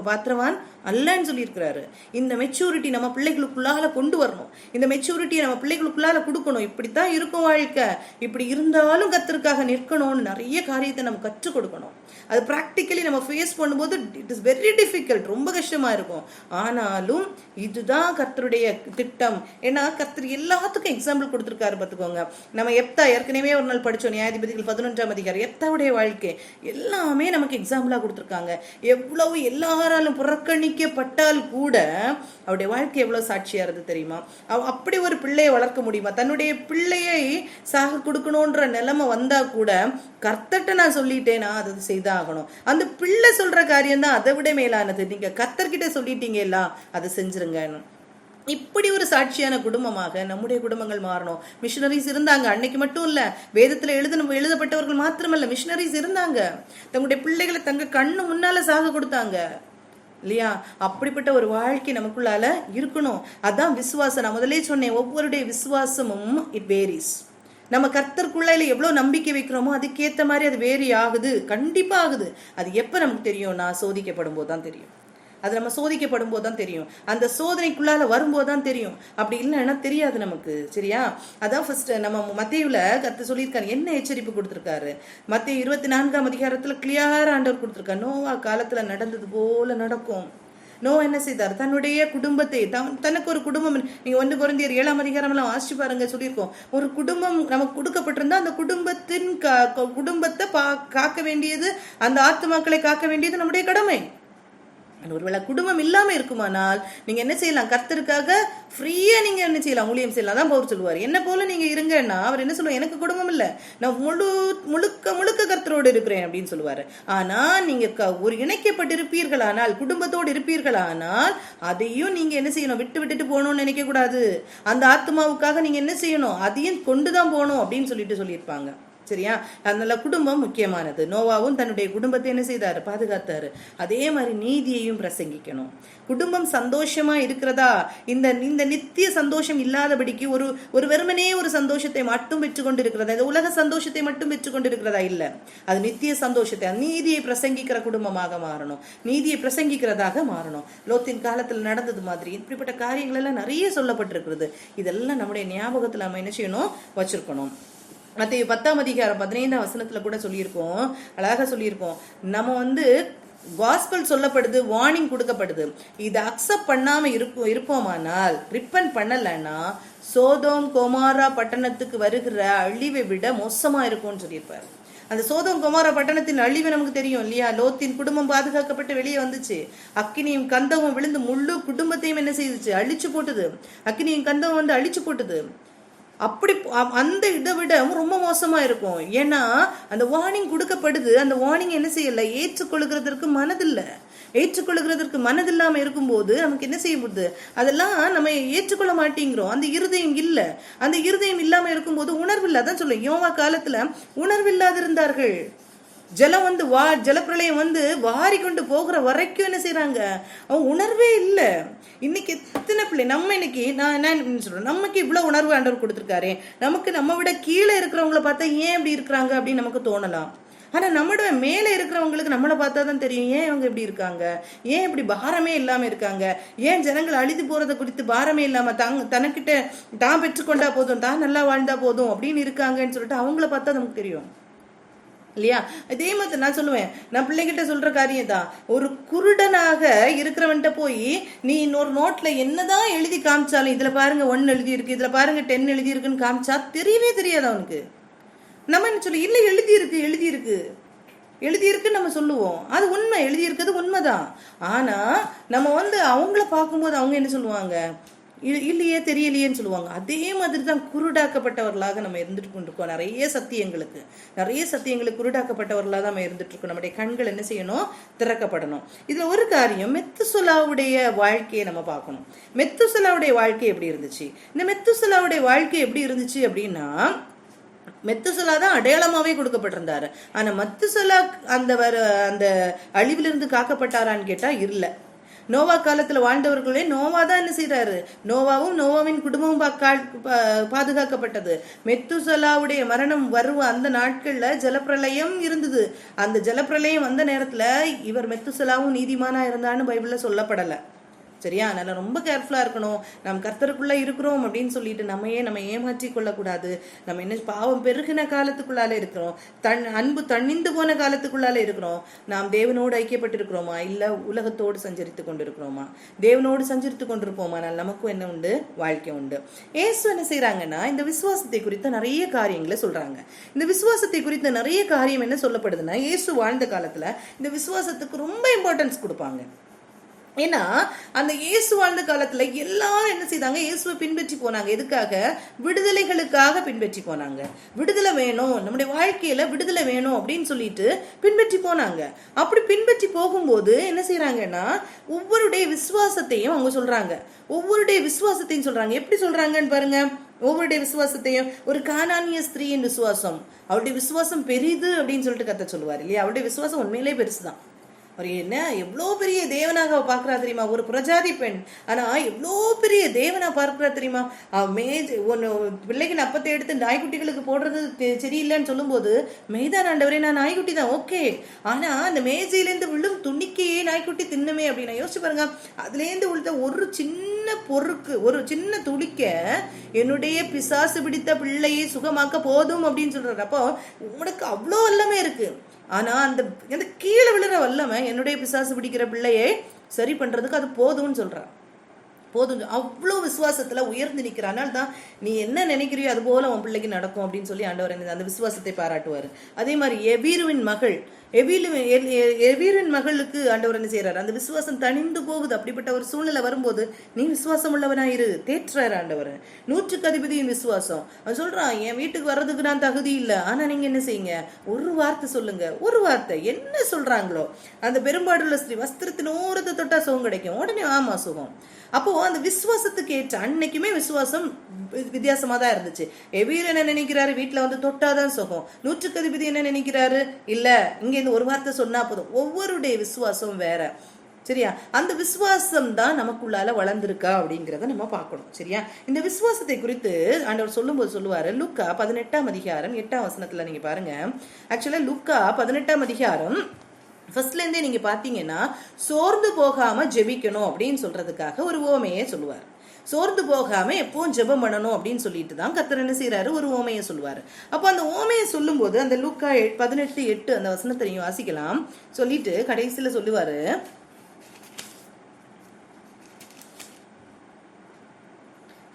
பாத்திரவான் அல்லன்னு சொல்லியிருக்கிறாரு. இந்த மெச்சூரிட்டி நம்ம பிள்ளைகளுக்குள்ளால கொண்டு வரணும். இந்த மெச்சூரிட்டியை நம்ம பிள்ளைகளுக்குள்ளால கொடுக்கணும். இப்படித்தான் இருக்கும் வாழ்க்கை, இப்படி இருந்தாலும் கர்த்தருக்காக நிற்கணும்னு நிறைய காரியத்தை நம்ம கற்றுக் கொடுக்கணும். அது ப்ராக்டிக்கலி நம்ம ஃபேஸ் பண்ணும்போது இட் இஸ் வெரி டிஃபிகல்ட், ரொம்ப கஷ்டமா இருக்கும். ஆனாலும் இதுதான் கர்த்தருடைய திட்டம். ஏன்னா கர்த்தர் எல்லாத்துக்கும் எக்ஸாம்பிள் கொடுத்துருக்காரு. பார்த்துக்கோங்க, நம்ம ஏற்கனவே ஒரு நாள் படிச்சோம், நியாயாதிபதிகள் 11ஆம் அதிகாரம். எப்தாவுடைய வாழ்க்கை எல்லாமே நமக்கு எக்ஸாம்பிளா கொடுத்துருக்காங்க. எவ்வளவு எல்லாராலும் புறக்கணிக்கப்பட்டால் கூட அவருடைய வாழ்க்கை எவ்வளவு சாட்சியா இருந்து தெரியுமா? அப்படி ஒரு பிள்ளையை வளர்க்க முடியுமா? தன்னுடைய பிள்ளையை சாக கொடுக்கணும்ன்ற நிலைமை வந்தா கூட கர்த்தர்ட்ட நான் சொல்லிட்டேனா அது செய்தான் ஆகணும். அந்த பிள்ளை சொல்ற காரியம் தான் அதை விட மேலானது. நீங்க கர்த்தர்கிட்ட சொல்லிட்டீங்களா அதை செஞ்சிருங்க. இப்படி ஒரு சாட்சியான குடும்பமாக நம்முடைய குடும்பங்கள் மாறணும். மிஷனரிஸ் இருந்தாங்க, அன்னைக்கு மட்டும் இல்ல, வேதத்துல எழுதப்பட்டவர்கள் மாத்திரமல்ல, மிஷனரிஸ் இருந்தாங்க. தங்களுடைய பிள்ளைகளை தங்க கண்ணு முன்னால சாக கொடுத்தாங்க இல்லையா? அப்படிப்பட்ட ஒரு வாழ்க்கை நமக்குள்ளால இருக்கணும். அதான் விசுவாசம். நான் முதலே சொன்னேன், ஒவ்வொருடைய விசுவாசமும் இட் வேரிஸ். நம்ம கர்த்தருக்குள்ள எவ்வளவு நம்பிக்கை வைக்கிறோமோ அதுக்கேற்ற மாதிரி அது வேரி ஆகுது, கண்டிப்பா ஆகுது. அது எப்ப நமக்கு தெரியும்? நான் சோதிக்கப்படும் போதுதான் தெரியும். அது நம்ம சோதிக்கப்படும் போதுதான் தெரியும். அந்த சோதனைக்குள்ளால வரும்போதுதான் தெரியும். அப்படி இல்லைன்னா தெரியாது நமக்கு. சரியா? அதான் ஃபர்ஸ்ட் நம்ம மத்தேயுல கர்த்தர் சொல்லியிருக்காரு, என்ன எச்சரிப்பு கொடுத்திருக்காரு. மத்தேயு 24ஆம் அதிகாரத்துல கிளியரா ஆண்டவர் கொடுத்திருக்காரு, நோவா காலத்துல நடந்தது போல நடக்கும். நோவா என்ன செய்தார்? தன்னுடைய குடும்பத்தை, தனக்கு ஒரு குடும்பம். நீங்க 1 கொரிந்தியர் 7ஆம் அதிகாரம் எல்லாம் வாசிச்சு பாருங்க, சொல்லியிருக்கோம். ஒரு குடும்பம் நமக்கு கொடுக்கப்பட்டிருந்தா அந்த குடும்பத்தை காக்க வேண்டியது, அந்த ஆத்துமாக்களை காக்க வேண்டியது நம்முடைய கடமை. ஒருவேளை குடும்பம் இல்லாம இருக்குமானால் நீங்க என்ன செய்யலாம்? கர்த்தருக்காக ஃப்ரீயா நீங்க என்ன செய்யலாம்? ஊழியம் செய்யலாம். தான் பவுல் சொல்லுவார், என்ன போல நீங்க இருங்கன்னா, அவர் என்ன சொல்லுவார்? எனக்கு குடும்பம் இல்ல, நான் முழுக்க கர்த்தரோடு இருக்கிறேன் அப்படின்னு சொல்லுவாரு. ஆனா நீங்க ஒரு இணைக்கப்பட்டிருப்பீர்களானால், குடும்பத்தோடு இருப்பீர்களானால், அதையும் நீங்க என்ன செய்யணும்? விட்டுட்டு போகணும்னு நினைக்க கூடாது. அந்த ஆத்மாவுக்காக நீங்க என்ன செய்யணும்? அதையும் கொண்டுதான் போகணும் அப்படின்னு சொல்லியிருப்பாங்க. சரியா? அதனால குடும்பம் முக்கியமானது. நோவாவும் தன்னுடைய குடும்பத்தை என்ன செய்தாரு? பாதுகாத்தாரு. அதே மாதிரி நீதியையும் பிரசங்கிக்கணும். குடும்பம் சந்தோஷமா இருக்கிறதா? இந்த நித்திய சந்தோஷம் இல்லாதபடிக்கு ஒரு வெறுமனே ஒரு சந்தோஷத்தை மட்டும் பெற்றுக்கொண்டு இருக்கிறதா? இந்த உலக சந்தோஷத்தை மட்டும் பெற்றுக்கொண்டு இருக்கிறதா? இல்ல, அது நித்திய சந்தோஷத்தை, நீதியை பிரசங்கிக்கிற குடும்பமாக மாறணும், நீதியை பிரசங்கிக்கிறதாக மாறணும். லோத்தின் காலத்துல நடந்தது மாதிரி இப்படிப்பட்ட காரியங்கள் எல்லாம் நிறைய சொல்லப்பட்டிருக்கிறது. இதெல்லாம் நம்முடைய ஞாபகத்துல நம்ம என்ன செய்யணும்? வச்சிருக்கணும். மத்தேயு 10ஆம் அதிகாரம் 15ஆம் வசனத்துல கூட சொல்லியிருக்கோம், அழகா சொல்லியிருக்கோம். நம்ம காஸ்பல் சொல்லப்படுது, வார்னிங் கொடுக்கப்படுது. இதை அக்செப்ட் பண்ணாம இருப்போமானால், ரிப்பன் பண்ணலன்னா சோதோம் கொமோரா பட்டணத்துக்கு வருகிற அழிவை விட மோசமா இருக்கும்னு சொல்லியிருப்பாரு. அந்த சோதோம் கொமோரா பட்டணத்தின் அழிவு நமக்கு தெரியும் இல்லையா? லோத்தின் குடும்பம் பாதுகாக்கப்பட்டு வெளியே வந்துச்சு. அக்கினியும் கந்தமும் விழுந்து முழு குடும்பத்தையும் என்ன செய்துச்சு? அழிச்சு போட்டுது. அக்கினியும் கந்தமும் அழிச்சு போட்டுது. அப்படி அந்த இதை விட ரொம்ப மோசமா இருக்கும். ஏன்னா அந்த வார்னிங் கொடுக்கப்படுது, அந்த வார்னிங் என்ன செய்யல? ஏற்றுக்கொள்கிறதற்கு மனதில்லாம இருக்கும்போது நமக்கு என்ன செய்ய போகுது? அதெல்லாம் நம்ம ஏற்றுக்கொள்ள மாட்டேங்கிறோம். அந்த இருதயம் இல்ல. அந்த இருதயம் இல்லாம இருக்கும்போது உணர்வு இல்ல. அதான் சொல்ல, யோவா காலத்துல உணர்வு இல்லாத இருந்தார்கள். ஜலம் வந்து ஜலப்பிரளயம் வந்து வாரி கொண்டு போகிற வரைக்கும் என்ன செய்யறாங்க, அவங்க உணர்வே இல்லை. இன்னைக்கு எத்தனை பிள்ளை நம்ம இன்னைக்கு நான் என்ன சொல்றேன், நமக்கு இவ்வளவு உணர்வு ஆண்டவர் கொடுத்துருக்காரு, நமக்கு நம்ம விட கீழே இருக்கிறவங்கள பார்த்தா ஏன் இப்படி இருக்கிறாங்க அப்படின்னு நமக்கு தோணலாம். ஆனா நம்மளோட மேல இருக்கிறவங்களுக்கு நம்மளை பார்த்தா தான் தெரியும் ஏன் இவங்க இப்படி இருக்காங்க, ஏன் இப்படி பாரமே இல்லாம இருக்காங்க, ஏன் ஜனங்கள் அழிந்து போறதை குறித்து பாரமே இல்லாம தனக்கிட்ட தான் பெற்றுக்கொண்டா போதும், தான் நல்லா வாழ்ந்தா போதும் அப்படின்னு இருக்காங்கன்னு சொல்லிட்டு அவங்கள பார்த்தா நமக்கு தெரியும் இல்லையா. இதே மாதிரி நான் சொல்லுவேன், நான் பிள்ளைகிட்ட சொல்ற காரியம் தான், ஒரு குருடனாக இருக்கிறவன்ட்ட போய் நீ இன்னொரு நோட்ல என்னதான் எழுதி காமிச்சாலும் இதுல பாருங்க 1 எழுதி இருக்கு, இதுல பாருங்க 10 எழுதி இருக்குன்னு காமிச்சா தெரியவே தெரியாது அவனுக்கு. நம்ம என்ன சொல்ல, இல்லை எழுதி இருக்குன்னு நம்ம சொல்லுவோம், அது உண்மை, எழுதி இருக்கிறது உண்மைதான். ஆனா நம்ம வந்து அவங்கள பார்க்கும்போது அவங்க என்ன சொல்லுவாங்க, இல்லையே தெரியலையேன்னு சொல்லுவாங்க. அதே மாதிரி தான் குருடாக்கப்பட்டவர்களாக நம்ம இருந்துட்டு கொண்டிருக்கோம். நிறைய சத்தியங்களுக்கு குருடாக்கப்பட்டவர்களாக நம்ம இருந்துட்டு இருக்கோம். நம்முடைய கண்கள் என்ன செய்யணும், திறக்கப்படணும். இதுல ஒரு காரியம், மெத்துசலாவுடைய வாழ்க்கையை நம்ம பார்க்கணும். மெத்துசலாவுடைய வாழ்க்கை எப்படி இருந்துச்சு? இந்த மெத்துசலாவுடைய வாழ்க்கை எப்படி இருந்துச்சு அப்படின்னா, மெத்துசலா தான் அடையாளமாவே கொடுக்கப்பட்டிருந்தாரு. ஆனா மத்துசலா அந்த அழிவிலிருந்து காக்கப்பட்டாரான்னு கேட்டா இல்ல. நோவா காலத்துல வாழ்ந்தவர்களே நோவா தான் என்ன செய்யறாரு, நோவாவும் நோவாவின் குடும்பமும் பாதுகாக்கப்பட்டது. மெத்துசலாவுடைய மரணம் வருவ அந்த நாட்கள்ல ஜலப்பிரளயம் இருந்தது. அந்த ஜலப்பிரளயம் வந்த நேரத்துல இவர் மெத்துசலாவும் நீதிமானா இருந்தான்னு பைபிள்ல சொல்லப்படல. சரியா? அதனால ரொம்ப கேர்ஃபுல்லா இருக்கணும். நம்ம கர்த்தருக்குள்ள இருக்கிறோம் அப்படின்னு சொல்லிட்டு நம்ம ஏமாற்றி கொள்ளக்கூடாது. நம்ம என்ன பாவம் பெருகின காலத்துக்குள்ளால இருக்கிறோம், அன்பு தணிந்து போன காலத்துக்குள்ளால இருக்கிறோம். நாம் தேவனோடு ஐக்கியப்பட்டிருக்கிறோமா, இல்ல உலகத்தோடு சஞ்சரித்து கொண்டிருக்கிறோமா? தேவனோடு சஞ்சரித்து கொண்டிருப்போமானால் நமக்கும் என்ன உண்டு, வாழ்க்கை உண்டு. ஏசு என்ன செய்யறாங்கன்னா, இந்த விசுவாசத்தை குறித்த நிறைய காரியங்களை சொல்றாங்க. இந்த விசுவாசத்தை குறித்த நிறைய காரியம் என்ன சொல்லப்படுதுன்னா, ஏசு வாழ்ந்த காலத்துல இந்த விசுவாசத்துக்கு ரொம்ப இம்பார்ட்டன்ஸ் கொடுப்பாங்க. ஏன்னா அந்த இயேசு வாழ்ந்த காலத்துல எல்லாரும் என்ன செய்தாங்க, இயேசுவை பின்பற்றி போனாங்க. எதுக்காக? விடுதலைகளுக்காக பின்பற்றி போனாங்க. விடுதலை வேணும், நம்முடைய வாழ்க்கையில விடுதலை வேணும் அப்படின்னு சொல்லிட்டு பின்பற்றி போனாங்க. அப்படி பின்பற்றி போகும்போது என்ன செய்யறாங்கன்னா, ஒவ்வொருடைய விசுவாசத்தையும் அவங்க சொல்றாங்க. எப்படி சொல்றாங்கன்னு பாருங்க. ஒவ்வொருடைய விசுவாசத்தையும், ஒரு கானானிய ஸ்திரீயின் விசுவாசம், அவருடைய விசுவாசம் பெரிது அப்படின்னு சொல்லிட்டு கர்த்தர் சொல்லுவார் இல்லையா. அவருடைய விசுவாசம் உண்மையிலே பெருசுதான். அவர் என்ன எவ்வளோ பெரிய தேவனாக பார்க்கிறா தெரியுமா? ஒரு பிரஜாதி பெண், ஆனா எவ்வளோ பெரிய தேவனா பார்க்கிறா தெரியுமா? பிள்ளைக்கு அப்பத்தை எடுத்து நாய்க்குட்டிகளுக்கு போடுறது சரியில்லைன்னு சொல்லும் போது, மெய்தான் ஆண்டவரே, நான் நாய்க்குட்டி தான், ஓகே, ஆனா அந்த மேஜையிலேருந்து விழும் துணிக்கையே நாய்க்குட்டி தின்னுமே அப்படின்னு யோசிச்சு பாருங்க. அதுலேருந்து உள்ள ஒரு சின்ன பொருட்கு, ஒரு சின்ன துளிக்க என்னுடைய பிசாசு பிடித்த பிள்ளையை சுகமாக்க போதும் அப்படின்னு சொல்றாரு. அப்போ உனக்கு அவ்வளோ எல்லாமே இருக்கு, ஆனா அந்த கீழே விழுற வல்லமை என்னுடைய பிசாசு பிடிக்கிற பிள்ளையை சரி பண்றதுக்கு அது போதும்னு சொல்றான். போதும், அவ்வளோ விசுவாசத்துல உயர்ந்து நிற்கிறானால் தான் நீ என்ன நினைக்கிறியோ அது போல உன் பிள்ளைக்கு நடக்கும் அப்படின்னு சொல்லி ஆண்டவர் அந்த விசுவாசத்தை பாராட்டுவார். அதே மாதிரி எவீரின் மகளுக்கு ஆண்டவர் என்ன செய்யறாரு, அந்த விசுவாசம் தணிந்து போகுது. அப்படிப்பட்ட ஒரு சூழ்நிலை வரும்போது நீ விசுவாசம் உள்ளவனாயிரு, தேற்றாரு ஆண்டவர். 100க்கு அதிபதியின் விசுவாசம். அவன் சொல்றான், என் வீட்டுக்கு வர்றதுக்கு நான் தகுதி இல்லை, ஆனா நீங்க என்ன செய்யுங்க, ஒரு வார்த்தை சொல்லுங்க. ஒரு வார்த்தை என்ன சொல்றாங்களோ, அந்த பெரும்பாடுள்ள ஸ்திரீ வஸ்திரத்தின் ஓரத்தை தொட்டா சுகம் கிடைக்கும், உடனே ஆமா சுகம். அப்போ அந்த விசுவாசத்துக்கு ஏற்ற அன்னைக்குமே விசுவாசம் வித்தியாசமா தான் இருந்துச்சு. எவீர் என்ன நினைக்கிறாரு, வீட்டுல வந்து தொட்டாதான் சுகம். 100க்கு அதிபதி என்ன நினைக்கிறாரு, இல்ல இங்க இந்த ஒரு வார்த்தை சொன்னா போதும். ஒவ்வொருடைய விசுவாசம் வேற. சரியா? அந்த விசுவாசம் தான் நமக்குள்ளால வளர்ந்துருக்கா அப்படிங்கிறத நம்ம பார்க்கணும். சரியா? இந்த விசுவாசத்தை குறித்து ஆண்டவர் சொல்லும்போது சொல்லுவாரு, லூக்கா 18ஆம் அதிகாரம் 8ஆம் வசனத்துல நீங்க பாருங்க. ஆக்சுவலா லூக்கா 18ஆம் அதிகாரம் ஃபர்ஸ்ட்ல இருந்தே நீங்க பாத்தீங்கன்னா, சோர்ந்து போகாம ஜெபிக்கணும் அப்படின்னு சொல்றதுக்காக ஒரு ஓமையை சொல்லுவார். சோர்ந்து போகாம எப்பவும் ஜெபம் பண்ணணும் அப்படின்னு சொல்லிட்டு தான் கர்த்தர் என்ன செய்யறாரு, ஒரு ஓமையை சொல்லுவாரு. அப்போ அந்த ஓமையை சொல்லும் போது அந்த லூக்கா 18:8 அந்த வசனத்தையும் வாசிக்கலாம். சொல்லிட்டு கடைசியில சொல்லுவாரு,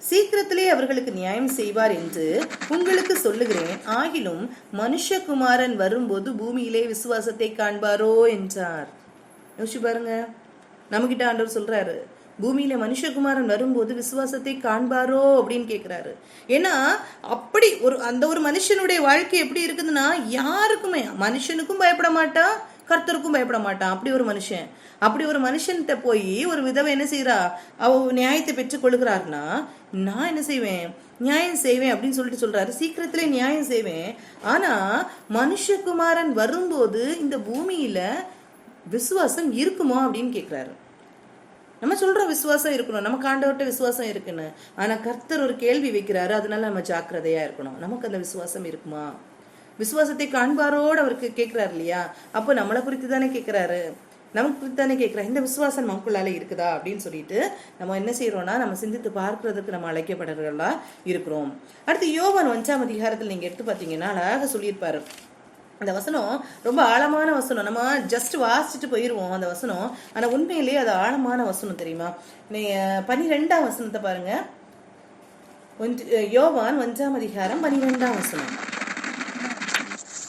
சீக்கிரத்திலே அவர்களுக்கு நியாயம் செய்வார் என்று உங்களுக்கு சொல்லுகிறேன், ஆகிலும் மனுஷகுமாரன் வரும்போது பூமியிலே விசுவாசத்தை காண்பாரோ என்றார். யோசிச்சு பாருங்க, நம்மகிட்ட ஆண்டவர் சொல்றாரு, பூமியில மனுஷகுமாரன் வரும்போது விசுவாசத்தை காண்பாரோ அப்படின்னு கேட்கிறாரு. ஏன்னா அப்படி ஒரு மனுஷனுடைய வாழ்க்கை எப்படி இருக்குதுன்னா, யாருக்குமே, மனுஷனுக்கும் பயப்பட மாட்டான், கர்த்தருக்கும் பயப்பட மாட்டான். அப்படி ஒரு மனுஷன்கிட்ட போய் ஒரு விதவை என்ன செய்யறா, அவ நியாயத்தை பெற்றுக் கொள்கிறார்னா, நான் என்ன செய்வேன், நியாயம் செய்வேன் அப்படின்னு சொல்லிட்டு சொல்றாரு. சீக்கிரத்திலே நியாயம் செய்வேன். ஆனா மனுஷகுமாரன் வரும்போது இந்த பூமியில விசுவாசம் இருக்குமா அப்படின்னு கேட்கிறாரு. நம்ம சொல்றோம் விசுவாசம் இருக்கணும், நமக்கு ஆண்டவர்கிட்ட விசுவாசம் இருக்குன்னு. ஆனா கர்த்தர் ஒரு கேள்வி வைக்கிறாரு, அதனால நம்ம ஜாக்கிரதையா இருக்கணும். நமக்கு அந்த விசுவாசம் இருக்குமா? விசுவாசத்தை காண்பாரோடு அவருக்கு கேட்கிறாரு இல்லையா? அப்போ நம்மளை குறித்து தானே கேட்கிறாரு, நமக்கு குறித்து தானே கேட்கிறாரு. இந்த விசுவாசம் நமக்குள்ளால இருக்குதா அப்படின்னு சொல்லிட்டு நம்ம என்ன செய்யறோம்னா, நம்ம சிந்தித்து பார்க்கறதுக்கு நம்ம அழைக்கப்படுறவர்களா இருக்கிறோம். அடுத்து யோவான் 5ஆம் அதிகாரத்தில் நீங்க எடுத்து பார்த்தீங்கன்னா அழகாக சொல்லியிருப்பாரு. அந்த வசனம் ரொம்ப ஆழமான வசனம். நம்ம ஜஸ்ட் வாசிச்சுட்டு போயிருவோம் அந்த வசனம். ஆனா உண்மையிலேயே அது ஆழமான வசனம் தெரியுமா? 12ஆம் வசனத்தை பாருங்க. யோவான் 5ஆம் அதிகாரம் 12ஆம் வசனம்.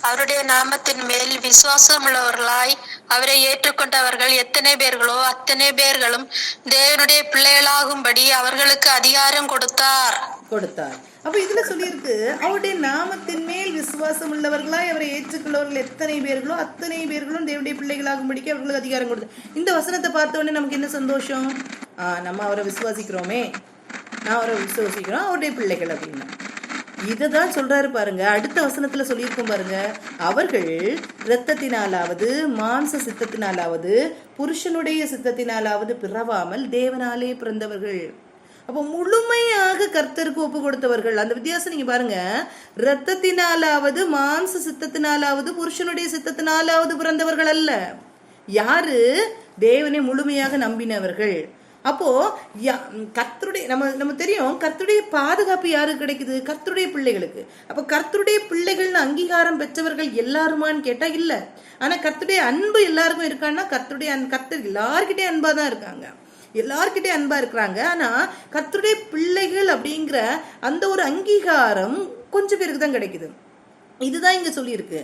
அவருடைய நாமத்தின் மேல் விசுவாசம் உள்ளவர்களாய் அவரை ஏற்றுக்கொண்டவர்கள் எத்தனை பேர்களோ அத்தனை பேர்களும் தேவனுடைய பிள்ளைகளாகும்படி அவர்களுக்கு அதிகாரம் கொடுத்தார்.
அப்ப இதுல சொல்லியிருக்கு, அவருடைய நாமத்தின் மேல் விசுவாசம் உள்ளவர்களாய் அவரை ஏற்றுக்கொள்ளவர்கள் எத்தனை பேர்களோ அத்தனை பேர்களும் தேவனுடைய பிள்ளைகளாகும்படிக்கு அவர்களுக்கு அதிகாரம் கொடுத்தார். இந்த வசனத்தை பார்த்த உடனே நமக்கு என்ன சந்தோஷம்? நம்ம அவரை விசுவாசிக்கிறோமே, அவருடைய பிள்ளைகள் அப்படின்னா இததான் சொல்றாரு பாருங்க. அடுத்த வசனத்துல சொல்லியிருக்கும் பாருங்க, அவர்கள் இரத்தத்தினாலாவது மாம்ச சித்தத்தினாலாவது புருஷனுடைய சித்தத்தினாலாவது பிறவாமல் தேவனாலே பிறந்தவர்கள். அப்போ முழுமையாக கர்த்தருக்கு ஒப்பு கொடுத்தவர்கள். அந்த வித்தியாசம் நீங்க பாருங்க. இரத்தத்தினாலாவது மாம்ச சித்தத்தினாலாவது புருஷனுடைய சித்தத்தினாலாவது பிறந்தவர்கள் அல்ல. யாரு? தேவனை முழுமையாக நம்பினவர்கள். அப்போ கர்த்தருடைய நம்ம தெரியும், கர்த்தருடைய பாதுகாப்பு யாருக்கு கிடைக்குது? கர்த்தருடைய பிள்ளைகளுக்கு. அப்ப கர்த்தருடைய பிள்ளைகள்னு அங்கீகாரம் பெற்றவர்கள் எல்லாருமான்னு கேட்டா இல்ல. ஆனா கர்த்தருடைய அன்பு எல்லாருக்கும் இருக்கான்னா, கர்த்தர் எல்லார்கிட்டே அன்பா தான் இருக்காங்க, எல்லார்கிட்டே அன்பா இருக்கிறாங்க. ஆனா கர்த்தருடைய பிள்ளைகள் அப்படிங்கிற அந்த ஒரு அங்கீகாரம் கொஞ்சம் பேருக்கு தான் கிடைக்குது. இதுதான் இங்க சொல்லியிருக்கு.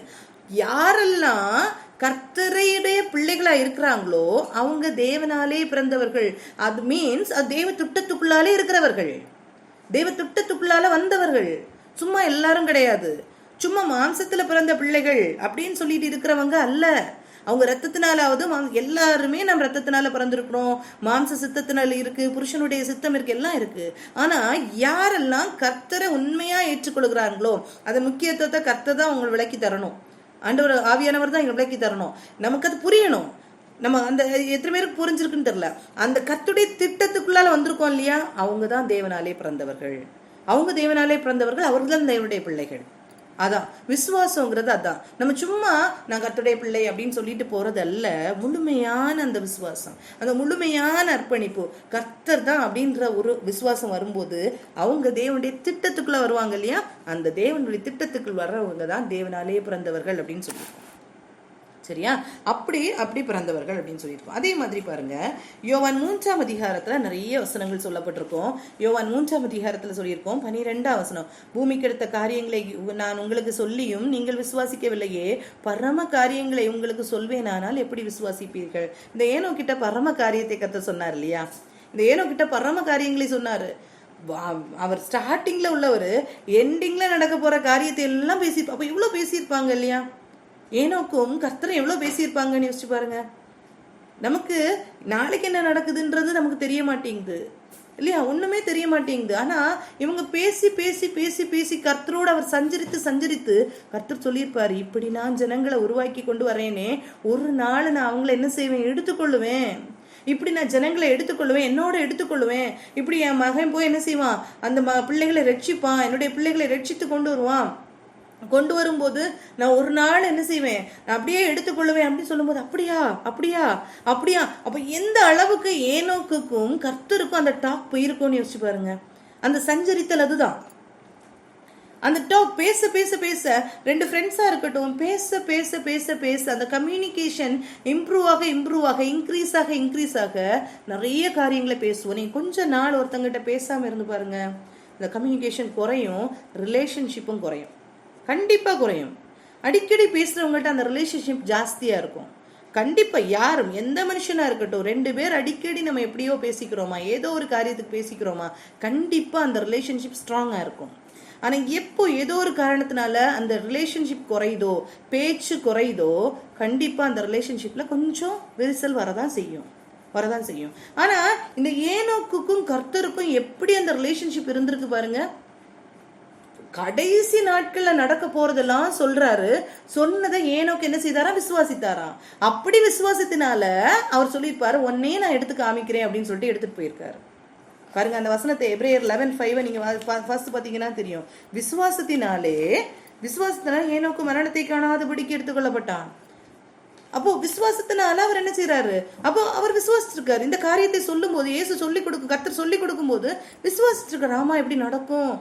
யாரெல்லாம் கர்த்தரையுடைய பிள்ளைகளா இருக்கிறாங்களோ அவங்க தேவனாலே பிறந்தவர்கள். அது மீன்ஸ் அது தேவ திட்டத்துக்குள்ளாலே இருக்கிறவர்கள், தேவ திட்டத்துக்குள்ளால வந்தவர்கள். சும்மா எல்லாரும் கிடையாது, சும்மா மாம்சத்துல பிறந்த பிள்ளைகள் அப்படின்னு சொல்லிட்டு இருக்கிறவங்க அல்ல. அவங்க ரத்தத்தினாலாவது எல்லாருமே நம்ம ரத்தத்தினால பிறந்திருக்கிறோம், மாம்ச சித்தத்தினால இருக்கு, புருஷனுடைய சித்தம் இருக்கு, எல்லாம் இருக்கு. ஆனா யாரெல்லாம் கர்த்தரை உண்மையா ஏற்றுக்கொள்கிறாங்களோ அந்த முக்கியத்துவத்தை கர்த்தர் தான் அவங்க விளக்கி தரணும். ஆண்டவர் ஆவியானவர் தான் இங்க விளக்கி தரணும். நமக்கு அது புரியணும். நம்ம அந்த எத்தனை பேருக்கு புரிஞ்சிருக்குன்னு தெரியல. அந்த கர்த்தருடைய திட்டத்துக்குள்ளால வந்திருக்கோம் இல்லையா, அவங்க தான் தேவனாலே பிறந்தவர்கள். அவர்கள் தான் தேவனுடைய பிள்ளைகள். அதான் விசுவாசங்கிறது. அதான் நம்ம சும்மா நான் கர்த்தருடைய பிள்ளை அப்படின்னு சொல்லிட்டு போறது அல்ல. முழுமையான அந்த விசுவாசம், அந்த முழுமையான அர்ப்பணிப்பு, கர்த்தர் தான் அப்படின்ற ஒரு விசுவாசம் வரும்போது அவங்க தேவனுடைய திட்டத்துக்குள்ள வருவாங்க இல்லையா. அந்த தேவனுடைய திட்டத்துக்குள் வர்றவங்க தான் தேவனாலே பிறந்தவர்கள் அப்படின்னு சொல்லியிருக்கோம். சரியா? அப்படி பிறந்தவர்கள் அப்படின்னு சொல்லியிருக்கோம். அதே மாதிரி பாருங்க, யோவான் 3ஆம் அதிகாரத்துல நிறைய வசனங்கள் சொல்லப்பட்டிருக்கோம். யோவான் 3ஆம் அதிகாரத்துல சொல்லியிருக்கோம் 12ஆம் வசனம், பூமிக்கு எடுத்த காரியங்களை நான் உங்களுக்கு சொல்லியும் நீங்கள் விசுவாசிக்கவில்லையே, பரம காரியங்களை உங்களுக்கு சொல்வேனானால் எப்படி விசுவாசிப்பீர்கள்? இந்த ஏனோக்கிட்ட பரம காரியத்தை கர்த்தர் சொன்னார் இல்லையா. இந்த ஏனோக்கிட்ட பரம காரியங்களை சொன்னாரு. அவர் ஸ்டார்டிங்ல உள்ளவர் எண்டிங்ல நடக்க போற காரியத்தை எல்லாம் பேசியிருப்பா. அப்ப இவ்வளவு பேசியிருப்பாங்க இல்லையா. ஏனோக்கும் கர்த்தரும் எவ்வளவு பேசியிருப்பாங்கன்னு யோசிச்சு பாருங்க. நமக்கு நாளைக்கு என்ன நடக்குதுன்றது நமக்கு தெரிய மாட்டேங்குது இல்லையா, ஒண்ணுமே தெரிய மாட்டேங்குது. ஆனா இவங்க பேசி பேசி பேசி பேசி கர்த்தரோடு அவர் சஞ்சரித்து கர்த்தர் சொல்லியிருப்பாரு, இப்படி நான் ஜனங்களை உருவாக்கி கொண்டு வரேனே, ஒரு நாள் நான் அவங்களை என்ன செய்வேன், எடுத்துக்கொள்ளுவேன். இப்படி நான் ஜனங்களை எடுத்துக்கொள்ளுவேன், என்னோட எடுத்துக்கொள்ளுவேன். இப்படி என் மகன் போய் என்ன செய்வான், அந்த பிள்ளைகளை ரட்சிப்பான், என்னுடைய பிள்ளைகளை ரட்சித்து கொண்டு வரும்போது நான் ஒரு நாள் என்ன செய்வேன், அப்படியே எடுத்துக்கொள்ளுவேன் அப்படின்னு சொல்லும்போது அப்படியா. அப்ப எந்த அளவுக்கு ஏனோக்குக்கும் கர்த்தருக்கும் அந்த டாக் போயிருக்கும்னு யோசிச்சு பாருங்க. அந்த சஞ்சரித்தல் அதுதான். அந்த டாக் பேச பேச பேச, ரெண்டு ஃப்ரெண்ட்ஸா இருக்கட்டும், பேச பேச பேச பேச அந்த கம்யூனிகேஷன் இம்ப்ரூவ் ஆக இன்க்ரீஸ் ஆக நிறைய காரியங்களை பேசுவோம். நீங்க கொஞ்ச நாள் ஒருத்தங்கிட்ட பேசாம இருந்து பாருங்க, இந்த கம்யூனிகேஷன் குறையும், ரிலேஷன்ஷிப்பும் குறையும், கண்டிப்பா குறையும். அடிக்கடி பேசுறவங்கள்ட்ட அந்த ரிலேஷன்ஷிப் ஜாஸ்தியா இருக்கும். கண்டிப்பா யாரும் எந்த மனுஷனா இருக்கட்டும், ரெண்டு பேர் அடிக்கடி நம்ம எப்படியோ பேசிக்கிறோமா, ஏதோ ஒரு காரியத்துக்கு பேசிக்கிறோமா, கண்டிப்பா அந்த ரிலேஷன்ஷிப் ஸ்ட்ராங்கா இருக்கும். ஆனா எப்போ ஏதோ ஒரு காரணத்தினால அந்த ரிலேஷன்ஷிப் குறையுதோ, பேச்சு குறையுதோ, கண்டிப்பா அந்த ரிலேஷன்ஷிப்ல கொஞ்சம் விரிசல் வரதான் செய்யும். ஆனா இந்த ஏனோக்குக்கும் கர்த்தருக்கும் எப்படி அந்த ரிலேஷன்ஷிப் இருந்திருக்கு பாருங்க. கடைசி நாட்கள்ல நடக்க போறதெல்லாம் சொல்றாரு. சொன்னதை ஏனோக்கு என்ன செய்தாரா? விசுவாசித்தாராம். அப்படி விசுவாசத்தினால அவர் சொல்லியிருப்பாரு, ஒன்னே நான் எடுத்து காமிக்கிறேன் அப்படின்னு சொல்லிட்டு எடுத்துட்டு போயிருக்காரு. பாருங்க அந்த வசனத்தை, எபிரேயர் 11:5 நீங்க ஃபர்ஸ்ட் பாத்தீங்கன்னா தெரியும். விசுவாசத்தினால ஏனோக்கு மரணத்தை காணாதபடிக்கு எடுத்துக்கொள்ளப்பட்டான். அப்போ விசுவாசத்தினால அவர் என்ன செய்யறாரு? அப்போ அவர் விசுவாசிச்சிருக்காரு. இந்த காரியத்தை சொல்லும் போது, இயேசு கர்த்தர் சொல்லி கொடுக்கும் போது விசுவாசிச்சிருக்காரு. ஆமா இப்படி நடக்கும்,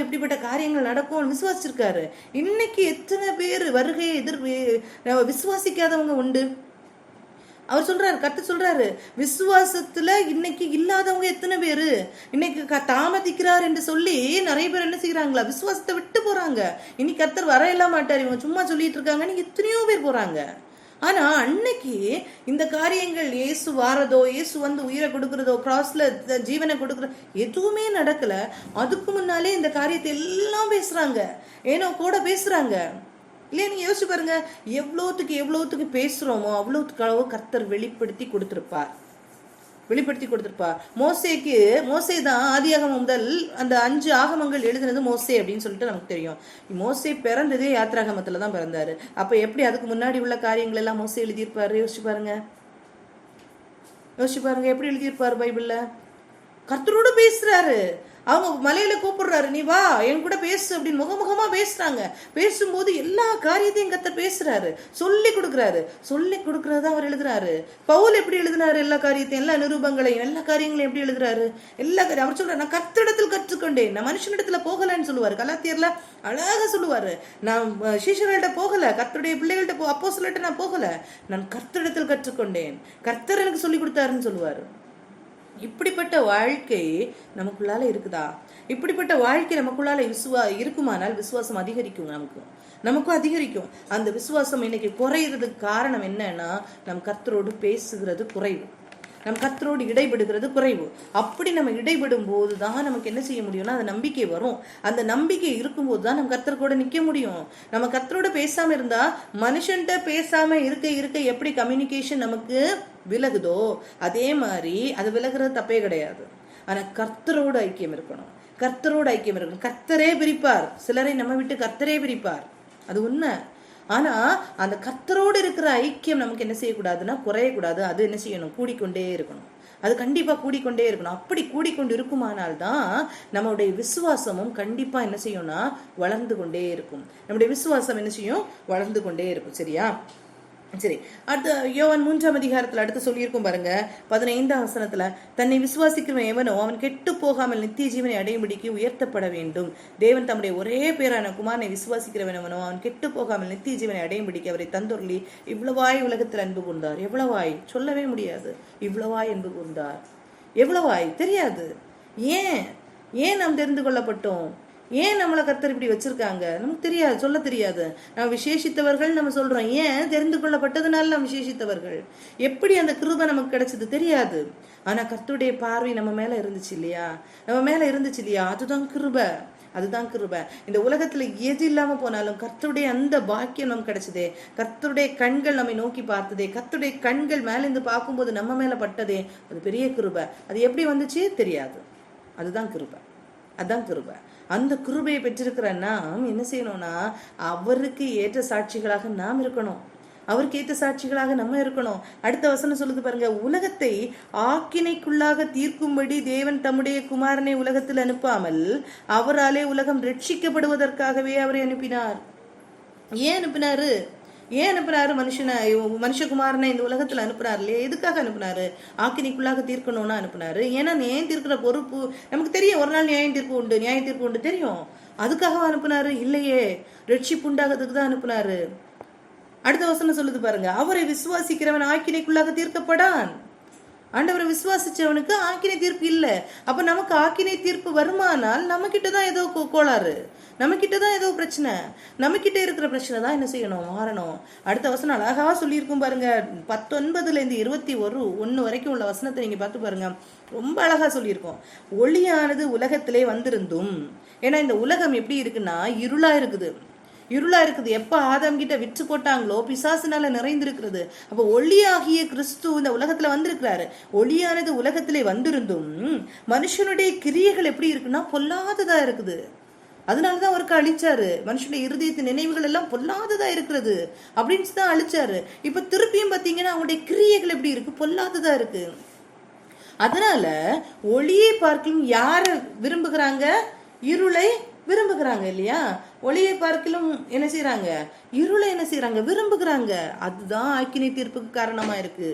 இப்படிப்பட்ட காரியங்கள் நடக்கும் விசுவாசிச்சிருக்காரு. இன்னைக்கு எத்தனை பேர் வருகையை விசுவாசிக்காதவங்க உண்டு? அவர் சொல்றாரு, கர்த்தர் சொல்றாரு, விசுவாசத்துல இன்னைக்கு இல்லாதவங்க எத்தனை பேரு இன்னைக்கு தாமதிக்கிறார் என்று சொல்லி நிறைய பேர் என்ன செய்யறாங்களா? விசுவாசத்தை விட்டு போறாங்க. இனி கர்த்தர் வர எல்லாம் மாட்டார், இவங்க சும்மா சொல்லிட்டு இருக்காங்கன்னு எத்தனையோ பேர் போறாங்க. ஆனா அன்னைக்கு இந்த காரியங்கள், இயேசு வாரதோ, இயேசு வந்து உயிரை கொடுக்கறதோ, கிராஸ்ல ஜீவனை கொடுக்கறதோ எதுவுமே நடக்கல. அதுக்கு முன்னாலே இந்த காரியத்தை எல்லாம் பேசுறாங்க, ஏனோ கூட பேசுறாங்க இல்லையா? நீங்க யோசிச்சு பாருங்க, எவ்வளவுத்துக்கு பேசுறோமோ அவ்வளவுக்கு கர்த்தர் வெளிப்படுத்தி கொடுத்திருப்பார். மோசே தான் ஆதியாகமம் முதல் அந்த 5 ஆகமங்கள் எழுதுனது மோசே அப்படின்னு சொல்லிட்டு நமக்கு தெரியும். மோசே பிறந்ததே யாத்ராகமத்துல தான் பிறந்தாரு. அப்ப எப்படி அதுக்கு முன்னாடி உள்ள காரியங்கள் எல்லாம் மோசே எழுதியிருப்பாரு? யோசிச்சு பாருங்க எப்படி எழுதியிருப்பாரு பைபிள்ல. கர்த்தரோடு பேசுறாரு. அவங்க மலையில கூப்பிடுறாரு, நீ வா என் கூட பேசு அப்படின்னு முகமுகமா பேசுறாங்க. பேசும்போது எல்லா காரியத்தையும் கர்த்தர் பேசுறாரு, சொல்லி கொடுக்கறத அவர் எழுதுறாரு. பவுல் எப்படி எழுதினாரு? எல்லா காரியத்தையும், எல்லா நிரூபங்களையும், எல்லா காரியங்களையும் எப்படி எழுதுறாரு? அவர் சொல்றாரு, நான் கர்த்தரிடத்தில் கற்றுக்கொண்டேன், நான் மனுஷனிடத்துல போகலன்னு சொல்லுவாரு. கலாத்தியர்ல அழகா சொல்லுவாரு, நான் சீஷர்கள்ட்ட போகல, கர்த்தருடைய பிள்ளைகள்ட்ட அப்போஸ்தலர்ட்ட நான் போகல, நான் கர்த்தரிடத்தில் கற்றுக்கொண்டேன், கர்த்தர் எனக்கு சொல்லி கொடுத்தாருன்னு சொல்லுவாரு. இப்படிப்பட்ட வாழ்க்கை நமக்குள்ளால இருக்குதா? இப்படிப்பட்ட வாழ்க்கை நமக்குள்ளால இருக்குமானால் விசுவாசம் அதிகரிக்கும். நமக்கும் அதிகரிக்கும். அந்த விசுவாசம் இன்னைக்கு குறையிறதுக்கு காரணம் என்னன்னா, நம் கர்த்தரோடு பேசுகிறது குறைவு, நம் கர்த்தரோடு இடைபடுகிறது குறைவு. அப்படி நம்ம இடைபடும் போதுதான் நமக்கு என்ன செய்ய முடியும்னா அந்த நம்பிக்கை வரும். அந்த நம்பிக்கை இருக்கும்போது தான் நம்ம கர்த்தர் கூட நிக்க முடியும். நம்ம கர்த்தரோட பேசாம இருந்தா, மனுஷன்ட்ட பேசாம இருக்க எப்படி கம்யூனிகேஷன் நமக்கு விலகுதோ அதே மாதிரி அது விலகுறது தப்பே கிடையாது. ஆனா கர்த்தரோட ஐக்கியம் இருக்கணும். கர்த்தரே பிரிப்பார். சிலரை நம்ம விட்டு கர்த்தரே பிரிப்பார், அது உண்மை. ஆனா அந்த கர்த்தரோடு இருக்கிற ஐக்கியம் நமக்கு என்ன செய்யக்கூடாதுன்னா குறையக்கூடாது. அது என்ன செய்யணும்? கூடிக்கொண்டே இருக்கணும். அது கண்டிப்பா கூடிக்கொண்டே இருக்கணும். அப்படி கூடிக்கொண்டு இருக்குமானால் தான் நம்மளுடைய விசுவாசமும் கண்டிப்பா என்ன செய்யும்னா வளர்ந்து கொண்டே இருக்கும். நம்முடைய விசுவாசம் என்ன செய்யும்? வளர்ந்து கொண்டே இருக்கும். சரியா? சரி, அடுத்த யோவான் 3ஆம் அதிகாரத்துல அடுத்து சொல்லியிருக்கும் பாருங்க, 15ஆம் வசனத்துல, தன்னை விசுவாசிக்கிறவன் எவனோ அவன் கெட்டு போகாமல் நித்திய ஜீவனை அடையும்படிக்கு உயர்த்தப்பட வேண்டும். தேவன் தம்முடைய ஒரே பேரான குமாரனை விசுவாசிக்கிறவன் எவனோ அவன் கெட்டு போகாமல் நித்திய ஜீவனை அடையும்படிக்கு அவரை தந்தொருளி இவ்வளவாய் உலகத்தில் அன்பு கூர்ந்தார். எவ்வளவாய் சொல்லவே முடியாது. இவ்வளவாய் அன்பு கூர்ந்தார். எவ்வளவாய் தெரியாது. ஏன் நாம் தெரிந்து கொள்ளப்பட்டோம்? ஏன் நம்மளை கர்த்தர் இப்படி வச்சிருக்காங்க? நமக்கு தெரியாது, சொல்ல தெரியாது. நம்ம விசேஷித்தவர்கள் நம்ம சொல்றோம். ஏன்? தெரிந்து கொள்ளப்பட்டதுனால நம்ம விசேஷித்தவர்கள். எப்படி அந்த கிருபை நமக்கு கிடைச்சது தெரியாது. ஆனா கர்த்தருடைய பார்வை நம்ம மேல இருந்துச்சு இல்லையா? அதுதான் கிருபை. இந்த உலகத்துல எது இல்லாம போனாலும் கர்த்தருடைய அந்த பாக்கியம் நமக்கு கிடைச்சதே, கர்த்தருடைய கண்கள் நம்மை நோக்கி பார்த்ததே, கர்த்தருடைய கண்கள் மேல இருந்து பார்க்கும்போது நம்ம மேல பட்டதே, அது பெரிய கிருபை. அது எப்படி வந்துச்சு தெரியாது. அதுதான் கிருபை. அந்த கிருபையை பெற்றிருக்கிற நாம் என்ன செய்யணும்னா, அவருக்கு ஏற்ற சாட்சிகளாக நாம் இருக்கணும். அவருக்கு ஏற்ற சாட்சிகளாக நம்ம இருக்கணும். அடுத்த வசனம் சொல்லுது பாருங்க, உலகத்தை ஆக்கினைக்குள்ளாக தீர்க்கும்படி தேவன் தம்முடைய குமாரனை உலகத்தில் அனுப்பாமல் அவராலே உலகம் ரட்சிக்கப்படுவதற்காகவே அவரை அனுப்பினார். ஏன் அனுப்புனாரு? மனுஷகுமாரனை இந்த உலகத்துல அனுப்புனாரு இல்லையா? எதுக்காக அனுப்புனாரு? ஆக்கினைக்குள்ளாக தீர்க்கணும்னு அனுப்புனாரு. ஏன்னா நியாயம் தீர்க்கிற பொறுப்பு நமக்கு தெரியும். ஒரு நாள் நியாய தீர்ப்பு உண்டு தெரியும். அதுக்காக அனுப்புனாரு இல்லையே, ரட்சிப்பு உண்டாகிறதுக்கு தான் அனுப்புனாரு. அடுத்த வசனம் சொல்லுது பாருங்க, அவரை விசுவாசிக்கிறவன் ஆக்கினைக்குள்ளாக தீர்க்கப்படான். ஆண்டவரை விசுவாசிச்சவனுக்கு ஆக்கினை தீர்ப்பு இல்லை. அப்ப நமக்கு ஆக்கினை தீர்ப்பு வருமானால் நம்ம கிட்டதான் ஏதோ கோளாறு, நம்ம கிட்டதான் ஏதோ பிரச்சனை. நம்ம கிட்ட இருக்கிற பிரச்சனை தான் என்ன செய்யணும், மாறணும். அடுத்த வசனம் அழகா சொல்லியிருக்கும் பாருங்க. 19-21 வரைக்கும் உள்ள வசனத்தை நீங்க பார்த்து பாருங்க. ரொம்ப அழகா சொல்லியிருக்கோம். ஒளியானது உலகத்திலே வந்திருந்தும், ஏன்னா இந்த உலகம் எப்படி இருக்குன்னா இருளா இருக்குது. எப்ப ஆதாம் கிட்ட விற்று போட்டாங்களோ பிசாசுனால நிறைந்திருக்கிறது. அப்ப ஒளியாகிய கிறிஸ்து இந்த உலகத்துல வந்திருக்கிறாரு. ஒளியானது உலகத்திலே வந்திருந்தும் மனுஷனுடைய கிரியைகள் எப்படி இருக்குன்னா பொல்லாததா இருக்குது. அதனாலதான் அவருக்கு அழிச்சாரு. மனுஷனுடைய இருதயத்தின் நினைவுகள் எல்லாம் பொல்லாததா இருக்கிறது அப்படின்னு தான் அழிச்சாரு. இப்ப திருப்பியும் பாத்தீங்கன்னா அவங்களுடைய கிரியைகள் எப்படி இருக்கு, பொல்லாததா இருக்கு. அதனால ஒளியை பார்க்கலும் யார விரும்புகிறாங்க, இருளை விரும்புகிறாங்க இல்லையா. ஒளியை பார்க்கலும் என்ன செய்யறாங்க, இருளை என்ன செய்யறாங்க, விரும்புகிறாங்க. அதுதான் ஆக்கினை தீர்ப்புக்கு காரணமா இருக்கு.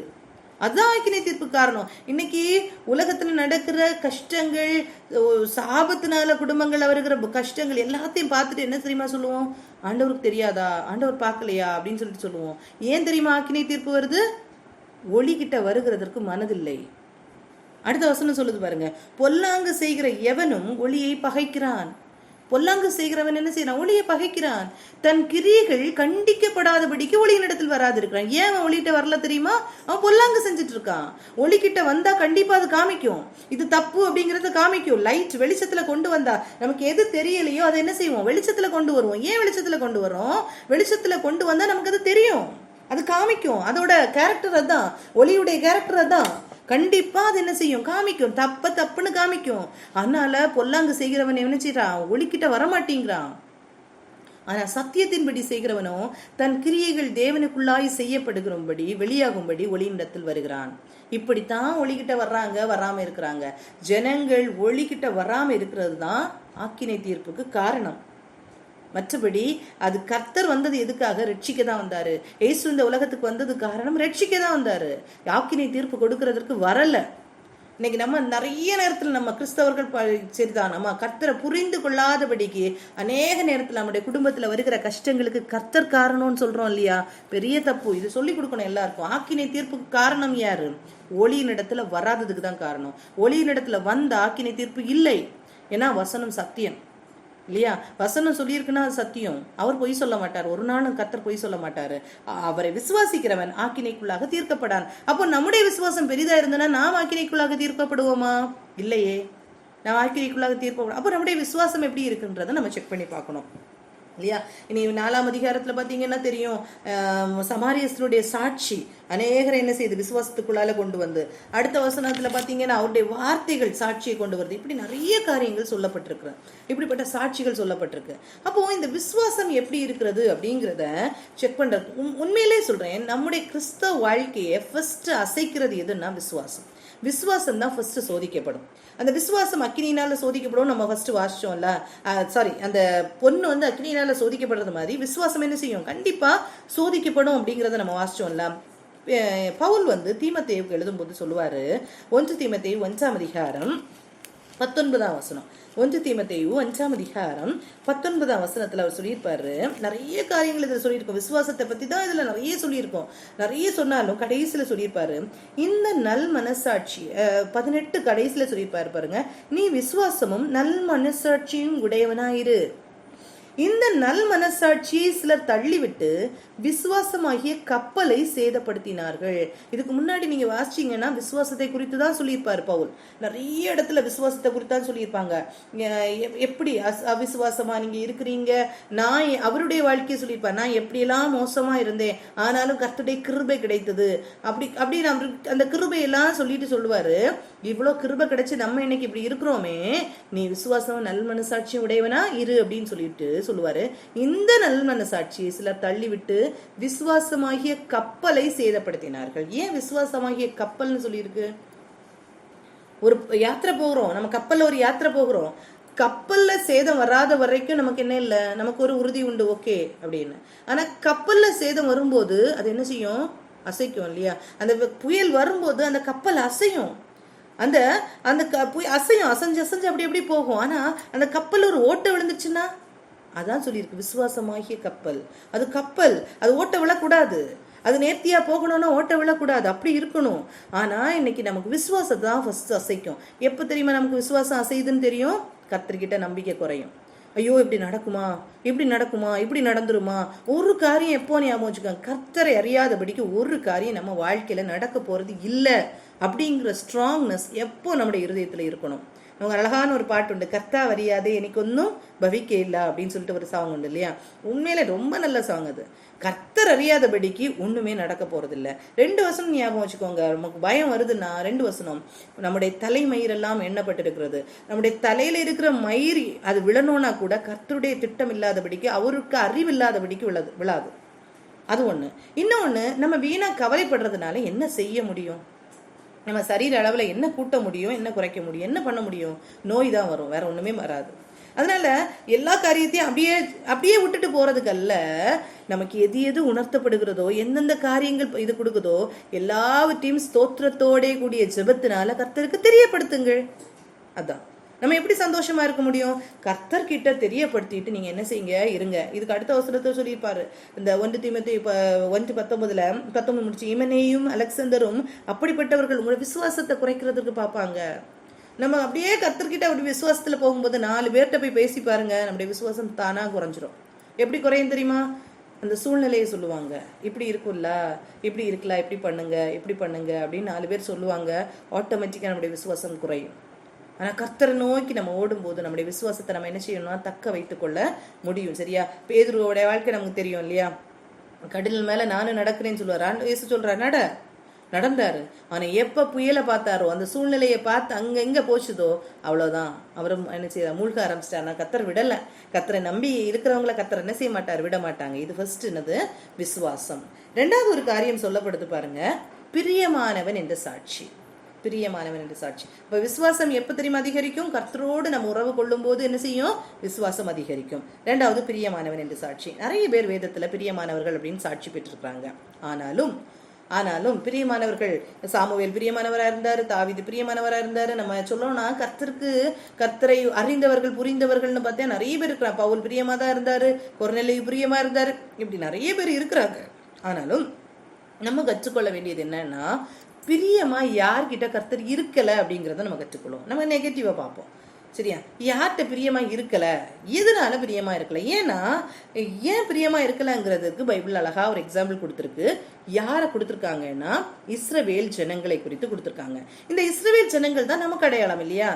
அதுதான் ஆக்கினை தீர்ப்பு காரணம். இன்னைக்கு உலகத்துல நடக்கிற கஷ்டங்கள், சாபத்தினால குடும்பங்கள்ல வருகிற கஷ்டங்கள் எல்லாத்தையும் பார்த்துட்டு என்ன தெரியுமா சொல்லுவோம், ஆண்டவருக்கு தெரியாதா, ஆண்டவர் பார்க்கலையா அப்படின்னு சொல்லிட்டு சொல்லுவோம். ஏன் தெரியுமா ஆக்கினை தீர்ப்பு வருது, ஒளி கிட்ட வருகிறதற்கு மனதில்லை. அடுத்த வசனம் சொல்லுது பாருங்க, பொல்லாங்கு செய்கிற எவனும் ஒளியை பகைக்கிறான். பொல்லாங்கு செய்கிறவன் என்ன செய்யறான், ஒளியை பகைக்கிறான். தன் கிரியைகள் கண்டிக்கப்படாதபடிக்கு ஒளியினிடத்தில் வராது இருக்கிறான். ஏன் அவன் ஒளிகிட்ட வரல தெரியுமா, அவன் பொல்லாங்கு செஞ்சுட்டு இருக்கான். ஒளிகிட்ட வந்தா கண்டிப்பா அது காமிக்கும், இது தப்பு அப்படிங்கறத காமிக்கும். லைட் வெளிச்சத்துல கொண்டு வந்தா நமக்கு எது தெரியலையோ அதை என்ன செய்வோம், வெளிச்சத்துல கொண்டு வருவோம். ஏன் வெளிச்சத்துல கொண்டு வரோம், வெளிச்சத்துல கொண்டு வந்தா நமக்கு அது தெரியும், அது காமிக்கும். அதோட கேரக்டர் அதான், ஒளியுடைய கேரக்டர் அதான். கண்டிப்பா அது என்ன செய்யும், காமிக்கும், தப்புன்னு காமிக்கும். அதனால பொல்லாங்கு செய்கிறவன் என்ன செய்யறான், ஒளிக்கிட்ட வரமாட்டேங்கிறான். ஆனா சத்தியத்தின்படி செய்கிறவனோ தன் கிரியைகள் தேவனுக்குள்ளாய் செய்யப்படுகிறபடி வெளியாகும்படி ஒளியிடத்தில் வருகிறான். இப்படித்தான் ஒளிகிட்ட வராம இருக்கிறாங்க. ஜனங்கள் ஒளிகிட்ட வராம இருக்கிறது தான் ஆக்கினை தீர்ப்புக்கு காரணம். மற்றபடி அது கர்த்தர் வந்தது எதுக்காக, ரட்சிக்க தான் வந்தாரு. இயேசு இந்த உலகத்துக்கு வந்தது காரணம் ரட்சிக்க தான் வந்தாரு, ஆக்கினை தீர்ப்பு கொடுக்கறதற்கு வரல. இன்னைக்கு நம்ம நிறைய நேரத்துல நம்ம கிறிஸ்தவர்கள் சரிதான், நம்ம கர்த்தரை புரிந்து கொள்ளாதபடிக்கு அநேக நேரத்துல நம்முடைய குடும்பத்துல வருகிற கஷ்டங்களுக்கு கர்த்தர் காரணம்னு சொல்றோம் இல்லையா. பெரிய தப்பு. இது சொல்லி கொடுக்கணும் எல்லாருக்கும். ஆக்கினை தீர்ப்புக்கு காரணம் யாரு, ஒளியின் இடத்துல வராததுக்கு தான் காரணம். ஒளியின் இடத்துல வந்த ஆக்கினை தீர்ப்பு இல்லை. ஏன்னா வசனம் சத்தியம் இல்லையா. வசனம் சொல்லியிருக்குன்னா அது சத்தியம். அவர் பொய் சொல்ல மாட்டார், ஒரு நாளும் கர்த்தர் பொய் சொல்ல மாட்டாரு. அவரை விசுவாசிக்கிறவன் ஆக்கினைக்குள்ளாக தீர்க்கப்படான். அப்போ நம்முடைய விசுவாசம் பெரிதா இருந்தனா நாம் ஆக்கினைக்குள்ளாக தீர்க்கப்படுவோமா, இல்லையே. நாம் ஆக்கினைக்குள்ளாக தீர்க்கப்படும். அப்போ நம்முடைய விசுவாசம் எப்படி இருக்குன்றதை நம்ம செக் பண்ணி பார்க்கணும் இல்லையா. இனி 4ஆம் அதிகாரத்துல பாத்தீங்கன்னா தெரியும், சமாரியஸ்தருடைய சாட்சி அநேகரை என்ன செய்யுது, விசுவாசத்துக்குள்ளால கொண்டு வந்து. அடுத்த வசனத்துல பாத்தீங்கன்னா அவருடைய வார்த்தைகள் சாட்சியை கொண்டு வருது. இப்படி நிறைய காரியங்கள் சொல்லப்பட்டிருக்கு, இப்படிப்பட்ட சாட்சிகள் சொல்லப்பட்டிருக்கு. அப்போ இந்த விசுவாசம் எப்படி இருக்கிறது அப்படிங்கிறத செக் பண்றது. உண்மையிலே சொல்றேன், நம்முடைய கிறிஸ்தவ வாழ்க்கையை ஃபர்ஸ்ட் அசைக்கிறது எதுன்னா விசுவாசம். விசுவாசம் தான் ஃபர்ஸ்ட் சோதிக்கப்படும். அந்த விசுவாசம் அக்கினியினால சோதிக்கப்படும். நம்ம ஃபர்ஸ்ட் வாசிச்சோம்ல, சாரி, அந்த பொண்ணு வந்து அக்கினியினால சோதிக்கப்படுறது மாதிரி விசுவாசம் என்ன செய்யும், கண்டிப்பா சோதிக்கப்படும் அப்படிங்கறத நம்ம வாசிச்சோம்ல. பவுல் வந்து தீமோத்தேயுக்கு எழுதும் போது சொல்லுவாரு, 1 தீமோத்தேயு 1ஆம் அதிகாரம் 19ஆம் வசனம். 1 தீமோத்தேயு 5ஆம் அதிகாரம் 19ஆம் வசனத்துல அவர் சொல்லியிருப்பாரு. நிறைய காரியங்கள் இதுல சொல்லியிருக்கோம். விசுவாசத்தை பத்தி தான் இதுல நிறைய சொல்லியிருக்கோம். நிறைய சொன்னாலும் கடைசியில சொல்லியிருப்பாரு, இந்த நல் மனசாட்சி 18 கடைசியில சொல்லியிருப்பாரு பாருங்க, நீ விசுவாசமும் நல் மனசாட்சியும் உடையவனாயிரு. இந்த நல் மனசாட்சியை சிலர் தள்ளிவிட்டு விசுவாசமாகிய கப்பலை சேதப்படுத்தினார்கள். இதுக்கு முன்னாடி நீங்க வாசிச்சீங்கன்னா விசுவாசத்தை குறித்து தான் சொல்லியிருப்பாரு பவுல். நிறைய இடத்துல விசுவாசத்தை குறித்து தான் சொல்லியிருப்பாங்க. எப்படி அவிசுவாசமா நீங்க இருக்கிறீங்க, நான் அவருடைய வாழ்க்கையை சொல்லியிருப்பார். நான் எப்படியெல்லாம் மோசமா இருந்தேன், ஆனாலும் கர்த்தருடைய கிருபை கிடைத்தது, அப்படி அந்த கிருபை எல்லாம் சொல்லிட்டு சொல்லுவாரு. இவ்வளவு கிருபை கிடைச்சு நம்ம இன்னைக்கு இப்படி இருக்கிறோமே, நீ விசுவாசம் நல் மனசாட்சியும் உடையவனா இரு அப்படின்னு சொல்லிட்டு சொல்லுவாரு. இந்த நல் மனசாட்சியை சிலர் தள்ளிவிட்டு விசுவாசமாகிய கப்பலை சேதப்படுத்தினார்கள். ஏன் விசுவாசமாகிய கப்பல்னு சொல்லியிருக்கு? ஒரு யாத்திரை போகிறோம், நம்ம கப்பல்ல ஒரு யாத்திரை போகிறோம். கப்பல்ல சேதம் வராத வரைக்கும் நமக்கு என்ன இல்லை, நமக்கு ஒரு உறுதி உண்டு, ஓகே அப்படின்னு. ஆனா கப்பல்ல சேதம் வரும்போது அது என்ன செய்யும், அசைக்கும் இல்லையா. அந்த புயல் வரும்போது அந்த கப்பல் அசையும். அந்த அசையும், அசைஞ்சு அப்படி எப்படி போகும். ஆனா அந்த கப்பல் ஒரு ஓட்டை விழுந்துச்சுன்னா, அதான் சொல்லியிருக்கு விசுவாசமாகிய கப்பல். அது கப்பல், அது ஓட்ட விழக்கூடாது. அது நேர்த்தியா போகணும்னா ஓட்ட விழக்கூடாது, அப்படி இருக்கணும். ஆனா இன்னைக்கு நமக்கு விசுவாசத்தை தான் ஃபர்ஸ்ட் அசைக்கும். எப்ப தெரியுமா நமக்கு விசுவாசம் அசையுதுன்னு தெரியும்? கர்த்தர்கிட்ட நம்பிக்கை குறையும். ஐயோ இப்படி நடக்குமா, இப்படி நடக்குமா, இப்படி நடந்துருமா. ஒரு காரியம் எப்போ ஞாபகம் வச்சுக்கோங்க, கர்த்தரை அறியாதபடிக்கு ஒரு காரியம் நம்ம வாழ்க்கையில நடக்க போறது இல்லை அப்படிங்கிற ஸ்ட்ராங்னஸ் எப்போ நம்முடைய இருதயத்துல இருக்கணும். நமக்கு அழகான ஒரு பாட்டு உண்டு, கர்த்தா அறியாதே எனக்கு ஒன்றும் பவிக்க இல்லை அப்படின்னு சொல்லிட்டு ஒரு சாங் உண்டு இல்லையா? உண்மையில ரொம்ப நல்ல சாங் அது. கர்த்தர் அறியாதபடிக்கு ஒண்ணுமே நடக்க போறது இல்லை. 2 வசனம் ஞாபகம் வச்சுக்கோங்க. நமக்கு பயம் வருதுன்னா 2 வசனம், நம்முடைய தலைமயிரெல்லாம் எண்ணப்பட்டிருக்கிறது. நம்முடைய தலையில இருக்கிற மயிர் அது விழணும்னா கூட கர்த்தருடைய திட்டம் இல்லாதபடிக்கு, அவருக்கு அறிவு இல்லாதபடிக்கு விழாது. அது ஒண்ணு. இன்னொன்னு, நம்ம வீணா கவலைப்படுறதுனால என்ன செய்ய முடியும்? நம்ம சரீர அளவுல என்ன கூட்ட முடியும், என்ன குறைக்க முடியும், என்ன பண்ண முடியும்? நோய் தான் வரும், வேற ஒண்ணுமே வராது. அதனால எல்லா காரியத்தையும் அப்படியே விட்டுட்டு போறதுக்கு அல்ல, நமக்கு எது எது உணர்த்தப்படுகிறதோ, எந்தெந்த காரியங்கள் இது கொடுக்குதோ எல்லாவற்றையும் ஸ்தோத்திரத்தோட கூடிய ஜெபத்தினால கர்த்தருக்கு தெரியப்படுத்துங்கள். அதான் நம்ம எப்படி சந்தோஷமா இருக்க முடியும்? கர்த்தர் கிட்ட தெரியப்படுத்திட்டு நீங்க என்ன செய்யுங்க, இருங்க. இதுக்கு அடுத்த அவசரத்தை சொல்லியிருப்பாரு. இந்த 1 தீமோத்தேயு 1:19 முடிச்சு, ஈமனேயும் அலெக்சாந்தரும் அப்படிப்பட்டவர்கள் உங்களோட விசுவாசத்தை குறைக்கிறதுக்கு பார்ப்பாங்க. நம்ம அப்படியே கர்த்தர்கிட்ட அப்படி விசுவாசத்துல போகும்போது 4 பேர்கிட்ட போய் பேசி பாருங்க, நம்முடைய விசுவாசம் தானா குறைஞ்சிரும். எப்படி குறையும் தெரியுமா? அந்த சூழ்நிலையை சொல்லுவாங்க, இப்படி இருக்கும்ல, இப்படி இருக்கலாம், இப்படி பண்ணுங்க அப்படின்னு 4 பேர் சொல்லுவாங்க. ஆட்டோமேட்டிக்கா நம்முடைய விசுவாசம் குறையும். ஆனா கர்த்தரை நோக்கி நம்ம ஓடும்போது நம்முடைய விசுவாசத்தை நம்ம என்ன செய்யணும்னா தக்க வைத்துக் கொள்ள முடியும். சரியா? பேதுருவோட வாழ்க்கை நமக்கு தெரியும் இல்லையா? கடல் மேல நானும் நடக்கிறேன்னு சொல்லுவார். இயேசு சொல்றாரு, நடந்தாரு. ஆனா எப்ப புயலை பார்த்தாரோ, அந்த சூழ்நிலையை பார்த்து அங்க எங்க போச்சுதோ அவ்வளவுதான், அவரும் என்ன செய்ய மூழ்க ஆரம்பிச்சிட்டாருனா கர்த்தர் விடல. கர்த்தரை நம்பி இருக்கிறவங்கள கர்த்தர் என்ன செய்ய மாட்டார், விட மாட்டாங்க. இது ஃபர்ஸ்ட் என்னது? விசுவாசம். 2வது ஒரு காரியம் சொல்லப்படுது பாருங்க, பிரியமானவன் என்ற சாட்சி. பிரியமானவன் என்று சாட்சி. இப்ப விசுவாசம் எப்ப தெரியுமா அதிகரிக்கும்? கர்த்தரோடு நம்ம உறவு கொள்ளும் போது என்ன செய்யும்? விசுவாசம் அதிகரிக்கும். 2வது பிரியமானவன் என்று சாட்சி. நிறைய பேர் வேதத்துல பிரியமானவர்கள் அப்படின்னு சாட்சி பெற்றிருக்காங்க. ஆனாலும் பிரியமானவர்கள், சாமுவேல் பிரியமானவரா இருந்தாரு, தாவீது பிரியமானவரா இருந்தாரு. நம்ம சொல்லணும்னா கர்த்தரை அறிந்தவர்கள் புரிந்தவர்கள்னு பார்த்தா நிறைய பேர் இருக்கிறாங்க. பவுல் பிரியமா தான் இருந்தாரு, கொர்நேலியு பிரியமா இருந்தாரு, இப்படி நிறைய பேர் இருக்கிறாங்க. ஆனாலும் நம்ம கற்றுக்கொள்ள வேண்டியது என்னன்னா, பிரியமா யார்கிட்ட கர்த்தர் இருக்கல அப்படிங்கறத நம்ம கற்றுக்கொள்ளும். நம்ம நெகட்டிவா பார்ப்போம். சரியா? யார்கிட்ட பிரியமா இருக்கல, எதனால பிரியமா இருக்கல, ஏன் பிரியமா இருக்கலங்கிறதுக்கு பைபிள் அழகா ஒரு எக்ஸாம்பிள் கொடுத்திருக்கு. யாரை கொடுத்திருக்காங்கன்னா இஸ்ரவேல் ஜனங்களை குறித்து கொடுத்திருக்காங்க. இந்த இஸ்ரவேல் ஜனங்கள் தான் நமக்கு அடையாளம் இல்லையா?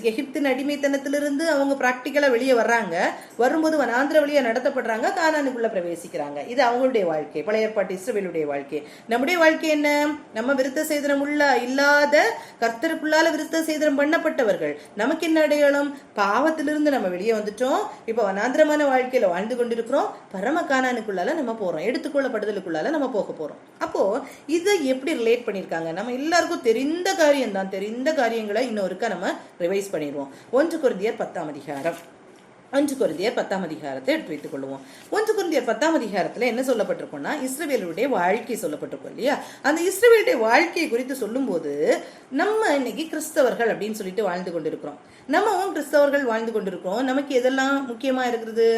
எகிப்தின் அடிமைத்தனத்திலிருந்து அவங்க பிராக்டிக்கலா வெளியே வர்றாங்க. வரும்போது வனாந்திர வழியா நடத்தப்படுறாங்க, கானானுக்குள்ள பிரவேசிக்கிறாங்க. இது அவங்களுடைய வாழ்க்கை, பழைய ஏற்பாட்டு இஸ்ரவேலுடைய வாழ்க்கை. நம்முடைய வாழ்க்கை என்ன? நம்ம விருத்த சேதனம் இல்லாத, கர்த்தருக்குள்ளால விருத்த சேதனம் பண்ணப்பட்டவர்கள். நமக்கு என்ன அடையாளம்? பாவத்திலிருந்து நம்ம வெளியே வந்துட்டோம். இப்ப வனாந்திரமான வாழ்க்கையில வாழ்ந்து கொண்டிருக்கிறோம். பரம கானானுக்குள்ளால நம்ம போறோம், எடுத்துக்கொள்ளப்படுதலுக்குள்ளால நம்ம போக போறோம். அப்போ இதை எப்படி ரிலேட் பண்ணிருக்காங்க? நம்ம எல்லாருக்கும் தெரிந்த காரியம் தான். தெரிந்த காரியங்களை இன்னொருக்கா நம்ம ரிவைஸ் பண்ணிடுவோம். 1 கொரிந்தியர் 10ஆம் அதிகாரம். 1 கொரிந்தியர் 10ஆம் அதிகாரத்தை எடுத்து வைத்துக் கொள்வோம். 1 கொரிந்தியர் 10ஆம் அதிகாரத்துல என்ன சொல்லப்பட்டிருக்கோம்னா, இஸ்ரவேலுடைய வாழ்க்கை சொல்லப்பட்டிருக்கோம் இல்லையா? அந்த இஸ்ரவேலுடைய வாழ்க்கையை குறித்து சொல்லும் போது, நம்ம இன்னைக்கு கிறிஸ்தவர்கள் அப்படின்னு சொல்லிட்டு வாழ்ந்து கொண்டிருக்கிறோம். நம்மவும் கிறிஸ்தவர்கள் வாழ்ந்து கொண்டிருக்கிறோம். நமக்கு எதெல்லாம் முக்கியமா இருக்கிறது?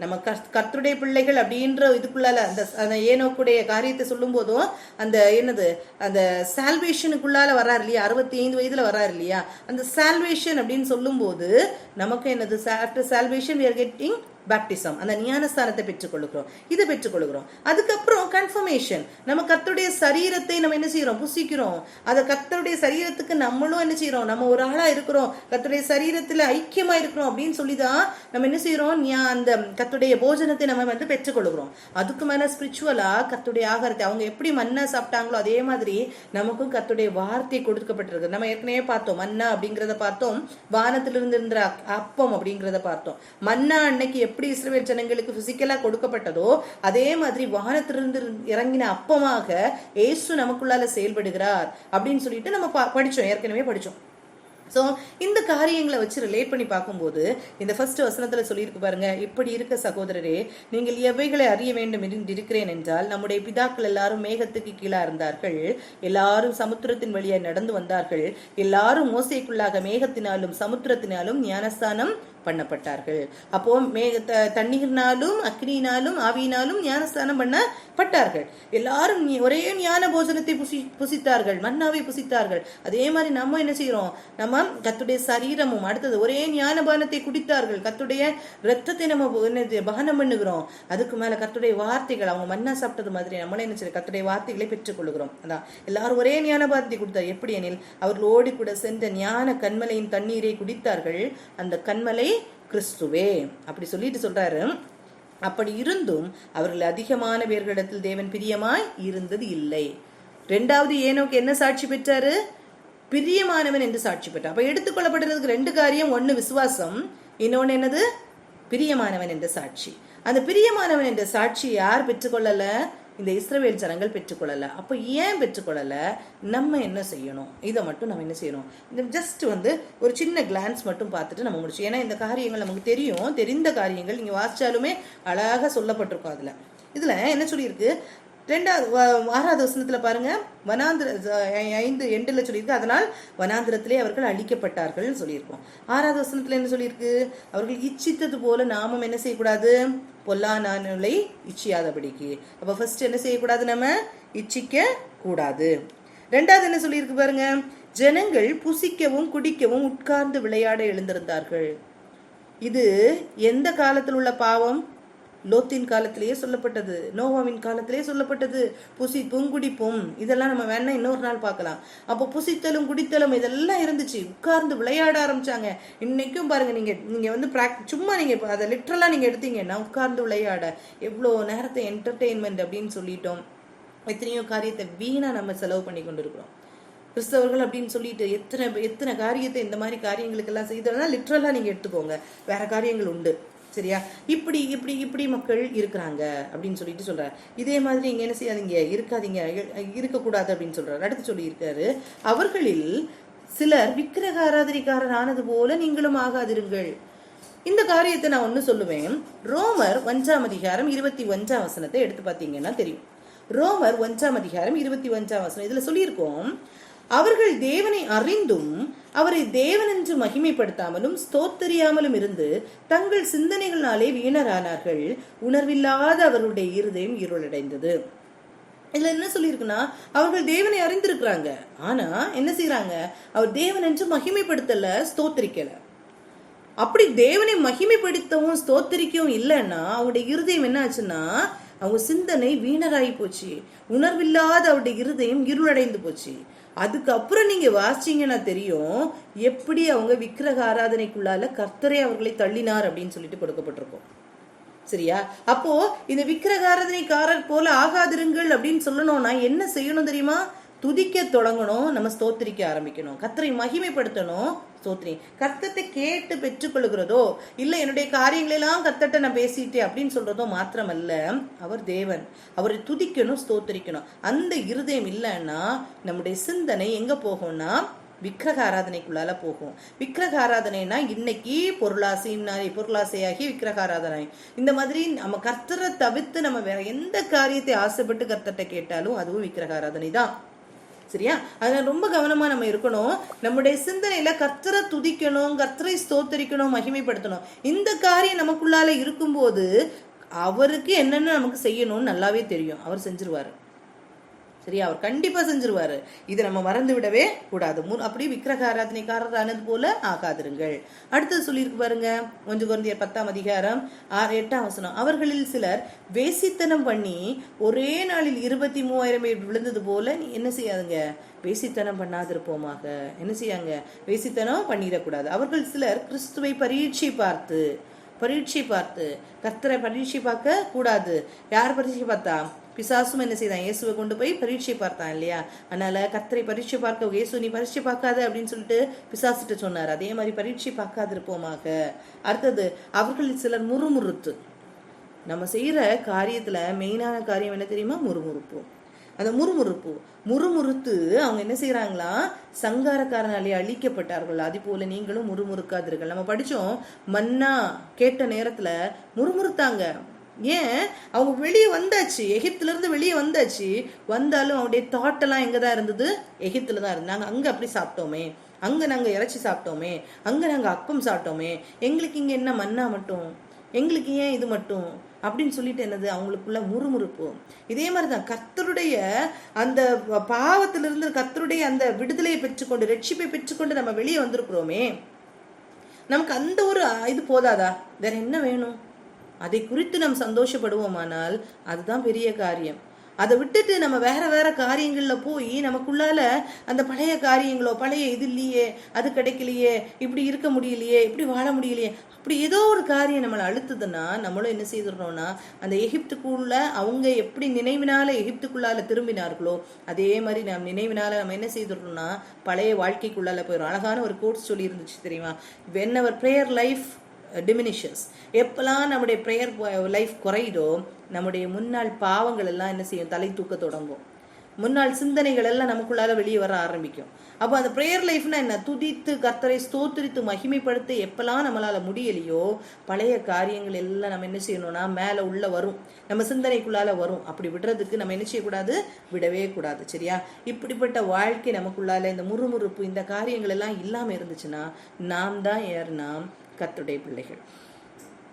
நம்ம கர்த்தருடைய பிள்ளைகள் அப்படின்ற இதுக்குள்ளால அந்த ஏனோக்குடைய காரியத்தை சொல்லும் போதும் அந்த சால்வேஷனுக்குள்ளால வர்றாரு இல்லையா? 65 வயதுல வர்றாரு இல்லையா? அந்த சால்வேஷன் அப்படின்னு சொல்லும் போது நமக்கு என்னது? After salvation we are getting baptism, அந்த ஞானஸ்தானத்தை பெற்றுக்கொள்கிறோம். இதை பெற்றுக்கொள்கிறோம். அதுக்கப்புறம் கன்ஃபர்மேஷன். நம்ம கர்த்தருடைய சரீரத்தை நம்ம என்ன செய்யறோம்? புசிக்கிறோம். அதை கர்த்தருடைய சரீரத்துக்கு நம்மளும் என்ன செய்யறோம்? நம்ம ஒரு ஆளா இருக்கிறோம், கர்த்தருடைய சரீரத்துல ஐக்கியமா இருக்கிறோம் அப்படின்னு சொல்லிதான் நம்ம என்ன செய்யறோம்? அந்த கர்த்தருடைய போஜனத்தை நம்ம பெற்றுக்கொள்கிறோம். அதுக்கு மேல ஸ்பிரிச்சுவலா கர்த்தருடைய ஆகாரத்தை அவங்க எப்படி மன்னா சாப்பிட்டாங்களோ அதே மாதிரி நமக்கும் கர்த்தருடைய வார்த்தை கொடுக்கப்பட்டிருக்கு. நம்ம ஏற்கனவே பார்த்தோம், மன்னா அப்படிங்கறத பார்த்தோம், வானத்திலிருந்து இருந்த அப்பம் அப்படிங்கறத பார்த்தோம். மன்னா அன்னைக்கு எப்படி இஸ்ரவேல் ஜனங்களுக்கு பிசிக்கலா கொடுக்கப்பட்டதோ அதே மாதிரி வானத்திலிருந்து இறங்கின அப்பமாக இயேசு நமக்குள்ளால செயல்படுகிறார் அப்படின்னு சொல்லிட்டு நம்ம படிச்சோம், ஏற்கனவே படிச்சோம். சோ இந்த காரியங்களை வச்சு ரிலேட் பண்ணி பார்க்கும்போது இந்த ஃபர்ஸ்ட் வசனத்துல சொல்லியிருக்கு பாருங்க, இப்படி இருக்க சகோதரரே, நீங்கள் எவைகளை அறிய வேண்டும் என்று இருக்கிறேன் என்றால், நம்முடைய பிதாக்கள் எல்லாரும் மேகத்துக்கு கீழா இருந்தார்கள், எல்லாரும் சமுத்திரத்தின் வழியா நடந்து வந்தார்கள், எல்லாரும் மோசைக்குள்ளாக மேகத்தினாலும் சமுத்திரத்தினாலும் ஞானஸ்தானம் பண்ணப்பட்டார்கள். அப்போ தண்ணீர்னாலும் அக்னியினாலும் ஆவியினாலும் ஞானஸ்தானம் பண்ணப்பட்டார்கள். எல்லாரும் ஒரே ஞான போஜனத்தை புசித்தார்கள், மன்னாவை புசித்தார்கள். அதே மாதிரி நம்ம என்ன செய்யறோம், நம்ம கர்த்தருடைய சரீரமும் அடுத்தது ஒரே ஞானபானத்தை குடித்தார்கள். கர்த்தருடைய ரத்தத்தை நம்ம பானம் பண்ணுகிறோம். அதுக்கு மேல கர்த்தருடைய வார்த்தைகள், அவங்க மன்னா சாப்பிட்டது மாதிரி நம்மளே என்ன செய்யறோம், கர்த்தருடைய வார்த்தைகளை பெற்றுக்கொள்கிறோம். அதான் எல்லாரும் ஒரே ஞானபானத்தை குடித்தார். எப்படி எனில் அவர்கள் ஓடி கூட சென்ற ஞான கண்மலையின் தண்ணீரை குடித்தார்கள், அந்த கண்மலை கிறிஸ்துவே. அப்படி சொல்லிட்டு சொல்றாரு. அப்படி இருந்தும் அவர்கள் அதிகமான பேர்களிடத்தில் தேவன் பிரியமாய் இருந்தது இல்லை. இரண்டாவது ஏனோக்கு என்ன சாட்சி பெற்றாரு, பிரியமானவன் என்று சாட்சி பெற்றார். அப்ப எடுத்துக்கொள்ளப்படுறதுக்கு ரெண்டு காரியம், ஒன்னு விசுவாசம், இன்னொன்னு என்னது, பிரியமானவன் என்ற சாட்சி. அந்த பிரியமானவன் என்ற சாட்சி யார் பெற்றுக்கொள்ளல, இந்த இஸ்ரவேல் ஜனங்கள் பெற்றுக்கொள்ளல. அப்ப ஏன் பெற்றுக்கொள்ளல, நம்ம என்ன செய்யணும், இதை மட்டும் நம்ம என்ன செய்யணும், இந்த ஜஸ்ட் ஒரு சின்ன கிளான்ஸ் மட்டும் பார்த்துட்டு நம்ம முடிச்சு. ஏன்னா இந்த காரியங்கள் நமக்கு தெரியும், தெரிந்த காரியங்கள் நீங்க வாசிச்சாலுமே அழகாக சொல்லப்பட்டிருக்கும். இதுல என்ன சொல்லியிருக்கு, 6வது வசனத்துல பாருங்க, வனாந்திர 5:8 சொல்லியிருக்கு, அதனால் வனாந்திரத்திலே அவர்கள் அழிக்கப்பட்டார்கள் சொல்லியிருக்கோம். 6வது வசனத்துல என்ன சொல்லியிருக்கு, அவர்கள் இச்சித்தது போல நாமும் என்ன செய்யக்கூடாது, பொல்லானானை இச்சியாதபடிக்கு. அப்ப ஃபர்ஸ்ட் என்ன செய்யக்கூடாது, நம்ம இச்சிக்க கூடாது. ரெண்டாவது என்ன சொல்லியிருக்கு பாருங்க, ஜனங்கள் புசிக்கவும் குடிக்கவும் உட்கார்ந்து விளையாட எழுந்திருந்தார்கள். இது எந்த காலத்தில் உள்ள பாவம், லோத்தின் காலத்திலேயே சொல்லப்பட்டது, நோவாவின் காலத்திலேயே சொல்லப்பட்டது. புசிப்பும் குடிப்பும் இதெல்லாம் நம்ம வேணா இன்னொரு நாள் பார்க்கலாம். அப்போ புசித்தலும் குடித்தலும் இதெல்லாம் இருந்துச்சு, உட்கார்ந்து விளையாட ஆரம்பிச்சாங்க. இன்னைக்கும் பாருங்க, நீங்க சும்மா நீங்க அதை லிட்டரலா நீங்க எடுத்தீங்கன்னா உட்கார்ந்து விளையாட எவ்வளோ நேரத்தை என்டர்டெயின்மெண்ட் அப்படின்னு சொல்லிட்டோம். எத்தனையோ காரியத்தை வீணா நம்ம செலவு பண்ணி கொண்டு இருக்கிறோம். கிறிஸ்தவர்கள் அப்படின்னு சொல்லிட்டு எத்தனை காரியத்தை இந்த மாதிரி காரியங்களுக்கெல்லாம் செய்தோம்னா லிட்டரலா நீங்க எடுத்துக்கோங்க, வேற காரியங்கள் உண்டு. சரியா, இப்படி இப்படி இப்படி மக்கள் இருக்கிறாங்க அப்படின்னு சொல்லிட்டு சொல்றாரு. இதே மாதிரி நீங்க என்ன செய்யாதீங்க, இருக்காதீங்க, இருக்கக்கூடாது அப்படின்னு சொல்றாரு. அடுத்து சொல்லி இருக்காரு, அவர்களில் சிலர் விக்கிரக ஆராதனைக்காரர் ஆனது போல நீங்களும் ஆகாதிருங்கள். இந்த காரியத்தை நான் ஒண்ணு சொல்லுவேன். ரோமர் 1:21 எடுத்து பார்த்தீங்கன்னா தெரியும். ரோமர் 1:21 இதுல சொல்லியிருக்கோம், அவர்கள் தேவனை அறிந்தும் அவரை தேவன் என்று மகிமைப்படுத்தாமலும் ஸ்தோத்தரியாமலும் இருந்து தங்கள் சிந்தனைகளாலே வீணரானார்கள், உணர்வில்லாத அவர்களுடைய இருதயம் இருளடைந்தது. இதுல என்ன சொல்லியிருக்குன்னா, அவர்கள் தேவனை அறிந்திருக்கிறாங்க, ஆனா என்ன செய்யறாங்க, அவர் தேவன் என்று மகிமைப்படுத்தல, ஸ்தோத்தரிக்கல. அப்படி தேவனை மகிமைப்படுத்தவும் ஸ்தோத்தரிக்கவும் இல்லைன்னா அவருடைய இருதயம் என்ன ஆச்சுன்னா, அவங்க சிந்தனை வீணராகி போச்சு, உணர்வில்லாத அவருடைய இருதயம் இருளடைந்து போச்சு. அதுக்கப்புறம் நீங்க வாசிச்சீங்கன்னா தெரியும் எப்படி அவங்க விக்கிரக ஆராதனைக்குள்ளால கர்த்தரே அவர்களை தள்ளினார் அப்படின்னு சொல்லிட்டு கொடுக்கப்பட்டிருக்கும். சரியா, அப்போ இந்த விக்கிரக ஆராதனைக்காரர் போல ஆகாதிருங்கள் அப்படின்னு சொல்லணும்னா என்ன செய்யணும் தெரியுமா, துதிக்க தொடங்கணும், நம்ம ஸ்தோத்திரிக்க ஆரம்பிக்கணும், கர்த்தரை மகிமைப்படுத்தணும். ஸ்தோத்திரி கர்த்தத்தை கேட்டு பெற்றுக்கொள்கிறதோ இல்ல என்னுடைய காரியங்களெல்லாம் கர்த்தட்ட நான் பேசிட்டேன் அப்படின்னு சொல்றதோ மாத்திரமல்ல, அவர் தேவன், அவரை துதிக்கணும், ஸ்தோத்திரிக்கணும். அந்த இருதயம் இல்லைன்னா நம்முடைய சிந்தனை எங்க போகும்னா விக்கிரக ஆராதனைக்குள்ளால போகும். விக்கிரக ஆராதனைனா இன்னைக்கு பொருளாசையாகி விக்கிரக ஆராதனை. இந்த மாதிரி நம்ம கர்த்தரை தவிர்த்து நம்ம வேற எந்த காரியத்தை ஆசைப்பட்டு கர்த்தட்ட கேட்டாலும் அதுவும் விக்கிரக ஆராதனை தான். சரியா, அதனால ரொம்ப கவனமா நம்ம இருக்கணும். நம்முடைய சிந்தனையில கர்த்தரை துதிக்கணும், கர்த்தரை ஸ்தோத்தரிக்கணும், மகிமைப்படுத்தணும். இந்த காரியம் நமக்குள்ளால இருக்கும்போது அவருக்கு என்னென்ன நமக்கு செய்யணும்னு நல்லாவே தெரியும், அவர் செஞ்சிருவாரு. சரியா, அவர் கண்டிப்பா செஞ்சிருவாரு. இதை நம்ம மறந்து விடவே கூடாது. அப்படி விக்கிரக ஆராதனைக்காரர் ஆனது போல ஆகாதிருங்கள். அடுத்தது சொல்லியிருக்கு பாருங்க, 1 கொரிந்தியர் 10:8 அவர்களில் சிலர் வேசித்தனம் பண்ணி ஒரே நாளில் 23,000 பேர் விழுந்தது போல நீ என்ன செய்யாதுங்க, வேசித்தனம் பண்ணாதிருப்போமாக. என்ன செய்யாங்க, வேசித்தனம் பண்ணிடக்கூடாது. அவர்கள் சிலர் கிறிஸ்துவை பரீட்சை பார்த்து கர்த்தரை பரீட்சை பார்க்க கூடாது. யார் பரீட்சை பார்த்தா, பிசாசும் என்ன செய்தான், இயேசுவை கொண்டு போய் பரீட்சை பார்த்தான் இல்லையா. அதனால கர்த்தரை பரீட்சை பார்க்க, இயேசு நீ பரீட்சை பார்க்காத அப்படின்னு சொல்லிட்டு பிசாசிட்ட சொன்னார். அதே மாதிரி பரீட்சை பார்க்காதிருப்போமாக. அடுத்தது அவர்களில் சிலர் முறுமுறுத்து. நம்ம செய்யற காரியத்துல மெயினான காரியம் என்ன தெரியுமா, முறுமுறுப்பு. அந்த முறுமுறுத்து அவங்க என்ன செய்யறாங்களா, சங்காரக்காரனாலே அழிக்கப்பட்டார்கள், அது போல நீங்களும் முறுமுறுக்காதீர்கள். நம்ம படிச்சோம், மன்னா கேட்ட நேரத்துல முறுமுறுத்தாங்க. ஏன், அவங்க வெளியே வந்தாச்சு, எகிப்துல இருந்து வெளியே வந்தாச்சு, வந்தாலும் அவருடைய தாட்டெல்லாம் எங்கதான் இருந்தது, எகிப்துல தான் இருந்தாங்க. அங்க அப்படி சாப்பிட்டோமே, அங்க நாங்க இறைச்சி சாப்பிட்டோமே, அங்க நாங்க அப்பம் சாப்பிட்டோமே, எங்களுக்கு இங்க என்ன மன்னா மட்டும், எங்களுக்கு ஏன் இது மட்டும் அப்படின்னு சொல்லிட்டு என்னது அவங்களுக்குள்ள முறுமுறுப்பு. இதே மாதிரிதான் கர்த்தருடைய அந்த பாவத்திலிருந்து கர்த்தருடைய அந்த விடுதலையை பெற்றுக்கொண்டு ரட்சிப்பை பெற்றுக்கொண்டு நம்ம வெளியே வந்திருக்கிறோமே, நமக்கு அந்த ஒரு இது போதாதா? வேற என்ன வேணும்? அதை குறித்து நம்ம சந்தோஷப்படுவோமானால் அதுதான் பெரிய காரியம். அதை விட்டுட்டு நம்ம வேற வேற காரியங்கள்ல போய் நமக்குள்ளால அந்த பழைய காரியங்களோ, பழைய இது இல்லையே, அது கிடைக்கலையே, இப்படி இருக்க முடியலையே, இப்படி வாழ முடியலையே, அப்படி ஏதோ ஒரு காரியம் நம்மளை அழுத்துதுன்னா நம்மளும் என்ன செய்துடுறோம்னா அந்த எகிப்துக்குள்ள அவங்க எப்படி நினைவினால எகிப்துக்குள்ளால திரும்பினார்களோ அதே மாதிரி நம்ம நினைவினால நம்ம என்ன செய்துடுறோம்னா பழைய வாழ்க்கைக்குள்ளால போயிடும். அழகான ஒரு கோட்ஸ் சொல்லி இருந்துச்சு தெரியுமா? When our prayer life diminishes, எப்பெல்லாம் நம்முடைய ப்ரேயர் லைஃப் குறையுதோ நம்முடைய முன்னாள் பாவங்கள் எல்லாம் என்ன செய்யும்? தலை தூக்க தொடங்கும். முன்னாள் சிந்தனைகள் எல்லாம் நமக்குள்ளால வெளியே வர ஆரம்பிக்கும். அப்போ அந்த ப்ரேயர் லைஃப்னா என்ன? துதித்து கர்த்தரை ஸ்தோத்திரித்து மகிமைப்படுத்த எப்பெல்லாம் நம்மளால முடியலையோ பழைய காரியங்கள் எல்லாம் நம்ம என்ன செய்யணும்னா மேல உள்ள வரும், நம்ம சிந்தனைக்குள்ளால வரும். அப்படி விடுறதுக்கு நம்ம என்ன செய்யக்கூடாது? விடவே கூடாது. சரியா? இப்படிப்பட்ட வாழ்க்கை நமக்குள்ளால இந்த முறுமுறுப்பு இந்த காரியங்கள் எல்லாம் இல்லாம இருந்துச்சுன்னா நாம் தான் நாம் கர்த்தருடைய பிள்ளைகள்,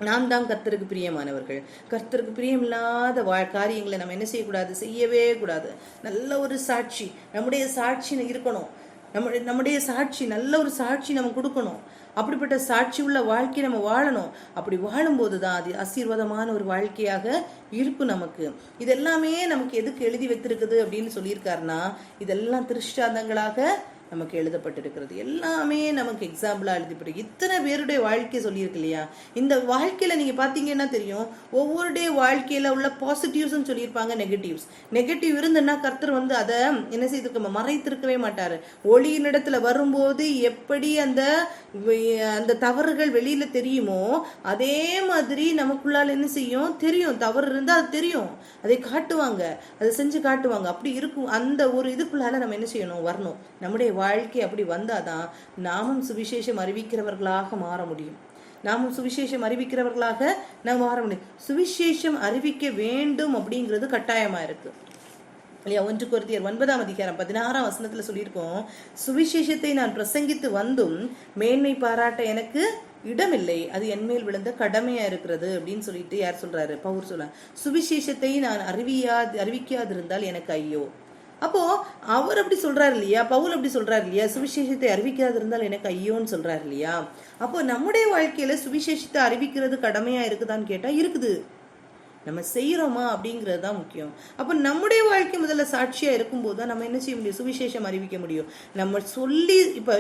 நாம் தான் கர்த்தருக்கு பிரியமானவர்கள். கர்த்தருக்கு பிரியமில்லாத காரியங்களை நம்ம என்ன செய்யக்கூடாது? செய்யவே கூடாது. நல்ல ஒரு சாட்சி, நம்முடைய சாட்சி இருக்கணும். நம்முடைய சாட்சி நல்ல ஒரு சாட்சி நம்ம கொடுக்கணும். அப்படிப்பட்ட சாட்சி உள்ள வாழ்க்கை நம்ம வாழணும். அப்படி வாழும்போது தான் அது ஆசீர்வாதமான ஒரு வாழ்க்கையாக இருக்கும் நமக்கு. இதெல்லாமே நமக்கு எதுக்கு எழுதி வைத்திருக்குது அப்படின்னு சொல்லியிருக்காருன்னா இதெல்லாம் திருஷ்டாந்தங்களாக நமக்கு எழுதப்பட்டிருக்கிறது. எல்லாமே நமக்கு எக்ஸாம்பிளா எழுதப்பட்டு இத்தனை பேருடைய வாழ்க்கையை சொல்லியிருக்கு இல்லையா? இந்த வாழ்க்கையில நீங்க பாத்தீங்கன்னா தெரியும், ஒவ்வொருடைய வாழ்க்கையில உள்ள பாசிட்டிவ்ஸ் சொல்லியிருப்பாங்க, நெகட்டிவ்ஸ். நெகட்டிவ் இருந்துன்னா கர்த்தர் அதை என்ன செய்திருக்க மறைத்திருக்கவே மாட்டாரு. ஒளியினிடத்துல வரும்போது எப்படி அந்த தவறுகள் வெளியில தெரியுமோ அதே மாதிரி நமக்குள்ளால என்ன செய்யும்? தெரியும். தவறு இருந்தா அது தெரியும், அதை காட்டுவாங்க, அதை செஞ்சு காட்டுவாங்க. அப்படி இருக்கும். அந்த ஒரு இதுக்குள்ளால நம்ம என்ன செய்யணும்? வரணும். நம்முடைய வாழ்க்கை அப்படி வந்தாதான் நாமும் சுவிசேஷம் அறிவிக்கிறவர்களாக மாற முடியும். நாமும் சுவிசேஷம் அறிவிக்கிறவர்களாக நாம் மாற முடியும். சுவிசேஷம் அறிவிக்க வேண்டும் அப்படிங்கிறது கட்டாயமா இருக்கு இல்லையா? 1 கொரிந்தியர் 9:16 சொல்லியிருக்கோம், சுவிசேஷத்தை நான் பிரசங்கித்து வந்தும் மேன்மை பாராட்ட எனக்கு இடமில்லை, அது என்மேல் விழுந்த கடமையா இருக்கிறது அப்படின்னு சொல்லிட்டு யார் சொல்றாரு? பவுல் சொல்றார். சுவிசேஷத்தை நான் அறிவிக்காதிருந்தால் எனக்கு ஐயோ. அப்போ அவர் அப்படி சொல்றாரு இல்லையா? பவுல் அப்படி சொல்றாரு இல்லையா? சுவிசேஷத்தை அறிவிக்காது இருந்தால் எனக்கு ஐயோன்னு சொல்றாரு இல்லையா? அப்போ நம்முடைய வாழ்க்கையில சுவிசேஷத்தை அறிவிக்கிறது கடமையா இருக்குதான்னு கேட்டா இருக்குது. நம்ம செய்யறோமா அப்படிங்கிறது தான் முக்கியம். அப்போ நம்முடைய வாழ்க்கை முதல்ல சாட்சியா இருக்கும்போது தான் நம்ம என்ன செய்ய முடியும்? சுவிசேஷம் அறிவிக்க முடியும். நம்ம சொல்லி இப்ப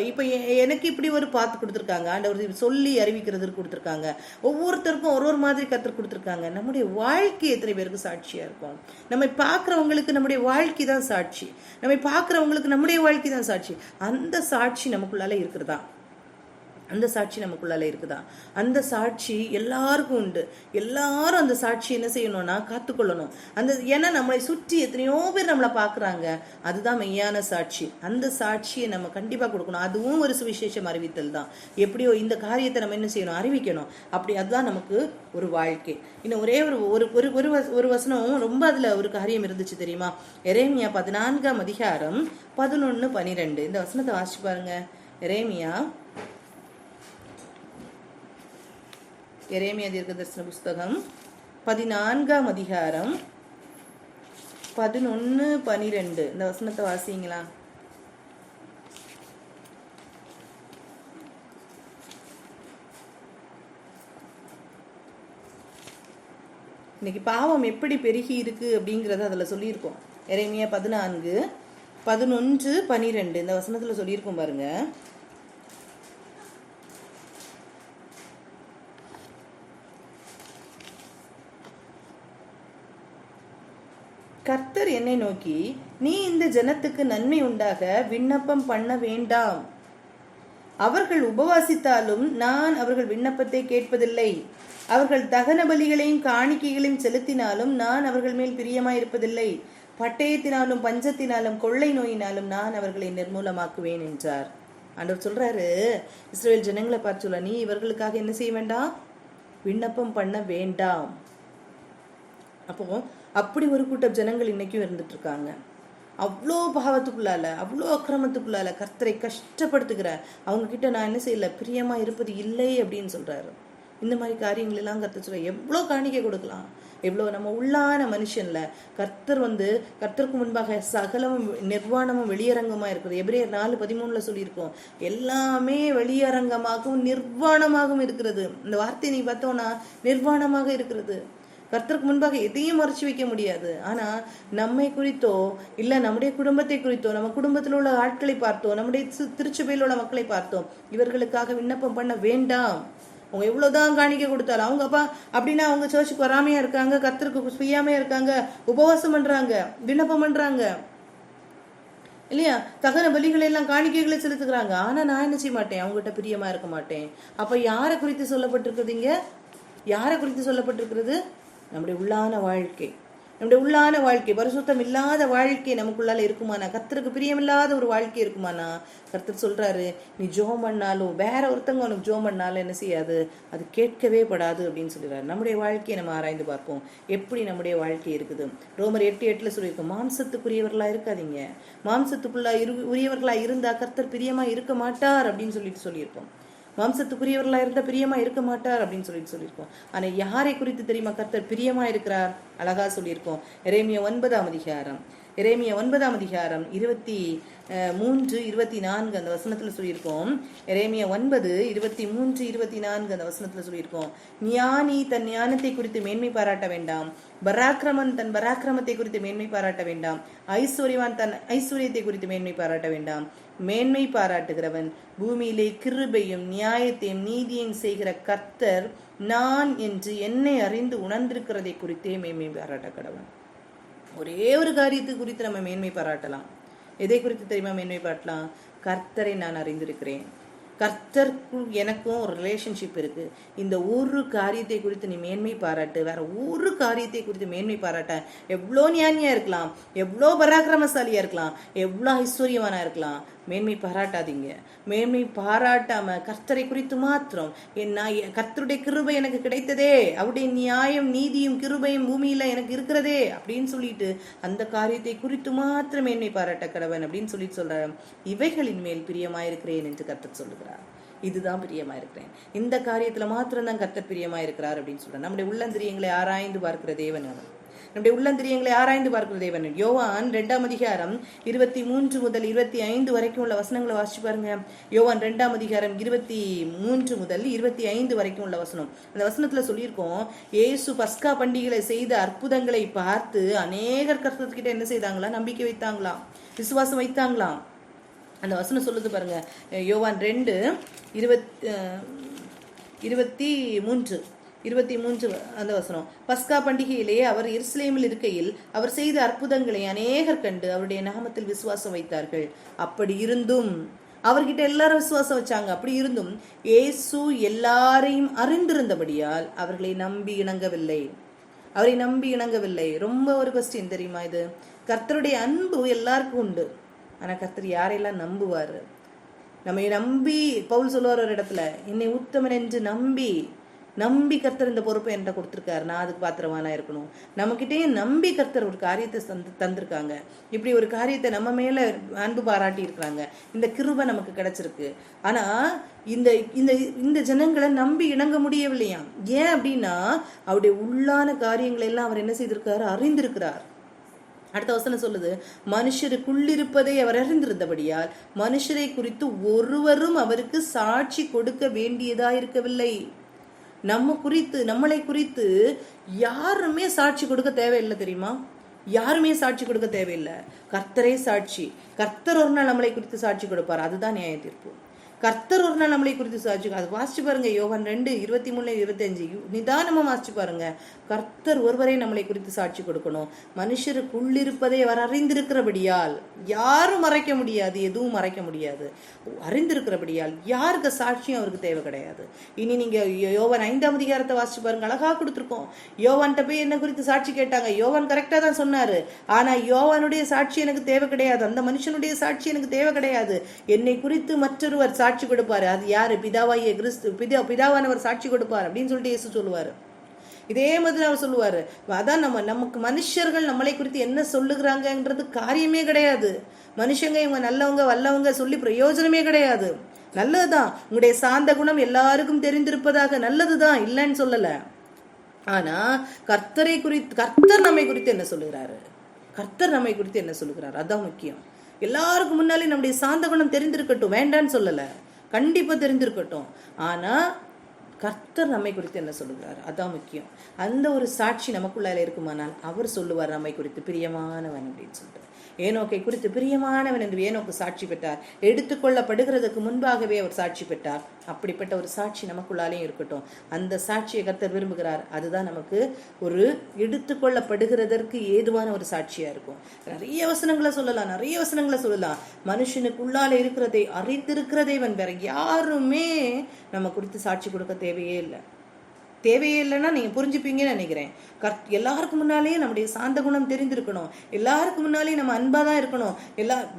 எனக்கு இப்படி ஒரு பாத்து கொடுத்துருக்காங்க, ஆண்டவர் சொல்லி அறிவிக்கிறதுக்கு கொடுத்துருக்காங்க. ஒவ்வொருத்தருக்கும் ஒரு மாதிரி கற்றுக் கொடுத்துருக்காங்க. நம்முடைய வாழ்க்கை எத்தனை பேருக்கு சாட்சியா இருக்கும்? நம்மை பார்க்கறவங்களுக்கு நம்முடைய வாழ்க்கை தான் சாட்சி. நம்மை பார்க்கறவங்களுக்கு நம்முடைய வாழ்க்கை தான் சாட்சி. அந்த சாட்சி நமக்குள்ளால இருக்கிறதா? அந்த சாட்சி நமக்குள்ளால இருக்குதா? அந்த சாட்சி எல்லாருக்கும் உண்டு. எல்லாரும் அந்த சாட்சி என்ன செய்யணும்னா காத்துக்கொள்ளணும். ஏன்னா நம்மளை சுற்றி எத்தனையோ பேர் நம்மளை பாக்குறாங்க. அதுதான் மெய்யான சாட்சி. அந்த சாட்சியை நம்ம கண்டிப்பா கொடுக்கணும். அதுவும் ஒரு சுவிசேஷம் அறிவித்தல் தான். எப்படியோ இந்த காரியத்தை நம்ம என்ன செய்யணும்? அறிவிக்கணும். அப்படி அதுதான் நமக்கு ஒரு வாழ்க்கை. இன்னும் ஒரே ஒரு வசனம் ரொம்ப அதுல ஒரு காரியம் இருந்துச்சு தெரியுமா? எரேமியா 14:11-12 இந்த வசனத்தை வாசிச்சு பாருங்க. எரேமியா தீர்க்கதரிசன புஸ்தகம் 14:11-12 இந்த வசனத்தை வாசிங்களா? இன்னைக்கு பாவம் எப்படி பெருகி இருக்கு அப்படிங்கறத அதுல சொல்லியிருக்கோம். எரேமியா 14:11-12 இந்த வசனத்துல சொல்லியிருக்கோம் பாருங்க. கர்த்தர் என்னை நோக்கி, நீ இந்த ஜனத்துக்கு நன்மை உண்டாக விண்ணப்பம் பண்ண வேண்டாம். அவர்கள் உபவாசித்தாலும் நான் அவர்கள் விண்ணப்பத்தை கேட்பதில்லை. அவர்கள் தகன பலிகளையும் காணிக்கைகளையும் செலுத்தினாலும் நான் அவர்கள் மேல் பிரியமாயிருப்பதில்லை. பட்டயத்தினாலும் பஞ்சத்தினாலும் கொள்ளை நோயினாலும் நான் அவர்களை நிர்மூலமாக்குவேன் என்றார். ஆண்டவர் சொல்றாரு, இஸ்ரவேல் ஜனங்களை பார்த்து சொல்ல, நீ இவர்களுக்காக என்ன செய்ய வேண்டாம்? விண்ணப்பம் பண்ண வேண்டாம். அப்போ அப்படி ஒரு கூட்டம் ஜனங்கள் இன்னைக்கும் இருந்துட்டு இருக்காங்க. அவ்வளோ பாவத்துக்குள்ளால, அவ்வளோ அக்கிரமத்துக்குள்ளால கர்த்தரை கஷ்டப்படுத்துகிற அவங்க கிட்ட நான் என்ன செய்யல, பிரியமா இருப்பது இல்லை அப்படின்னு சொல்றாரு. இந்த மாதிரி காரியங்கள் எல்லாம் கர்த்தர் சொல்ற. எவ்வளோ காணிக்கை கொடுக்கலாம், எவ்வளோ நம்ம உள்ளான மனுஷன்ல கர்த்தர் கர்த்தருக்கு முன்பாக சகலமும் நிர்வாணமும் வெளியரங்கமா இருக்குது. எபிரேயர் 4:13 சொல்லியிருக்கோம். எல்லாமே வெளியரங்கமாகவும் நிர்வாணமாகவும் இருக்கிறது. இந்த வார்த்தையை நீ பார்த்தோம்னா நிர்வாணமாக இருக்கிறது. கர்த்தருக்கு முன்பாக எதையும் மறைச்சு வைக்க முடியாது. ஆனா நம்மை குறித்தோ இல்ல நம்முடைய குடும்பத்தை குறித்தோ, நம்ம குடும்பத்தில் உள்ள ஆட்களை பார்த்தோம், நம்முடைய திருச்சபையில் உள்ள மக்களை பார்த்தோம், இவர்களுக்காக விண்ணப்பம் பண்ண வேண்டாம். அவங்க எவ்வளவுதான் காணிக்க கொடுத்தாலும் அவங்க அப்பா அப்படின்னா அவங்க சர்ச்சுக்கு வராமையா இருக்காங்க, கர்த்தருக்கு செய்யாமையா இருக்காங்க, உபவாசம் பண்றாங்க, விண்ணப்பம் பண்றாங்க இல்லையா, தகன பலிகளை எல்லாம் காணிக்கைகளை செலுத்துக்கிறாங்க. ஆனா நான் என்ன செய்ய மாட்டேன், அவங்ககிட்ட பிரியமா இருக்க மாட்டேன். அப்ப யாரை குறித்து சொல்லப்பட்டிருக்குதுங்க, யாரை குறித்து சொல்லப்பட்டிருக்கிறது? நம்முடைய உள்ளான வாழ்க்கை, நம்முடைய உள்ளான வாழ்க்கை, பரிசுத்தம் இல்லாத வாழ்க்கை நமக்குள்ளால இருக்குமானா, கர்த்தருக்கு பிரியமில்லாத ஒரு வாழ்க்கை இருக்குமானா, கர்த்தர் சொல்றாரு, நீ ஜோம் பண்ணாலும் வேற ஒருத்தவங்க உனக்கு ஜோம் பண்ணாலும் என்ன செய்யாது, அது கேட்கவே படாது அப்படின்னு சொல்லிடுறாரு. நம்முடைய வாழ்க்கையை நம்ம ஆராய்ந்து பார்ப்போம், எப்படி நம்முடைய வாழ்க்கை இருக்குது. ரோமர் 8:8 சொல்லியிருக்கோம், மாம்சத்துக்குரியவர்களா இருக்காதீங்க, மாம்சத்துக்குள்ள உரியவர்களா இருந்தா கர்த்தர் பிரியமா இருக்க மாட்டார் அப்படின்னு சொல்லியிருக்கோம். மாம்சத்துக்குரியவர்களா இருந்தா பிரியமா இருக்க மாட்டார் அப்படின்னு சொல்லியிருக்கோம். ஆனா யாரை குறித்து தெரியுமா கர்த்தர் பிரியமா இருக்கிறார்? அழகா சொல்லியிருக்கோம். எரேமியா 9ஆம் அதிகாரம் 23:24 அந்த வசனத்துல சொல்லியிருக்கோம். எரேமியா 9:23-24 அந்த வசனத்துல சொல்லியிருக்கோம். ஞானி தன் ஞானத்தை குறித்து மேன்மை பாராட்ட வேண்டாம், பராக்கிரமன் தன் பராக்கிரமத்தை குறித்து மேன்மை பாராட்ட வேண்டாம், ஐஸ்வர்யவான் தன் ஐஸ்வர்யத்தை குறித்து மேன்மை பாராட்ட வேண்டாம். மேன்மை பாராட்டுகிறவன் பூமியிலே கிருபையும் நியாயத்தையும் நீதியையும் செய்கிற கர்த்தர் நான் என்று என்னை அறிந்து உணர்ந்திருக்கிறதை குறித்தே மேன்மை பாராட்ட கடவன். ஒரே ஒரு காரியத்தை குறித்து நம்ம மேன்மை பாராட்டலாம். எதை குறித்து தெரியுமா மேன்மை பாராட்டலாம்? கர்த்தரை நான் அறிந்திருக்கிறேன், கர்த்தருக்கும் எனக்கும் ஒரு ரிலேஷன்ஷிப் இருக்கு. இந்த ஒரு காரியத்தை குறித்து நீ மேன்மை பாராட்டு, வேற ஒரு காரியத்தை குறித்து மேன்மை பாராட்ட. எவ்வளோ ஞானியா இருக்கலாம், எவ்வளோ பராக்கிரமசாலியா இருக்கலாம், எவ்வளோ ஐஸ்வர்யவானா இருக்கலாம், மேன்மை பாராட்டாதீங்க. மேன்மை பாராட்டாம கர்த்தரை குறித்து மாத்திரம், கர்த்தருடைய கிருபை எனக்கு கிடைத்ததே, அவருடைய நியாயம் நீதியும் கிருபையும் பூமியில எனக்கு இருக்கிறதே அப்படின்னு சொல்லிட்டு அந்த காரியத்தை குறித்து மாத்திரம் மேன்மை பாராட்ட கடவன் அப்படின்னு சொல்ற. இவைகளின் மேல் பிரியமாயிருக்கிறேன் என்று கர்த்தர் சொல்லுகிறார். இதுதான் பிரியமா இருக்கிறேன், இந்த காரியத்துல மாத்திரம் தான் கர்த்தர் பிரியமா இருக்கிறார் அப்படின்னு சொல்ற. நம்முடைய உள்ளந்திரியங்களை ஆராய்ந்து பார்க்கிற தேவன் அவன். நம்முடைய உள்ளந்திரியங்களை ஆராய்ந்து பார்க்கிற தேவன். யோவான் 2ஆம் அதிகாரம் 23-25 வரைக்கும் உள்ள வசனங்களை வாசிச்சு பாருங்க. யோவான் 2ஆம் அதிகாரம் 23-25 வரைக்கும் உள்ள வசனம். அந்த வசனத்துல சொல்லியிருக்கோம், இயேசு பஸ்கா பண்டிகைகளை செய்த அற்புதங்களை பார்த்து அநேகர் கர்த்தர்கிட்ட என்ன செய்தாங்களா, நம்பிக்கை வைத்தாங்களாம், விசுவாசம் வைத்தாங்களாம். அந்த வசனம் சொல்லுது பாருங்க. யோவான் 2:23 அந்த வசனம். பஸ்கா பண்டிகையிலேயே அவர் எருசலேமில் இருக்கையில் அவர் செய்த அற்புதங்களை அநேகர் கண்டு அவருடைய நாமத்தில் விசுவாசம் வைத்தார்கள். அப்படி இருந்தும் அவர்கிட்ட எல்லாரும் விசுவாசம் வச்சாங்க. அப்படி இருந்தும் இயேசு எல்லாரையும் அறிந்திருந்தபடியால் அவர்களை நம்பி இணங்கவில்லை, அவரை நம்பி இணங்கவில்லை. ரொம்ப ஒரு கொஸ்டின் தெரியுமா இது? கர்த்தருடைய அன்பு எல்லாருக்கும் உண்டு, ஆனா கர்த்தர் யாரையெல்லாம் நம்புவாரு? நம்ம நம்பி, பவுல் சொல்லுவார் ஒரு இடத்துல, என்னை உத்தமன் என்று நம்பி கர்த்தர் இந்த பொறுப்பை என்கிட்ட கொடுத்துருக்காரு, நான் அதுக்கு பாத்திரமானா இருக்கணும். நம்மகிட்டயே நம்பி கர்த்தர் ஒரு காரியத்தை தந்திருக்காங்க. இப்படி ஒரு காரியத்தை நம்ம மேல அன்பு பாராட்டி இருக்கிறாங்க. இந்த கிருபை நமக்கு கிடைச்சிருக்கு. ஆனா இந்த ஜனங்களை நம்பி இணங்க முடியவில்லையா? ஏன் அப்படின்னா அவருடைய உள்ளான காரியங்களை எல்லாம் அவர் என்ன செய்திருக்காரு, அறிந்திருக்கிறார். அடுத்த வசனம் சொல்லுது, மனுஷருக்குள்ளிருப்பதை அவர் அறிந்திருந்தபடியால் மனுஷரை குறித்து ஒருவரும் அவருக்கு சாட்சி கொடுக்க வேண்டியதா இருக்கவில்லை. நம்மளை குறித்து யாருமே சாட்சி கொடுக்க தேவையில்லை தெரியுமா? யாருமே சாட்சி கொடுக்க தேவையில்லை. கர்த்தரே சாட்சி. கர்த்தர் ஒரு நாள் நம்மளை குறித்து சாட்சி கொடுப்பார். அதுதான் நியாய தீர்ப்பு. கர்த்தர் ஒரு நாள் நம்மளை குறித்து சாட்சி, அது வாசிச்சு பாருங்க. யோவான் 2:23-25 நிதானமா வாசிச்சு பாருங்க. கர்த்தர் ஒருவரே நம்மளை குறித்து சாட்சி கொடுக்கணும். மனுஷருக்குள்ளிருப்பதை அவர் அறிந்திருக்கிறபடியால் யாரும் மறைக்க முடியாது, எதுவும் மறைக்க முடியாது. அறிந்திருக்கிறபடியால் யாருக்கு சாட்சியும் அவருக்கு தேவை கிடையாது. இனி நீங்க யோவான் 5ஆம் அதிகாரத்தை வாசிச்சு பாருங்க, அழகா கொடுத்துருக்கோம். யோவான்கிட்ட போய் என்ன குறித்து சாட்சி கேட்டாங்க. யோவான் கரெக்டா தான் சொன்னாரு, ஆனா யோவானுடைய சாட்சி எனக்கு தேவை கிடையாது, அந்த மனுஷனுடைய சாட்சி எனக்கு தேவை கிடையாது. என்னை குறித்து மற்றொருவர் சாட்சி கொடுப்பாரு. அது யாரு? பிதாவாகிய கிறிஸ்து, பிதாவானவர் சாட்சி கொடுப்பார் அப்படின்னு சொல்லிட்டு இயேசு சொல்லுவாரு. இதே மாதிரி அவர் சொல்லுவாரு. அதான் நமக்கு மனுஷர்கள் நம்மளை குறித்து என்ன சொல்லுகிறாங்கன்றது காரியமே கிடையாது. மனுஷங்க இவங்க நல்லவங்க வல்லவங்க சொல்லி பிரயோஜனமே கிடையாது. நல்லதுதான், உங்களுடைய சாந்த குணம் எல்லாருக்கும் தெரிந்திருப்பதாக, நல்லதுதான், இல்லைன்னு சொல்லல. ஆனா கர்த்தர் நம்மை குறித்து என்ன சொல்லுகிறாரு, கர்த்தர் நம்மை குறித்து என்ன சொல்லுகிறாரு, அதான் முக்கியம். எல்லாருக்கும் முன்னாலே நம்முடைய சாந்த குணம் தெரிந்திருக்கட்டும், வேண்டான்னு சொல்லல, கண்டிப்பா தெரிந்திருக்கட்டும். ஆனா கர்த்தர் நம்மை குறித்து என்ன சொல்லுகிறார், அதான் முக்கியம். அந்த ஒரு சாட்சி நமக்குள்ளால இருக்குமானால் அவர் சொல்லுவார் நம்மை குறித்து பிரியமானவன் அப்படின்னு சொல்லிட்டு. ஏனோக்கை குறித்து பிரியமானவன் என்று ஏனோக்கு சாட்சி பெற்றார். எடுத்துக்கொள்ளப்படுகிறதுக்கு முன்பாகவே அவர் சாட்சி பெற்றார். அப்படிப்பட்ட ஒரு சாட்சி நமக்குள்ளாலேயும் இருக்கட்டும். அந்த சாட்சியை கர்த்தர் விரும்புகிறார். அதுதான் நமக்கு ஒரு எடுத்துக்கொள்ளப்படுகிறதற்கு ஏதுவான ஒரு சாட்சியா இருக்கும். நிறைய வசனங்களை சொல்லலாம். மனுஷனுக்குள்ளால இருக்கிறதை அறிந்திருக்கிறதை வேற யாருமே நம்ம குறித்து சாட்சி கொடுக்க தேவையே இல்லைன்னா நீங்க புரிஞ்சுப்பீங்கன்னு நினைக்கிறேன். எல்லாருக்கும் முன்னாலேயே நம்முடைய சாந்த குணம் தெரிந்திருக்கணும். எல்லாருக்கும் முன்னாலேயும் நம்ம அன்பா தான் இருக்கணும்.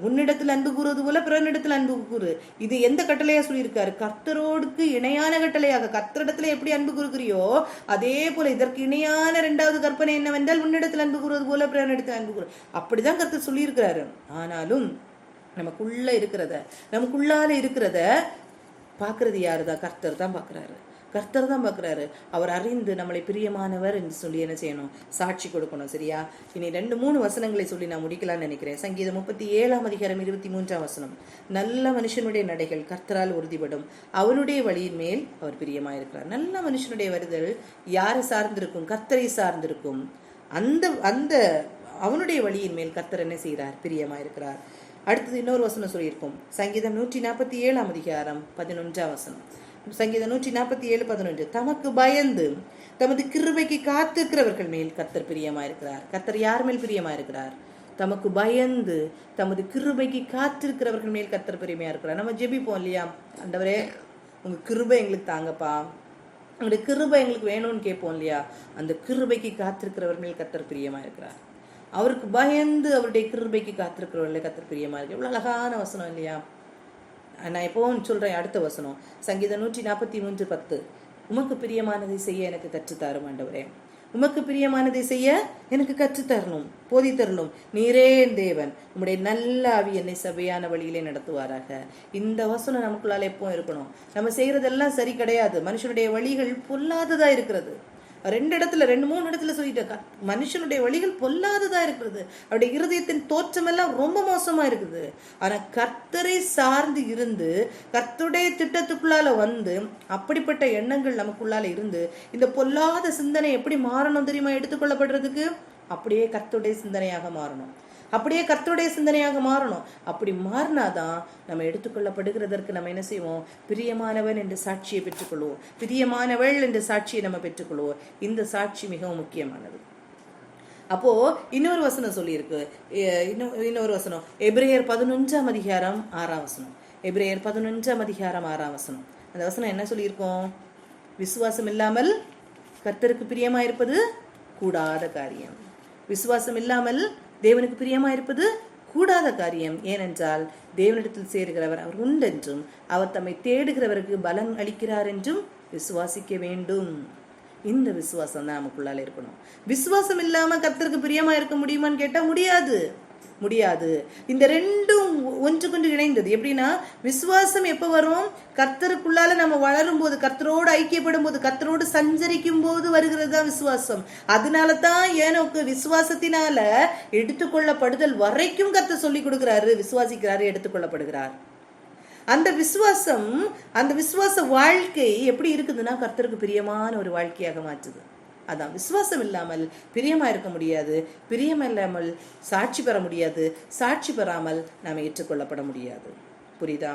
உன்னிடத்தில் அன்பு கூறுவது போல பிறனிடத்தில் அன்பு கூறு. இது எந்த கட்டளையா சொல்லியிருக்காரு? கர்த்தரோடுக்கு இணையான கட்டளையாக. கர்த்தரிடத்துல எப்படி அன்பு கூறுகிறியோ அதே போல இதற்கு இணையான 2வது கற்பனை என்னவென்றால் உன்னிடத்தில் அன்பு கூறுவது போல பிறனிடத்தில் அன்பு கூறு. அப்படிதான் கர்த்தர் சொல்லியிருக்கிறாரு. ஆனாலும் நமக்குள்ளால இருக்கிறத பாக்குறது யாருதான்? கர்த்தர் தான் பாக்குறாரு. அவர் அறிந்து நம்மளை பிரியமானவர் என்று சொல்லி என்ன செய்யணும்? சாட்சி கொடுக்கணும். சரியா? இனி 2-3 வசனங்களை சொல்லி நான் முடிக்கலாம்னு நினைக்கிறேன். சங்கீதம் 37 அதிகாரம் 23 நல்ல மனுஷனுடைய நடைகள் கர்த்தரால் உறுதிப்படும், அவனுடைய வழியின் மேல் அவர் பிரியமாயிருக்கிறார். நல்ல மனுஷனுடைய வருதல் யாரை சார்ந்திருக்கும்? கர்த்தரை சார்ந்திருக்கும். அந்த அவனுடைய வழியின் மேல் கர்த்தர் என்ன செய்கிறார்? பிரியமாயிருக்கிறார். அடுத்தது இன்னொரு வசனம் சொல்லியிருக்கும். சங்கீதம் 147 அதிகாரம் 11 சங்கீதம் 147:11 தமக்கு பயந்து தமது கிருபைக்கு காத்திருக்கிறவர்கள் மேல் கர்த்தர் பிரியமாயிருக்கிறார். கர்த்தர் யார் மேல் பிரியமாயிருக்கிறார்? தமக்கு பயந்து தமது கிருபைக்கு காத்திருக்கிறவர்கள் மேல் கர்த்தர் பிரியமா இருக்கிறார். நம்ம ஜெபிப்போம் இல்லையா? ஆண்டவரே உங்க கிருபை எங்களுக்கு தாங்கப்பா, உங்களுடைய கிருபை எங்களுக்கு வேணும்னு கேட்போம் இல்லையா? அந்த கிருபைக்கு காத்திருக்கிறவர்கள் மேல் கர்த்தர் பிரியமா இருக்கிறார். அவருக்கு பயந்து அவருடைய கிருபைக்கு காத்திருக்கிறவர்களே கர்த்தர் பிரியமா இருக்கு. எவ்வளவு அழகான வசனம் இல்லையா? நான் எப்பவும் சொல்றேன். அடுத்த வசனம் சங்கீதம் 143:10 உமக்கு பிரியமானதை செய்ய எனக்கு கற்றுத்தாரும் ஆண்டவரே. உமக்கு பிரியமானதை செய்ய எனக்கு கற்றுத்தரணும், போதித்தரணும். நீரே என் தேவன், உம்முடைய நல்ல ஆவி என்னை சபையான வழியிலே நடத்துவாராக. இந்த வசனம் நமக்குள்ளால எப்பவும் இருக்கணும். நம்ம செய்யறதெல்லாம் சரி கிடையாது. மனுஷனுடைய வழிகள் பொல்லாததா இருக்கிறது. 2-3 இடத்துல சொல்லிட்டேன். மனுஷனுடைய வழிகள் பொல்லாததா இருக்கிறது. அவருடைய இருதயத்தின் தோற்றம் எல்லாம் ரொம்ப மோசமா இருக்குது. ஆனா கர்த்தரை சார்ந்து இருந்து கர்த்தருடைய திட்டத்துக்குள்ளால வந்து அப்படிப்பட்ட எண்ணங்கள் நமக்குள்ளால இருந்து இந்த பொல்லாத சிந்தனை எப்படி மாறணும் தெரியுமா? எடுத்துக்கொள்ளப்படுறதுக்கு அப்படியே கர்த்தருடைய சிந்தனையாக மாறணும். அப்படி மாறினாதான் நம்ம எடுத்துக்கொள்ளப்படுகிறதற்கு நம்ம என்ன செய்வோம்? பிரியமானவன் என்ற சாட்சியை பெற்றுக்கொள்வோம். பிரியமானவள் என்ற சாட்சியை நம்ம பெற்றுக்கொள்வோம். இந்த சாட்சி மிகவும் முக்கியமானது. அப்போ இன்னொரு வசனம் சொல்லியிருக்கு. இன்னொரு வசனம் எபிரேயர் 11 அதிகாரம் 6 எபிரேயர் 11 அதிகாரம் 6 அந்த வசனம் என்ன சொல்லியிருக்கோம்? விசுவாசம் இல்லாமல் கர்த்தருக்கு பிரியமா இருப்பது கூடாத காரியம். விசுவாசம் இல்லாமல் தேவனுக்கு பிரியமா இருப்பது கூடாத காரியம். ஏனென்றால் தேவனிடத்தில் சேருகிறவர் அவர் உண்டென்றும் அவர் தம்மை தேடுகிறவருக்கு பலன் அளிக்கிறார் என்றும் விசுவாசிக்க வேண்டும். இந்த விசுவாசம் தான் நமக்குள்ளால இருக்கணும். விசுவாசம் இல்லாம கர்த்தருக்கு பிரியமா இருக்க முடியுமான்னு கேட்டா முடியாது. இந்த ரெண்டும் ஒன்றுக்கொன்று இணைந்தது. எப்படின்னா விசுவாசம் எப்ப வரும்? கர்த்தருக்குள்ளால நம்ம வளரும் போது, கர்த்தரோடு ஐக்கியப்படும் போது, கர்த்தரோடு சஞ்சரிக்கும் போது வருகிறது தான் விசுவாசம். அதனாலதான் ஏனோக்கு விசுவாசத்தினால எடுத்துக்கொள்ளப்படுதல் வரைக்கும் கர்த்தர் சொல்லி கொடுக்கிறாரு. விசுவாசிக்கிறாரு, எடுத்துக்கொள்ளப்படுகிறார். அந்த விசுவாச வாழ்க்கை எப்படி இருக்குதுன்னா கர்த்தருக்கு பிரியமான ஒரு வாழ்க்கையாக மாற்றுது. அதான் விசுவாசம் இல்லாமல் பிரியமா இருக்க முடியாது. பிரியம் இல்லாமல் சாட்சி பெற முடியாது. சாட்சி பெறாமல் நாம் ஏற்றுக்கொள்ளப்பட முடியாது. புரியுதா?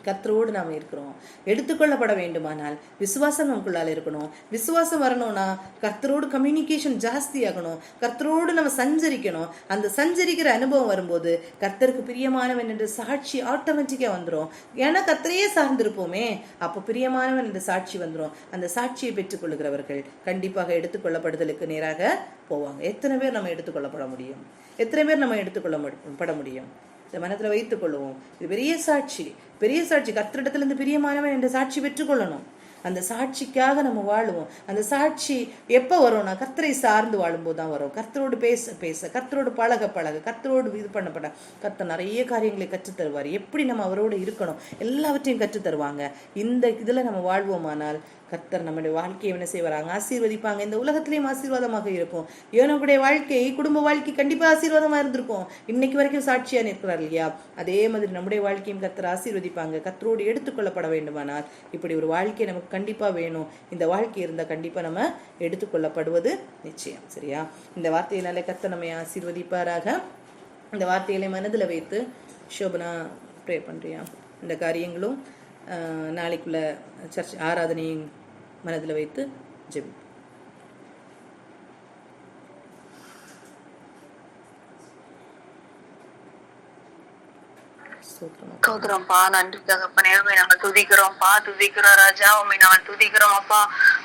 கர்த்தரோடு நாம் இருக்கிறோம். எடுத்துக்கொள்ளப்பட வேண்டுமானால் விசுவாசம் நமக்குள்ளால இருக்கணும். விசுவாசம் வரணும்னா கர்த்தரோடு கம்யூனிகேஷன் ஜாஸ்தி ஆகணும். கர்த்தரோடு நம்ம சஞ்சரிக்கணும். அந்த சஞ்சரிக்கிற அனுபவம் வரும்போது கர்த்தருக்கு பிரியமானவன் என்று சாட்சி ஆட்டோமேட்டிக்கா வந்துடும். ஏன்னா கர்த்தரையே சார்ந்திருப்போமே. அப்போ பிரியமானவன் என்று சாட்சி வந்துடும். அந்த சாட்சியை பெற்றுக்கொள்கிறவர்கள் கண்டிப்பாக எடுத்துக்கொள்ளப்படுதலுக்கு நேராக போவாங்க. எத்தனை பேர் நம்ம எடுத்துக்கொள்ளப்பட முடியும்? எத்தனை பேர் நம்ம எடுத்துக்கொள்ளப்பட முடியும்? இந்த மனத்துல வைத்துக் கொள்ளுவோம். இது பெரிய சாட்சி. கர்த்தரிடத்திலிருந்து பிரியமானவன் என்ற சாட்சி பெற்றுக்கொள்ளணும். அந்த சாட்சிக்காக நம்ம வாழுவோம். அந்த சாட்சி எப்போ வரும்னா கர்த்தரை சார்ந்து வாழும்போது தான் வரும். கர்த்தரோடு பேச பேச, கர்த்தரோடு பழக பழக, கர்த்தரோடு இது பண்ணப்பட்ட கர்த்தர் நிறைய காரியங்களை கற்றுத் தருவார். எப்படி நம்ம அவரோடு இருக்கணும் எல்லாவற்றையும் கற்றுத் தருவாங்க. இந்த இதில் நம்ம வாழ்வோமானால் கர்த்தர் நம்முடைய வாழ்க்கையை என்ன செய்வாங்க, ஆசீர்வதிப்பாங்க. இந்த உலகத்திலேயும் ஆசீர்வாதமாக இருப்போம். ஏனோடைய வாழ்க்கை, குடும்ப வாழ்க்கை கண்டிப்பாக ஆசீர்வாதமாக இருந்திருக்கும். இன்னைக்கு வரைக்கும் சாட்சியா நிற்கிறார் இல்லையா? அதே மாதிரி நம்முடைய வாழ்க்கையும் கர்த்தர் ஆசீர்வதிப்பாங்க. கர்த்தரோடு எடுத்துக்கொள்ளப்பட வேண்டுமானால் இப்படி ஒரு வாழ்க்கை நமக்கு கண்டிப்பா வேணும். இந்த வாழ்க்கை இருந்தால் கண்டிப்பா நம்ம எடுத்துக்கொள்ளப்படுவது நிச்சயம். சரியா? இந்த வார்த்தையினாலே கர்த்தர் நம்மை ஆசீர்வதிப்பாராக. இந்த வார்த்தைகளை மனதில் வைத்து ஷோபனா ப்ரே பண்றியா? இந்த காரியங்களும் நாளைக்குள்ள சர்ச் ஆராதனையும் மனதில் வைத்து ஜெபி.
ஸ்தோத்திரம்ப்பா, நன்றி தகப்பனே. நாங்கள் துதிக்கிறோம்ப்பா, துதிக்கிறோம் ராஜா. உண்மை நாங்கள் துதிக்கிறோம் அப்பா.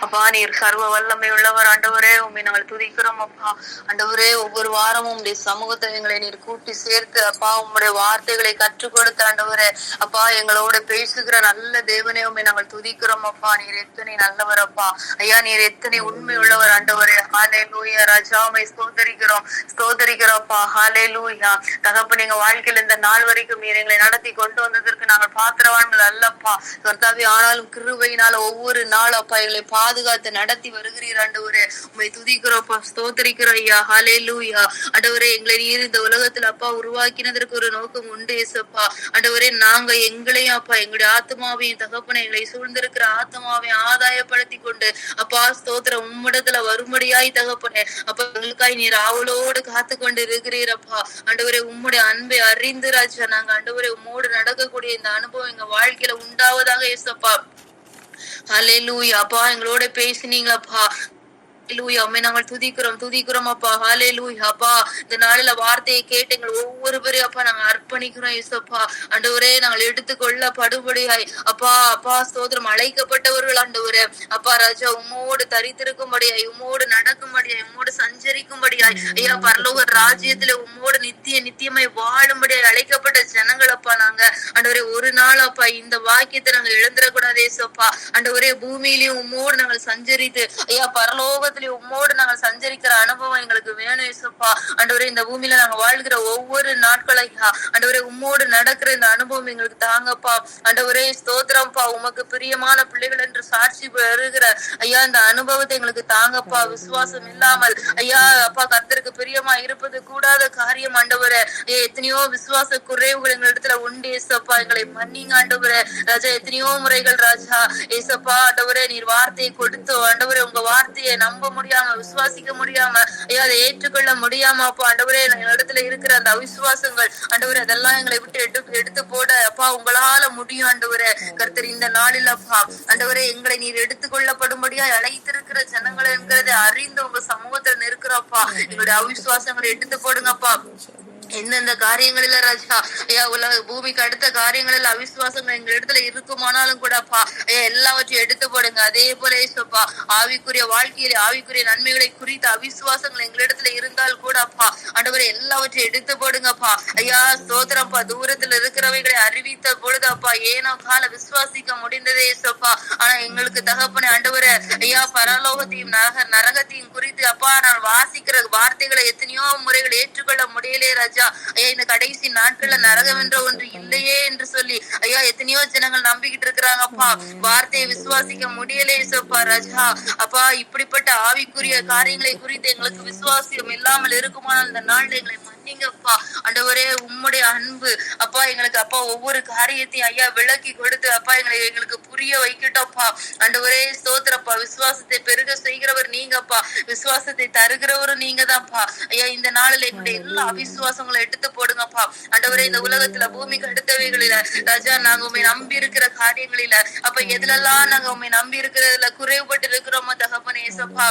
அப்பா நீர் சர்வ வல்லமை உள்ளவர் ஆண்டவரே. உண்மை நாங்கள் துதிக்கிறோம் அப்பா. ஆண்டவரே, ஒவ்வொரு வாரமும் உங்களுடைய சமூகத்தை எங்களை நீர் கூட்டி சேர்த்து அப்பா உங்களுடைய வார்த்தைகளை கற்றுக் கொடுத்த ஆண்டவரே அப்பா எங்களோட பேசுகிற நல்ல தேவனே, உண்மை நாங்கள் துதிக்கிறோம் அப்பா. நீர் எத்தனை நல்லவர் அப்பா. ஐயா, நீர் எத்தனை உண்மை உள்ளவர் ஆண்டவரே. ஹல்லேலூயா ராஜா, உம்மை ஸ்தோத்தரிக்கிறோம்ப்பா. ஹல்லேலூயா தகப்பனே, எங்க வாழ்க்கையில இந்த நாள் வரைக்கும் நீர் எங்களை நடத்தி கொண்டு வந்ததற்கு நாங்கள் பாத்திரவான்கள் அல்லப்பா கர்த்தாவே. ஆனாலும் கிருபையினால ஒவ்வொரு நாள் அப்பா எங்களை பாதுகாத்து நடத்தி வருகிறீர் ஆண்டவரே. உம்மை துதிக்கிறோம்ப்பா, ஸ்தோத்தரிக்கிறோம் ஐயா. ஹல்லேலூயா ஆண்டவரே, எங்களை நீர் இந்த உலகத்துல அப்பா உருவாக்கினதற்கு ஒரு நோக்கம் உண்டு ஏசப்பா. ஆண்டவரே, நாங்க எங்களையும் அப்பா எங்களுடைய ஆத்மாவையும் தகப்பனை எங்களை சூழ்ந்திருக்கிற ஆத்மாவையும் ஆதாயப்படுத்தி கொண்டு அப்பா ஸ்தோத்திரம் உம்மிடத்துல வரும்படியாய் தகப்பனே அப்பா எங்களுக்காய் நீர் ஆவலோடு காத்து கொண்டு இருக்கிறீரப்பா. ஆண்டவரே, உம்முடைய அன்பை அறிந்து ராஜா நாங்க ஆண்டவரே உம்மோடு நடக்கக்கூடிய இந்த அனுபவம் எங்க வாழ்க்கையில உண்டாவதாக ஏசப்பா. ஹல்லேலூயா அப்பா, எங்களோட பேசினீங்களப்பா. நாங்கள் துதிக்கிறோம் அப்பா. ஹல்லேலூயா அப்பா, இந்த நாளில வார்த்தையை கேட்டு எங்கள் ஒவ்வொருவரையும் அப்பா நாங்க அர்ப்பணிக்கிறோம் ஏசப்பா. ஆண்டவரே, நாங்கள் எடுத்துக்கொள்ள படுபடியாய் அப்பா அப்பா ஸ்தோத்திரம் அழைக்கப்பட்டவர்கள் ஆண்டவரே அப்பா ராஜா உம்மோடு தரித்திருக்கும்படியாய், உம்மோடு நடக்கும்படியாய், உம்மோடு சஞ்சரிக்கும்படியாய் ஐயா பரலோக ராஜ்யத்துல உம்மோடு நித்தியமாய் வாழும்படியாய் அழைக்கப்பட்ட ஜனங்கள் அப்பா நாங்க. ஆண்டவரே, ஒரு நாள் அப்பா இந்த வாக்கியத்தை நாங்க எழுந்திரக்கூடாது ஏசப்பா. ஆண்டவரே, பூமியிலையும் உம்மோடு நாங்கள் சஞ்சரித்து ஐயா பரலோகத்துல உம்மோடு நாங்கள் சஞ்சரிக்கிற அனுபவம் எங்களுக்கு வேணும் ஏசப்பா. ஆண்டவரே, இந்த பூமியில நாங்க வாழ்கிற ஒவ்வொரு நாட்களையா ஆண்டவரே உம்மோடு நடக்கிற இந்த அனுபவம் எங்களுக்கு தாங்கப்பா. ஆண்டவரே ஸ்தோத்திரம்ப்பா, உமக்கு பிரியமான பிள்ளைகள் என்று சாட்சி பெறுகிற ஐயா இந்த அனுபவத்தை எங்களுக்கு தாங்கப்பா. விசுவாசம் இல்லாமல் ஐயா அப்பா கர்த்தருக்கு பிரியமா இருப்பது கூடாத காரியம் ஆண்டவரே. எத்தனையோ விசுவாச குறைவுகள் எங்க இடத்துல உண்டு ஏசப்பா. எங்களை மன்னிங்க ஆண்டவரே ராஜா. எத்தனையோ முறைகள் ராஜா ஏசப்பா ஆண்டவரே நீர் வார்த்தையை கொடுத்து ஆண்டவரே உங்க வார்த்தையை நம்ப முடியாம விசுவாசிக்க முடியாம ஐயா அதை ஏற்றுக்கொள்ள முடியாம அப்பா ஆண்டவரே இடத்துல இருக்கிற அந்த அவிசுவாசங்கள் ஆண்டவரே அதெல்லாம் எங்களை விட்டு எடுத்து போட அப்பா உங்களால முடியும் ஆண்டவரே. கர்த்தர் இந்த நாளில் அப்பா ஆண்டவரே எங்களை நீர் எடுத்துக்கொள்ளப்படும்படியா அழைத்திருக்கிற ஜனங்கள் என்கிறதை அறிந்து உங்க சமூகத்துல நிற்கிறப்பா. எங்களுடைய அவிசுவாசங்களை எடுத்து போடுங்கப்பா. எந்தெந்த காரியங்களில ராஜா ஐயா உலக பூமிக்கு அடுத்த காரியங்களில் அவிசுவாசங்கள் எங்க இடத்துல இருக்குமானாலும் கூடப்பா ஐயா எல்லாவற்றையும் எடுத்து போடுங்க. அதே போல ஏசப்பா ஆவிக்குரிய வாழ்க்கையில ஆவிக்குரிய நன்மைகளை குறித்த அவிசுவாசங்கள் எங்க இடத்துல இருந்தால் கூடப்பா ஆண்டவரை எல்லாவற்றையும் எடுத்து போடுங்கப்பா. ஐயா ஸ்தோத்திரப்பா, தூரத்துல இருக்கிறவைகளை அறிவித்த பொழுது அப்பா ஏனோ கால விசுவாசிக்க முடிந்ததே ஏசப்பா. ஆனா எங்களுக்கு தகப்பனே ஆண்டவரை ஐயா பரலோகத்தையும் நரகத்தையும் குறித்து அப்பா நான் வாசிக்கிற வார்த்தைகளை எத்தனையோ முறைகள் ஏற்றுக்கொள்ள முடியலையே ராஜா. ஐயா இந்த கடைசி நாட்கள்ல நரகம் என்ற ஒன்று இல்லையே என்று சொல்லி ஐயா எத்தனையோ ஜனங்கள் நம்பிக்கிட்டு இருக்கிறாங்கப்பா. வார்த்தையை விசுவாசிக்க முடியலே ஏசப்பா ராஜா. அப்பா இப்படிப்பட்ட ஆவிக்குரிய காரியங்களை குறித்து எங்களுக்கு விசுவாசம் இல்லாமல் இருக்குமானால் இந்த நாள்ல எங்களை மன்னிங்கப்பா. ஆண்டவரே உம்முடைய அன்பு அப்பா எங்களுக்கு அப்பா ஒவ்வொரு காரியத்தையும் ஐயா விளக்கி கொடுத்து அப்பா எங்களுக்கு புரிய வைக்கட்டோப்பா. ஆண்டவரே ஸ்தோத்திரப்பா, விசுவாசத்தை பெருக செய்கிறவர் நீங்கப்பா, விசுவாசத்தை தருகிறவரும் நீங்க தான்ப்பா. ஐயா இந்த நாளில் எங்களுடைய எல்லா அவிசுவாசங்களும் எடுத்து போடுங்கப்பா. ஆண்டவரே இந்த உலகத்துல பூமிக்கு அடுத்தவைகளில ராஜா நாங்க உண்மை நம்பி இருக்கிற காரியங்களில அப்ப எதுலெல்லாம் நாங்க உண்மை நம்பி இருக்கிறதுல குறைவுபட்டு இருக்கிறோமோ தகப்பனே ஏசப்பா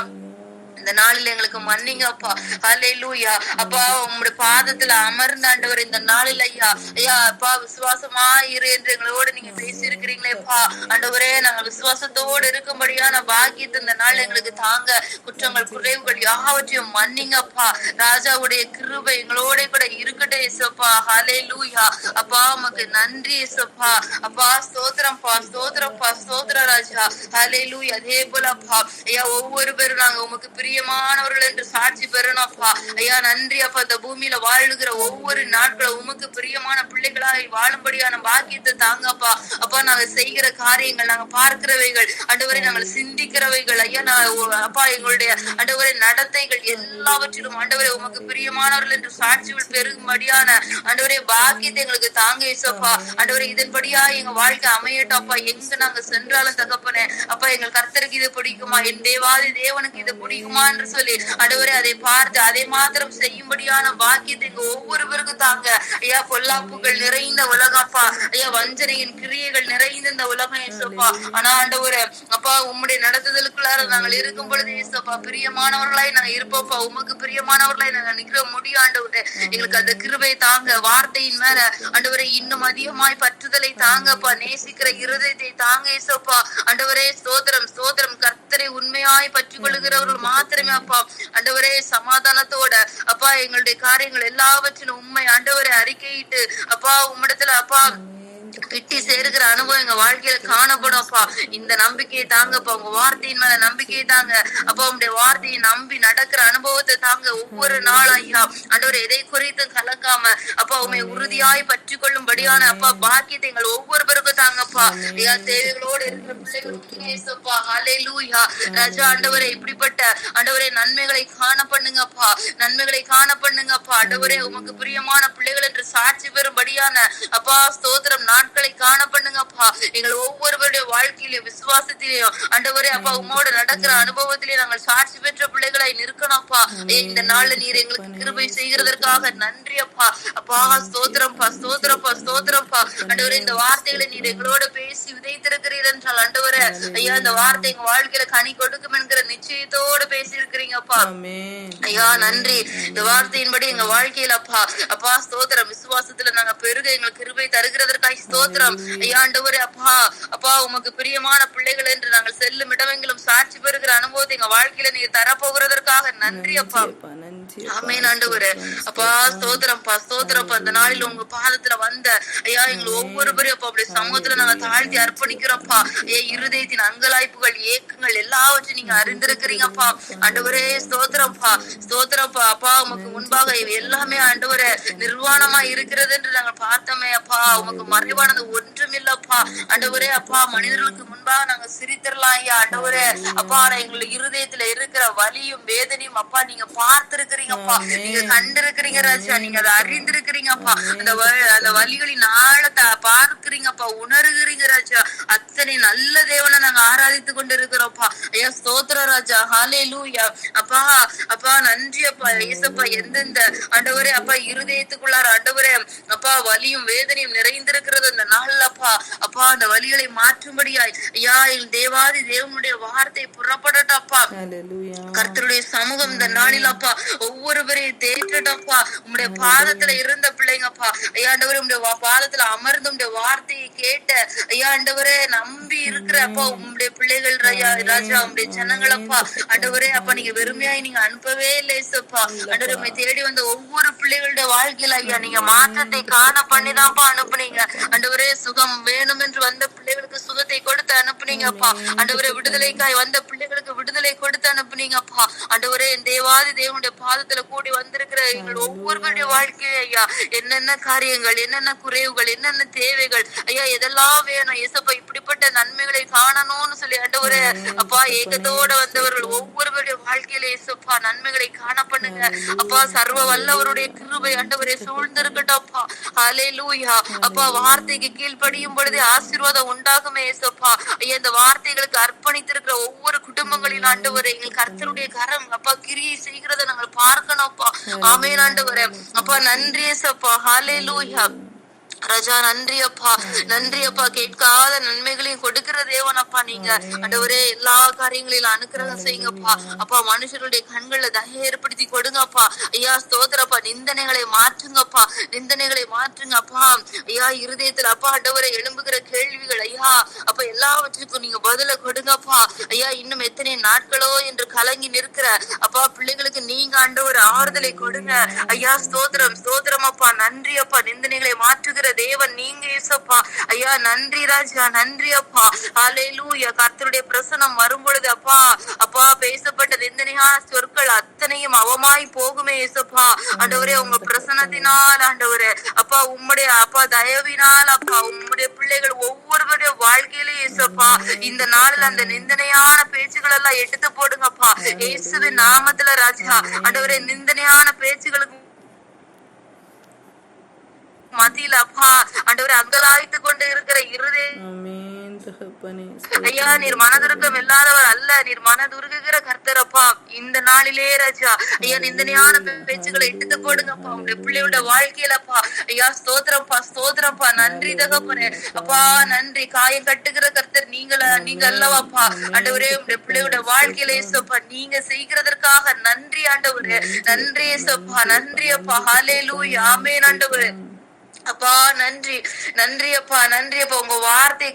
இந்த நாளில் எங்களுக்கு மன்னிங்க அப்பா. ஹல்லேலூயா. அப்பா உம்முடைய பாதத்துல அமர்ந்த ஆண்டவர் இந்த நாளில் ஐயா ஐயா அப்பா விசுவாசமா இரு என்று எங்களோடு நீங்க பேசி இருக்கிறீங்களேப்பா. ஆண்டவரே நாங்கள் விசுவாசத்தோடு இருக்கும்படியான பாக்கியத்தை இந்த நாள் எங்களுக்கு தாங்க. குற்றங்கள் குறைவுகள் யாவற்றையும் மன்னிங்கப்பா. ராஜாவுடைய கிருபை எங்களோட கூட இருக்கட்டும் இயேசுப்பா. ஹல்லேலூயா. அப்பா உமக்கு நன்றி இயேசுப்பா. அப்பா ஸ்தோத்திரம்ப்பா ஸ்தோத்திரப்பா ஸ்தோத்திர ராஜா. ஹல்லேலூயா. அதே போல அப்பா ஐயா ஒவ்வொரு பேரும் நாங்க உமக்கு பிரியமானவர்கள் என்று சாட்சி பெறணும்ப்பா. ஐயா நன்றி அப்பா. இந்த பூமியில வாழுகிற ஒவ்வொரு நாட்களும் உமக்கு பிரியமான பிள்ளைகளாய் வாழும்படியான பாக்கியத்தை தாங்கப்பா. அப்பா நாங்க செய்கிற காரியங்கள், நாங்க பார்க்கிறவைகள் ஆண்டவரை, நாங்கள் சிந்திக்கிறவைகள் ஐயா அப்பா எங்களுடைய ஆண்டவரை நடத்தைகள் எல்லாவற்றிலும் ஆண்டவரை உமக்கு பிரியமானவர்கள் என்று சாட்சிகள் பெருகும்படியான ஆண்டவரே பாக்கியத்தை எங்களுக்கு தாங்க இயேசுப்பா. ஆண்டவரை இதன்படியா எங்க வாழ்க்கை அமையட்டும் அப்பா. எங்க நாங்க சென்றாலும் தகப்பனே அப்பா எங்கள் கர்த்தருக்கு இது பிடிக்குமா, என் தேவாதி தேவனுக்கு இது பிடிக்குமா என்று சொல்லி ஆண்டவரே அதை பார்த்து அதை மாத்திரம் செய்யும்படியான பாக்கியத்தை எங்க ஒவ்வொருவருக்கும் தாங்க ஐயா. பொல்லாப்புகள் நிறைந்த உலகப்பா ஐயா, வஞ்சனையின் கிரியைகள் நிறைந்த இந்த உலகம் இயேசுப்பா. ஆனா ஆண்டவரே அப்பா உம்முடைய நடத்துதலுக்குள்ளார நாங்கள் இருக்கும் பொழுது இயேசுப்பா பிரியமானவர்களாய் நாங்க இருப்போம்ப்பா. உமக்கு பிரியமானவர்களாய் நாங்க நிக்கிற முடியும் ஆண்டவரே. எங்களுக்கு அந்த கிருபை தாங்க. வார்த்தையின் மேல ஆண்டவரே இன்னும் அதிகமாய் பற்றுதலை தாங்கப்பா. நேசிக்கிற இருதயத்தை தாங்க இயேசுப்பா. ஆண்டவரே ஸ்தோத்திரம் ஸ்தோத்திரம். கர்த்தரை உண்மையாய் பற்றி கொள்ளுகிறவர்கள் மாத்திரமே அப்பா ஆண்டவரே சமாதானத்தோட அப்பா எங்களுடைய காரியங்கள் எல்லாவற்றிலும் உண்மை ஆண்டவரை அறிக்கையிட்டு அப்பா உம்மிடத்துல அப்பா கிட்டி சேருகிற அனுபவம் எங்க வாழ்க்கையில காணப்படும் அப்பா. இந்த நம்பிக்கையை தாங்கப்பா. உங்க வார்த்தையின் மேல நம்பிக்கையை தாங்க அப்பா. உங்களுடைய வார்த்தையை நம்பி நடக்கிற அனுபவத்தை தாங்க. ஒவ்வொரு நாள் ஐயா ஆண்டவர் எதை குறித்தும் கலக்காம அப்பா உண்மை உறுதியாய் பற்றி கொள்ளும்படியான அப்பா பாக்கியத்தை எங்கள் ஒவ்வொருவருக்கும் தாங்கப்பா. ஐயா தேவைகளோடு இருக்கிற பிள்ளைகளுக்கு ஹல்லேலூயா ராஜா ஆண்டவரே இப்படிப்பட்ட ஆண்டவரே நன்மைகளை காண பண்ணுங்கப்பா. நன்மைகளை காண பண்ணுங்கப்பா. ஆண்டவரே உமக்கு பிரியமான பிள்ளைகள் என்று சாட்சி பெறும்படியான அப்பா ஸ்தோத்திரம் நாட்களை காண பண்ணுங்கப்பா. எங்கள் ஒவ்வொருவருடைய வாழ்க்கையிலும் விசுவாசத்திலேயும் ஆண்டவரே அப்பா உம்மோடு நடக்கிற அனுபவத்திலே நாங்கள் சாட்சி பெற்ற பிள்ளைகளாய் நிற்கணும்ப்பா. இந்த நாள்ல நீர் எங்களுக்கு கிருபை செய்கிறதற்காக நன்றி அப்பா. அப்பா ஸ்தோத்திரம்ப்பா ஸ்தோத்திரப்பா ஸ்தோத்திரப்பா. ஆண்டவரே இந்த வார்த்தைகளை நீர் எங்களோட பேசி விதைத்திருக்கிறீர் என்றால் ஆண்டவரே ஐயா இந்த வார்த்தை எங்க வாழ்க்கையில கனி கொடுக்கும் என்கிற நிச்சயத்தோட பேசி இருக்கிறீங்கப்பா. ஐயா நன்றி. இந்த வார்த்தையின்படி எங்க வாழ்க்கையில அப்பா அப்பா ஸ்தோத்திரம். விசுவாசத்துல நாங்க பெருக எங்களுக்கு கிருபை தருகிறதற்காக ஸ்தோத்திரம் ஐயா. ஆண்டவரே அப்பா அப்பா உமக்கு பிரியமான பிள்ளைகள் என்று நாங்கள் செல்லும் இடமெங்கிலும் சாட்சி பெறுகிற அனுபவத்தை எங்க வாழ்க்கையில நீங்க தரப்போகிறதற்காக நன்றி அப்பா. ஆமென் ஆண்டவரே. அப்பா ஸ்தோத்திரம்ப்பா ஸ்தோத்திரப்பா. இந்த நாளில் உங்க பாதத்துல வந்த ஐயா எங்களை ஒவ்வொருவரையும் அப்பா அப்படி சமூகத்துல நாங்க தாழ்த்தி அர்ப்பணிக்கிறோம்ப்பா. ஐயா இருதயத்தின் அங்கலாய்ப்புகள் ஏக்கங்கள் எல்லாவற்றையும் நீங்க அறிந்திருக்கிறீங்கப்பா. ஆண்டவரே ஸ்தோத்திரம்ப்பா ஸ்தோத்திரப்பா. அப்பா உமக்கு முன்பாக எல்லாமே ஆண்டவரே நிர்வாணமா இருக்கிறது என்று நாங்கள் பார்த்தோமே அப்பா. உமக்கு மறைவானது ஒன்றும் இல்லப்பா. ஆண்டவரே அப்பா மனிதர்களுக்கு முன்பாக நாங்க சிரித்திரலாம் ஐயா. ஆண்டவரே அப்பா எங்களுக்கு இருதயத்துல இருக்கிற வலியும் வேதனையும் அப்பா நீங்க பார்த்திருக்கிறீங்கப்பா. நீங்க கண்டிருக்கிறீங்க ராஜா. நீங்க அதை அறிந்திருக்கிறீங்கப்பா. அந்த வலிகளின் ஆழத்தை பார்க்கிறீங்கப்பா, உணர்கிறீங்க ராஜா. அத்தனை நல்ல தேவனை நாங்க ஆராதித்து கொண்டு இருக்கிறோம்ப்பா. ஐயா ஸ்தோத்திர ராஜா. ஹல்லேலூயா. அப்பா அப்பா நன்றி அப்பா. ஏசப்பா எந்தெந்த ஆண்டவரே அப்பா இருதயத்துக்குள்ளார ஆண்டவரே அப்பா வலியும் வேதனையும் நிறைந்திருக்கிறது அந்த நாள்ல அப்பா அப்பா அந்த வலிகளை மாற்றும்படியாய் ஐயா என் தேவாதி தேவனுடைய வார்த்தை புறப்படட்டும் அப்பா. கர்த்தருடைய சமூகம் இந்த நாளில் அப்பா ஒவ்வொருவரையும் தேற்றட்டப்பா. உங்களுடைய பாதத்துல இருந்த பிள்ளைங்கப்பா ஐயா ஆண்டவரே உங்களுடைய பாதத்துல அமர்ந்து உங்களுடைய வார்த்தையை கேட்ட ஐயா ஆண்டவரே நம்பி இருக்கிற அப்பா உங்களுடைய பிள்ளைகள் ராஜா உங்களுடைய ஜனங்களப்பா ஆண்டவரே அப்பா நீங்க வெறுமையாய் நீங்க அனுப்பவே இல்லை ஏசப்பா. ஆண்டவரே உண்மை தேடி வந்த ஒவ்வொரு பிள்ளைகளுடைய வாழ்க்கையில ஐயா நீங்க மாற்றத்தை காண பண்ணிதான்ப்பா அனுப்புனீங்க. ஆண்டவரே சுகம் வேணும் என்று வந்த பிள்ளைகளுக்கு சுகத்தை கொடுத்து அனுப்புனீங்கப்பா. ஆண்டவரே விடுதலைக்காய் வந்த பிள்ளைகளுக்கு விடுதலை கொடுத்து அனுப்புனீங்கப்பா. ஆண்டவரே என் தேவாதி தேவனுடைய பாதத்துல கூடி வந்திருக்கிற எங்கள் ஒவ்வொருவருடைய வாழ்க்கையை ஐயா என்னென்ன காரியங்கள் என்னென்ன குறைவுகள் என்னென்ன தேவைகள் ஐயா எதெல்லாம் வேணும் ஏசப்பா இப்படிப்பட்ட நன்மைகளை காணணும்னு சொல்லி ஆண்டவரே அப்பா ஏகத்தோட வந்தவர்கள் ஒவ்வொருவருடைய வாழ்க்கையில ஏசப்பா நன்மைகளை காண பண்ணுங்க அப்பா. சர்வ வல்லவருடைய கிருபை ஆண்டவரே சூழ்ந்திருக்கட்டும் அப்பா. ஹல்லேலூயா. அப்பா வார்த்தைக்கு கீழ்ப்படியும் பொழுதே ஆசீர்வாதம் உண்டாகுமே ஏசப்பா. ஐயா இந்த வார்த்தைகளுக்கு அர்ப்பணித்திருக்கிற ஒவ்வொரு குடும்பங்களில் ஆண்டவரே எங்கள் கர்த்தருடைய கரம் அப்பா கிரியை செய்கிறத நாங்கள் பார்க்கணும் அப்பா. ஆமென் ஆண்டவரே. அப்பா நன்றி ஏசப்பா. ஹல்லேலூயா. ராஜா நன்றி அப்பா, நன்றி அப்பா. கேட்காத நன்மைகளையும் கொடுக்கிற தேவன் அப்பா நீங்க. ஆண்டவரே எல்லா காரியங்களிலும் அனுக்கிரகம் செய்யுங்கப்பா. அப்பா மனுஷருடைய கண்கள்ல தயை ஏற்படுத்தி கொடுங்கப்பா. ஐயா ஸ்தோத்திரப்பா. நிந்தனைகளை மாற்றுங்கப்பா, நிந்தனைகளை மாற்றுங்க அப்பா. ஐயா இருதயத்துல அப்பா ஆண்டவரை எழும்புகிற கேள்விகள் ஐயா அப்ப எல்லாவற்றுக்கும் நீங்க பதில கொடுங்கப்பா. ஐயா இன்னும் எத்தனை நாட்களோ என்று கலங்கி நிற்கிற அப்பா பிள்ளைகளுக்கு நீங்க ஆண்டவர் ஆறுதலை கொடுங்க ஐயா. ஸ்தோத்திரம் ஸ்தோத்திரம் அப்பா. நன்றி அப்பா. நிந்தனைகளை மாற்றுகிற தேவன் நீங்க இயேசப்பா. ஐயா நன்றி ராஜா, நன்றி அப்பா. ஹல்லேலூயா. கர்த்தருடைய பிரசன்னம் வரும் பொழுது அப்பா அப்பா பேசப்பட்ட நிந்தனையான சொற்கள் அத்தனையும் அவமாய் போகுமே இயேசப்பா. ஆண்டவரே உங்க பிரசன்னத்தினால் ஆண்டவரே அப்பா உம்முடைய அப்பா தயவினால் அப்பா உம்முடைய பிள்ளைகள் ஒவ்வொருவருடைய வாழ்க்கையிலே இயேசப்பா இந்த நாளில் அந்த நிந்தனையான பேச்சுகள் எல்லாம் எடுத்து போடுங்கப்பா இயேசுவின் நாமத்துல ராஜா. ஆண்டவரே நிந்தனையான பேச்சுகளுக்கு மத்தியில அப்பா ஆண்டவரே அங்கலாய்த்து கொண்டு இருக்கிற ஐயா நீர் மனதுருக்கம் இல்லாதவர் அல்ல, நீர் மனதுருகுகிற கர்த்தரப்பா. இந்த நாளிலே ராஜா ஐயா நிந்தனையான பேச்சுக்களை எடுத்து போடுங்கப்பா உங்களுடைய பிள்ளையோட வாழ்க்கையிலப்பா. ஐயா ஸ்தோத்திரப்பா ஸ்தோத்திரப்பா. நன்றி தகப்பனே அப்பா நன்றி. காயம் கட்டுகிற கர்த்தர் நீங்க அல்லவாப்பா ஆண்டவரே. உங்களுடைய பிள்ளையோட வாழ்க்கையில ஏசப்பா நீங்க செய்கிறதற்காக நன்றி ஆண்டவரே. நன்றி ஏசப்பா, நன்றி அப்பா. ஹல்லேலூயா. ஆமென் ஆண்டவரே. அப்பா நன்றி நன்றி அப்பா, நன்றி அப்பா. உங்க வார்த்தை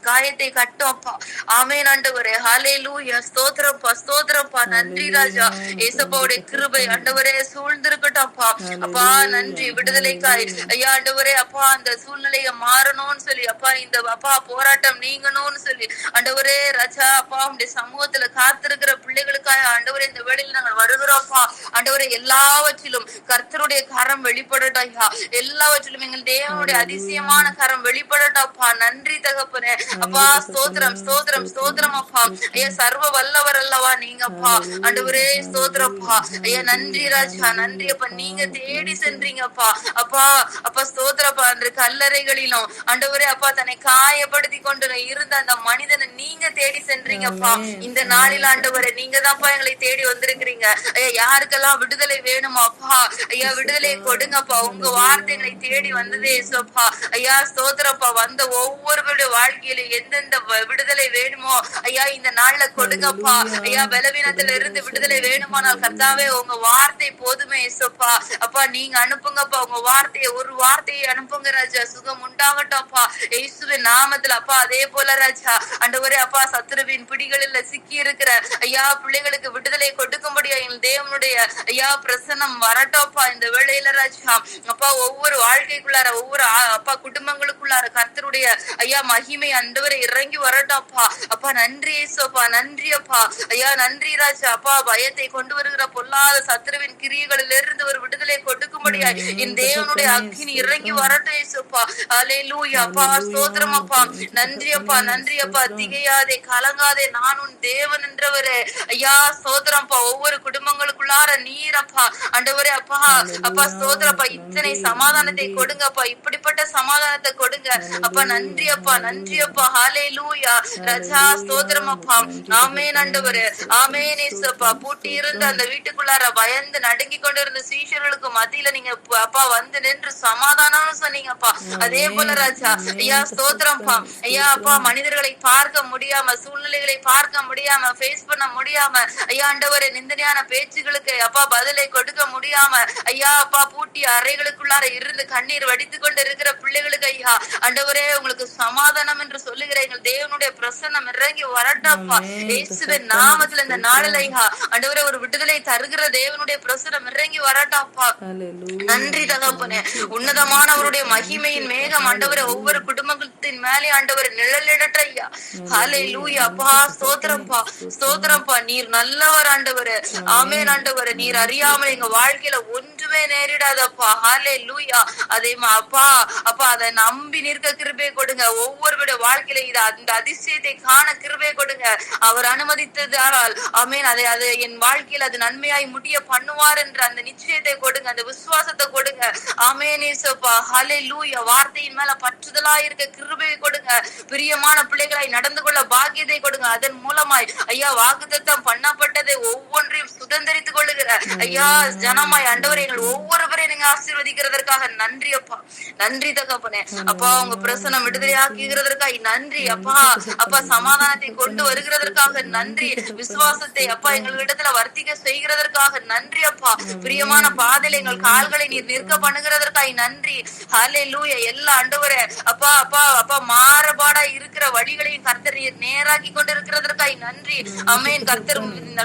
காயத்தை கட்டும் அப்பா. ஆமென் ஆண்டவரே. ஹல்லேலூயா. ஸ்தோத்திரப்பா ஸ்தோத்திரப்பா. நன்றி ராஜா. ஏசப்பாவுடைய கிருபை ஆண்டவரே சூழ்ந்திருக்கட்டும் அப்பா. அப்பா நன்றி. விடுதலைக்காய் ஐயா ஆண்டவரே அப்பா அந்த சூழ்நிலைய மாறணும்னு சொல்லி அப்பா இந்த அப்பா போராட்டம் நீங்கணும்னு சொல்லி ஆண்டவரே ராஜா அப்பா உங்களுடைய சமூகத்துல காத்திருக்கிற பிள்ளைகளுக்காக ஆண்டவரே இந்த வேளையில் நாங்கள் வருகிறோம்ப்பா. ஆண்டவரே எல்லாவற்றிலும் கர்த்தருடைய கரம் வெளிப்படட்டும் ஐயா. எல்லாவற்றிலும் எங்கள் தேவனுடைய அதிசயமான கரம் வெளிப்படட்டப்பா. நன்றி தகப்பனே அப்பா. ஸ்தோத்திரம் ஸ்தோத்திரம் ஸ்தோத்திரம் அப்பா. ஐயா சர்வ வல்லவர் அல்லவா நீங்கப்பா ஆண்டவரே. ஸ்தோத்திரப்பா ஐயா. நன்றி ராஜா, நன்றி அப்பா. நீங்க தேடி சென்றீங்கப்பா அப்பா அப்பா. ஸ்தோத்திரப்பா. அன்று கல்லறைகளிலும் ஆண்டவரே அப்பா தன்னை காயப்படுத்தி கொண்டு இருந்த அந்த மனிதனை நீங்க தேடி சென்றீங்கப்பா. இந்த நாளில் ஆண்டவரே நீங்க தான்ப்பா எங்களை தேடி வந்திருக்கிறீங்க ஐயா. யாருக்கெல்லாம் விடுதலை வேணுமாப்பா ஐயா விடுதலை கொடுங்கப்பா. உங்க வார்த்தைகளை தேடி வந்ததே ஏசப்பா ஐயா. ஸ்தோத்திரப்பா. வந்த ஒவ்வொருவருடைய வாழ்க்கையில எந்தெந்த விடுதலை வேணுமோ ஐயா இந்த நாள்ல கொடுங்கப்பா ஐயா. பலவீனத்துல இருந்து விடுதலை வேணுமானால் கர்த்தாவே உங்க வார்த்தை போதுமே ஏசப்பா. அப்பா நீங்க அனுப்புங்கப்பா உங்க வார்த்தையை, ஒரு வார்த்தையை அனுப்புங்க ராஜா. சுகம் உண்டாகட்டும்ப்பா இயேசுவின் நாமத்துல அப்பா. அதே போல ராஜா ஆண்டவரே அப்பா சத்துருவின் பிடிகளில் சிக்கி இருக்கிற ஐயா பிள்ளைகளுக்கு விடுதலை கொடுக்கும்படியா எங்கள் தேவனுடைய ஐயா பிரசன்னம் வரட்டும்ப்பா இந்த வேளையில ராஜா. அப்பா ஒவ்வொரு வாழ்க்கைக்குள்ளார ஒவ்வொரு அப்பா குடும்பங்களுக்குள்ளார கர்த்தருடைய ஐயா மகிமை ஆண்டவரே இறங்கி வரட்டும்ப்பா. அப்பா நன்றி ஏசப்பா, நன்றி அப்பா ஐயா. நன்றி ராஜா அப்பா. பயத்தை கொண்டு வருகிற பொல்லாத சத்துருவின் கிரியைகளில் இருந்து ஒரு விடுதலை கொடுக்கும்படியா என் தேவனுடைய அக்கினி இறங்கி வரட்டும் ஏசப்பா. ஹல்லேலூயா அப்பா. ஸ்தோத்திரம் அப்பா. நன்றி அப்பா, நன்றி அப்பா. திகையாதே கலங்காதே நான் உன் தேவன் என்றவரே ஐயா. ஸ்தோத்திரம்ப்பா. ஒவ்வொரு குடும்பங்களுக்குள்ளார நீரப்பா ஆண்டவரே அப்பா அப்பா. ஸ்தோத்திரப்பா. இத்தனை சமாதானத்தை கொடுங்கப்பா. இப்படிப்பட்ட சமாதானத்தை கொடுங்க அப்பா. நன்றி அப்பா, நன்றி அப்பா. ஹல்லேலூயா ராஜா. ஸ்தோத்திரம் அப்பா. ஆமென் ஆண்டவரே. ஆமென் ஏசப்பா. பூட்டி இருந்த அந்த வீட்டுக்குள்ளார பயந்து நடுங்கி கொண்டிருந்த சீஷர்களுக்கு மத்தியில நீங்க அப்பா வந்து நின்று சமாதானம் சொன்னீங்கப்பா. அதே போல ராஜா ஐயா. ஸ்தோத்திரம்ப்பா ஐயா. அப்பா மனிதர்களை பார்க்க முடியாம, சூழ்நிலைகளை பார்க்க முடியாம, ஃபேஸ் பண்ண முடியாம ஐயா ஆண்டவரே நிந்தனையான பேச்சுகளுக்கு அப்பா பதிலை கொடுக்க முடியாம ஐயா அப்பா பூட்டிய அறைகளுக்குள்ளார இருந்து கண்ணீர் வடித்து கொண்டு இருக்கிற பிள்ளைகளுக்கு ஐயா ஆண்டவரே உங்களுக்கு சமாதானம் என்று சொல்லுகிற எங்கள் தேவனுடைய பிரசன்னம் இறங்கி வரட்டாப்பா இயேசுவின் நாமத்துல. இந்த நாளில் ஐயா ஆண்டவரே ஒரு விடுதலை தருகிற தேவனுடைய பிரசன்னம் இறங்கி வரட்டாப்பா. நன்றி தகப்பனே. உன்னதமானவருடைய மகிமையின் மேகம் ஆண்டவரே ஒவ்வொரு குடும்பத்தின் மேலே ஆண்டவரை நிழலிடற்ற ஐயா. ஹல்லேலூயா அப்பா. ஸ்தோத்திரம்ப்பா ஸ்தோத்திரம்ப்பா. நீர் நல்லவர் ஆண்டவரே. ஆமென் ஆண்டவரே. நீர் அறியாமல் எங்க வாழ்க்கையில ஒன்றுமே நேரிடாதப்பா. ஹல்லேலூயா. அதே அப்பா அப்பா அதை நம்பி நிற்க கிருபை கொடுங்க. ஒவ்வொருவருடைய வாழ்க்கையில இது அந்த அதிசயத்தை காண கிருபை கொடுங்க. அவர் அனுமதித்ததால் ஆமென் அதை என் வாழ்க்கையில அது நன்மையாய் முடிய பண்ணுவார் என்ற அந்த நிச்சயத்தை கொடுங்க, அந்த விசுவாசத்தை கொடுங்க. ஆமென் இயேசுப்பா. ஹல்லேலூயா. வார்த்தையின் மேல பற்றுதலா இருக்க கிருபை கிருபையை கொடுங்க. பிரியமான பிள்ளைகளாய் நடந்து கொள்ள பாக்கியத்தை கொடுங்க. அதன் மூலமாய் ஐயா வாக்குத்தத்தம் பண்ணப்பட்டதை ஒவ்வொன்றையும் சுதந்திரித்துக் கொள்ளுகிற ஐயா ஜனமாய் ஆண்டவரே எங்கள் ஒவ்வொருவரையும் நீங்க ஆசீர்வதிக்கிறதற்காக நன்றி அப்பா. நன்றி தகப்பனே. அப்பா உங்க பிரசனம் விடுதலையாக்குகிறதற்காக நன்றி அப்பா. அப்பா சமாதானத்தை கொண்டு வருகிறதற்காக நன்றி. விசுவாசத்தை அப்பா எங்களிடத்துல வர்த்திக்க செய்கிறதற்காக நன்றி அப்பா. பிரியமான பாதையில எங்கள் கால்களை நீர் நிற்க பண்ணுகிறதற்காக நன்றி. ஹல்லேலூயா. எல்லா ஆண்டவரே அப்பா அப்பா அப்பா மாறுபாடா இருக்கிற வழிகளையும் கர்த்தர் நீர் நேராக்கி கொண்டு இருக்கிறதற்காக நன்றி. ஆமென்.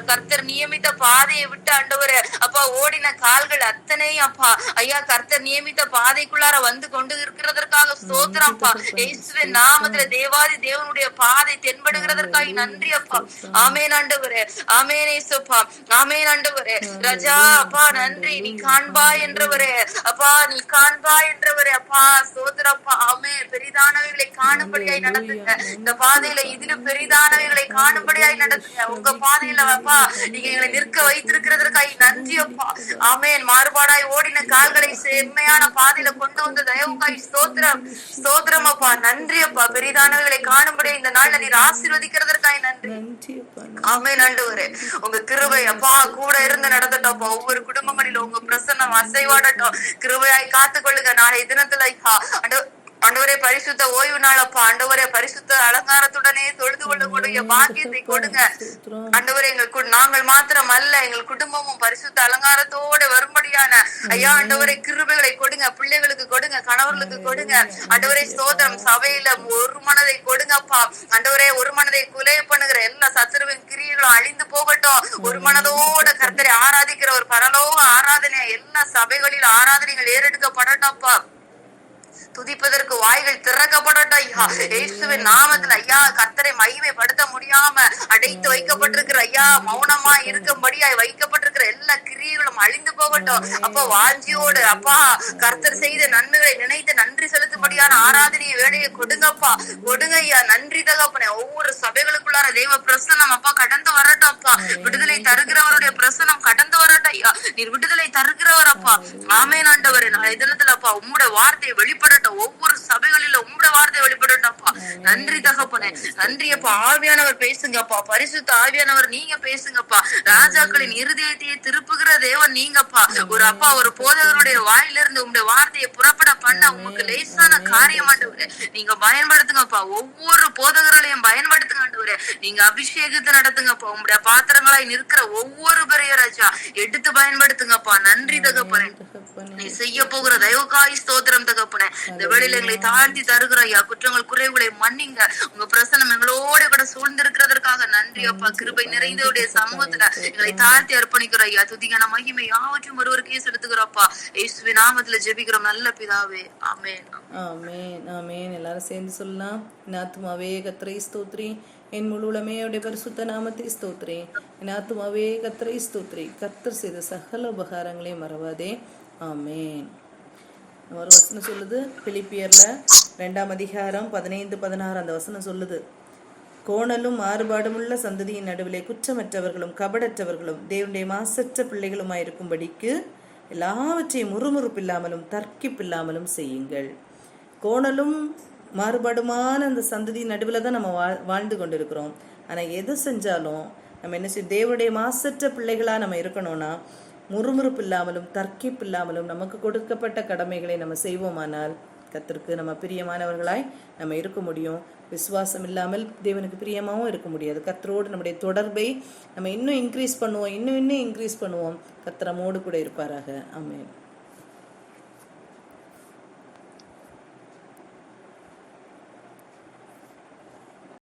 கர்த்தர் நியமித்த பாதையை விட்டு ஆண்டவரே அப்பா ஓடின கால்கள் அத்தனையும் அப்பா ஐயா கர்த்தர் நியமித்த பாதைக்குள்ளார வந்து கொண்டு இருக்கிறதற்காக ஸ்தோத்திரம் அப்பா. இயேசுவின் நாமத்துல தேவாதி தேவனுடைய பாதை தென்படுகிறதற்காக நன்றி அப்பா. ஆமென் ஆண்டவரே. ஆமென் இயேசுப்பா. ஆமென் ஆண்டவரே. ராஜா அப்பா நன்றி. நீ காண்பா என்றவரே அப்பா. நீ காண்பா என்றவரே அப்பா. ஸ்தோத்திரம் அப்பா. ஆமென். பெரிதானவைகளை காணும்படியாய் நடத்துங்க. இந்த பாதையில இதிலும் பெரிதானவைகளை காணும்படியாய் நடத்துங்க. உங்க பாதையில அப்பா நீங்க எங்களை நிற்க வைத்திருக்கிறதற்காக நன்றி அப்பா. ஆமென். மாறுபாடாய் ஓடின கால்களை செம்மையான பாதையில கொண்டு வந்த தயவுக்காய் ஸ்தோத்திரம். ஸ்தோத்திரம் அப்பா. நன்றி அப்பா. பெரிதானவைகளை காணும்படியா இந்த நாள்ல நீர் ஆசீர்வதிக்கிறதற்காக நன்றி. ஆமென் ஆண்டவரே. உங்க கிருபை அப்பா கூட இருந்து நடந்தட்டோம்ப்பா. ஒவ்வொரு குடும்பங்களிலும் உங்க பிரசன்னம் அசைவாடட்டும். கிருபையாய் காத்துக்கொள்ளுங்க. நாளை தினத்துல ஆண்டவரே பரிசுத்த ஓய்வு நாளப்பா. ஆண்டவரே பரிசுத்த அலங்காரத்துடனே தொழுது கொள்ளக்கூடிய பாக்கியத்தை கொடுங்க ஆண்டவரே. நாங்கள் மாத்திரம் அல்ல எங்கள் குடும்பமும் பரிசுத்த அலங்காரத்தோட வரும்படியான ஐயா ஆண்டவரே கிருபைகளை கொடுங்க. பிள்ளைகளுக்கு கொடுங்க. கணவர்களுக்கு கொடுங்க. ஆண்டவரே ஸ்தோத்திரம். சபையில ஒரு மனதை கொடுங்கப்பா. ஆண்டவரே ஒரு மனதை குலை பண்ணுகிற எல்லா சத்துருவின் கிரியைகளும் அழிந்து போகட்டும். ஒரு மனதோட கர்த்தரை ஆராதிக்கிற ஒரு பரலோக ஆராதனை எல்லா சபைகளில் ஆராதனைகள் ஏறெடுக்கப்படட்டப்பா. துதிப்பதற்கு வாய்கள் திறக்கப்படட்டும் ஐயா. இயேசுவின் நாமத்துல ஐயா கர்த்தரை மகிமைப்படுத்த முடியாம அடைத்து வைக்கப்பட்டிருக்கிற ஐயா மௌனமா இருக்கும்படியாய் வைக்கப்பட்டிருக்கிற எல்லா கிரியைகளும் அழிந்து போகட்டும் அப்பா. வாஞ்சியோடு அப்பா கர்த்தர் செய்த நன்மைகளை நினைத்து நன்றி செலுத்தும்படியான ஆராதனையை வேலையை கொடுங்கப்பா. கொடுங்க ஐயா. நன்றி தகப்பனே. ஒவ்வொரு சபைகளுக்குள்ளார தெய்வ பிரசனம் அப்பா கடந்து வரட்டும் அப்பா. விடுதலை தருகிறவருடைய பிரசனம் கடந்து வரட்டும் ஐயா. நீர் விடுதலை தருகிறவர் அப்பா. ஆமென் ஆண்டவரே. நாளை தினத்துல அப்பா உம்முடைய வார்த்தையை வெளிப்படட்டும். ஒவ்வொரு சபைகளில உம்முடைய வார்த்தை வெளிப்படட்டப்பா. நன்றி தகப்பனே. நன்றி அப்பா. ஆவியானவர் பேசுங்கப்பா. பரிசுத்த ஆவியானவர் நீங்க பேசுங்கப்பா. ராஜாக்களின் இருதயத்தையே திருப்புகிற தேவன் நீங்கப்பா. ஒரு அப்பா ஒரு போதகருடைய வாயிலிருந்து உங்களுடைய வார்த்தையை புறப்பட பண்ண உங்களுக்கு லேசான காரியம் ஆண்டவரே. நீங்க பயன்படுத்துங்கப்பா. ஒவ்வொரு போதகர்களையும் பயன்படுத்துங்க ஆண்டவரே. நீங்க அபிஷேகத்தை நடத்துங்கப்பா. உங்களுடைய பாத்திரங்களாய் நிற்கிற ஒவ்வொரு பெரிய ராஜா எடுத்து பயன்படுத்துங்கப்பா. நன்றி தகப்பனே. நீ செய்ய போகிற தயவுக்காய் ஸ்தோத்திரம் தகப்பனே. இந்த வேளையில எங்களை தாழ்த்தி தருகிற ஐயா குற்றங்கள் குறைவுகளை மன்னிங்க. உங்க பிரசனம் எங்களோட கூட சூழ்ந்திருக்கிறதற்காக நன்றி அப்பா. கிருபை நிறைந்தவருடைய சமூகத்துல எங்களை தாழ்த்தி அர்ப்பணிக்கிற ஐயா. துதிக்கான மகிமை யாவற்றும் ஒருவருக்கே செலுத்துகிறப்பா. இயேசுவின் நாமத்துல ஜெபிக்கிறோம் நல்ல பிதாவே. ஆமென்.
ஆமென். ஆமென். எல்லாரும் சேர்ந்து சொல்லலாம். என் ஆத்துமாவே கர்த்தரை ஸ்தோத்திரி. என் முழு உளமே அவருடைய பரிசுத்த நாமத்தை ஸ்தோத்திரி. என் ஆத்துமாவே கர்த்தரை ஸ்தோத்திரி. கர்த்தர் செய்த சகல உபகாரங்களையும் மறவாதே. ஆமென். ஒரு வசனம் சொல்லுது பிலிப்பியர்ல 2ஆம் அதிகாரம் 15-16 அந்த வசனம் சொல்லுது. கோணலும் மாறுபாடுமுள்ள சந்ததியின் நடுவிலே குற்றமற்றவர்களும் கபடற்றவர்களும் தேவனுடைய மாசற்ற பிள்ளைகளுமாயிருக்கும்படிக்கு எல்லாவற்றையும் முறுமுறுப்பில்லாமலும் தர்க்கிப்பில்லாமலும் செய்யுங்கள். கோணலும் மாறுபாடுமான அந்த சந்ததியின் நடுவில் தான் நம்ம வாழ்ந்து கொண்டு இருக்கிறோம். ஆனால் எது செஞ்சாலும் நம்ம என்ன செய்யும்? தேவனுடைய மாசற்ற பிள்ளைகளாக நம்ம இருக்கணும்னா முறுமுறுப்பு இல்லாமலும் தர்க்கிப்பு இல்லாமலும் நமக்கு கொடுக்கப்பட்ட கடமைகளை நம்ம செய்வோமானால் கர்த்தருக்கு நம்ம பிரியமானவர்களாய் நம்ம இருக்க முடியும். விசுவாசம் இல்லாமல் தேவனுக்கு பிரியமாகவும் இருக்க முடியாது. கர்த்தரோடு நம்முடைய தொடர்பை நம்ம இன்னும் இன்க்ரீஸ் பண்ணுவோம். இன்னும் இன்க்ரீஸ் பண்ணுவோம். கர்த்தர் நம்மோடு கூட இருப்பாராக. ஆமென்.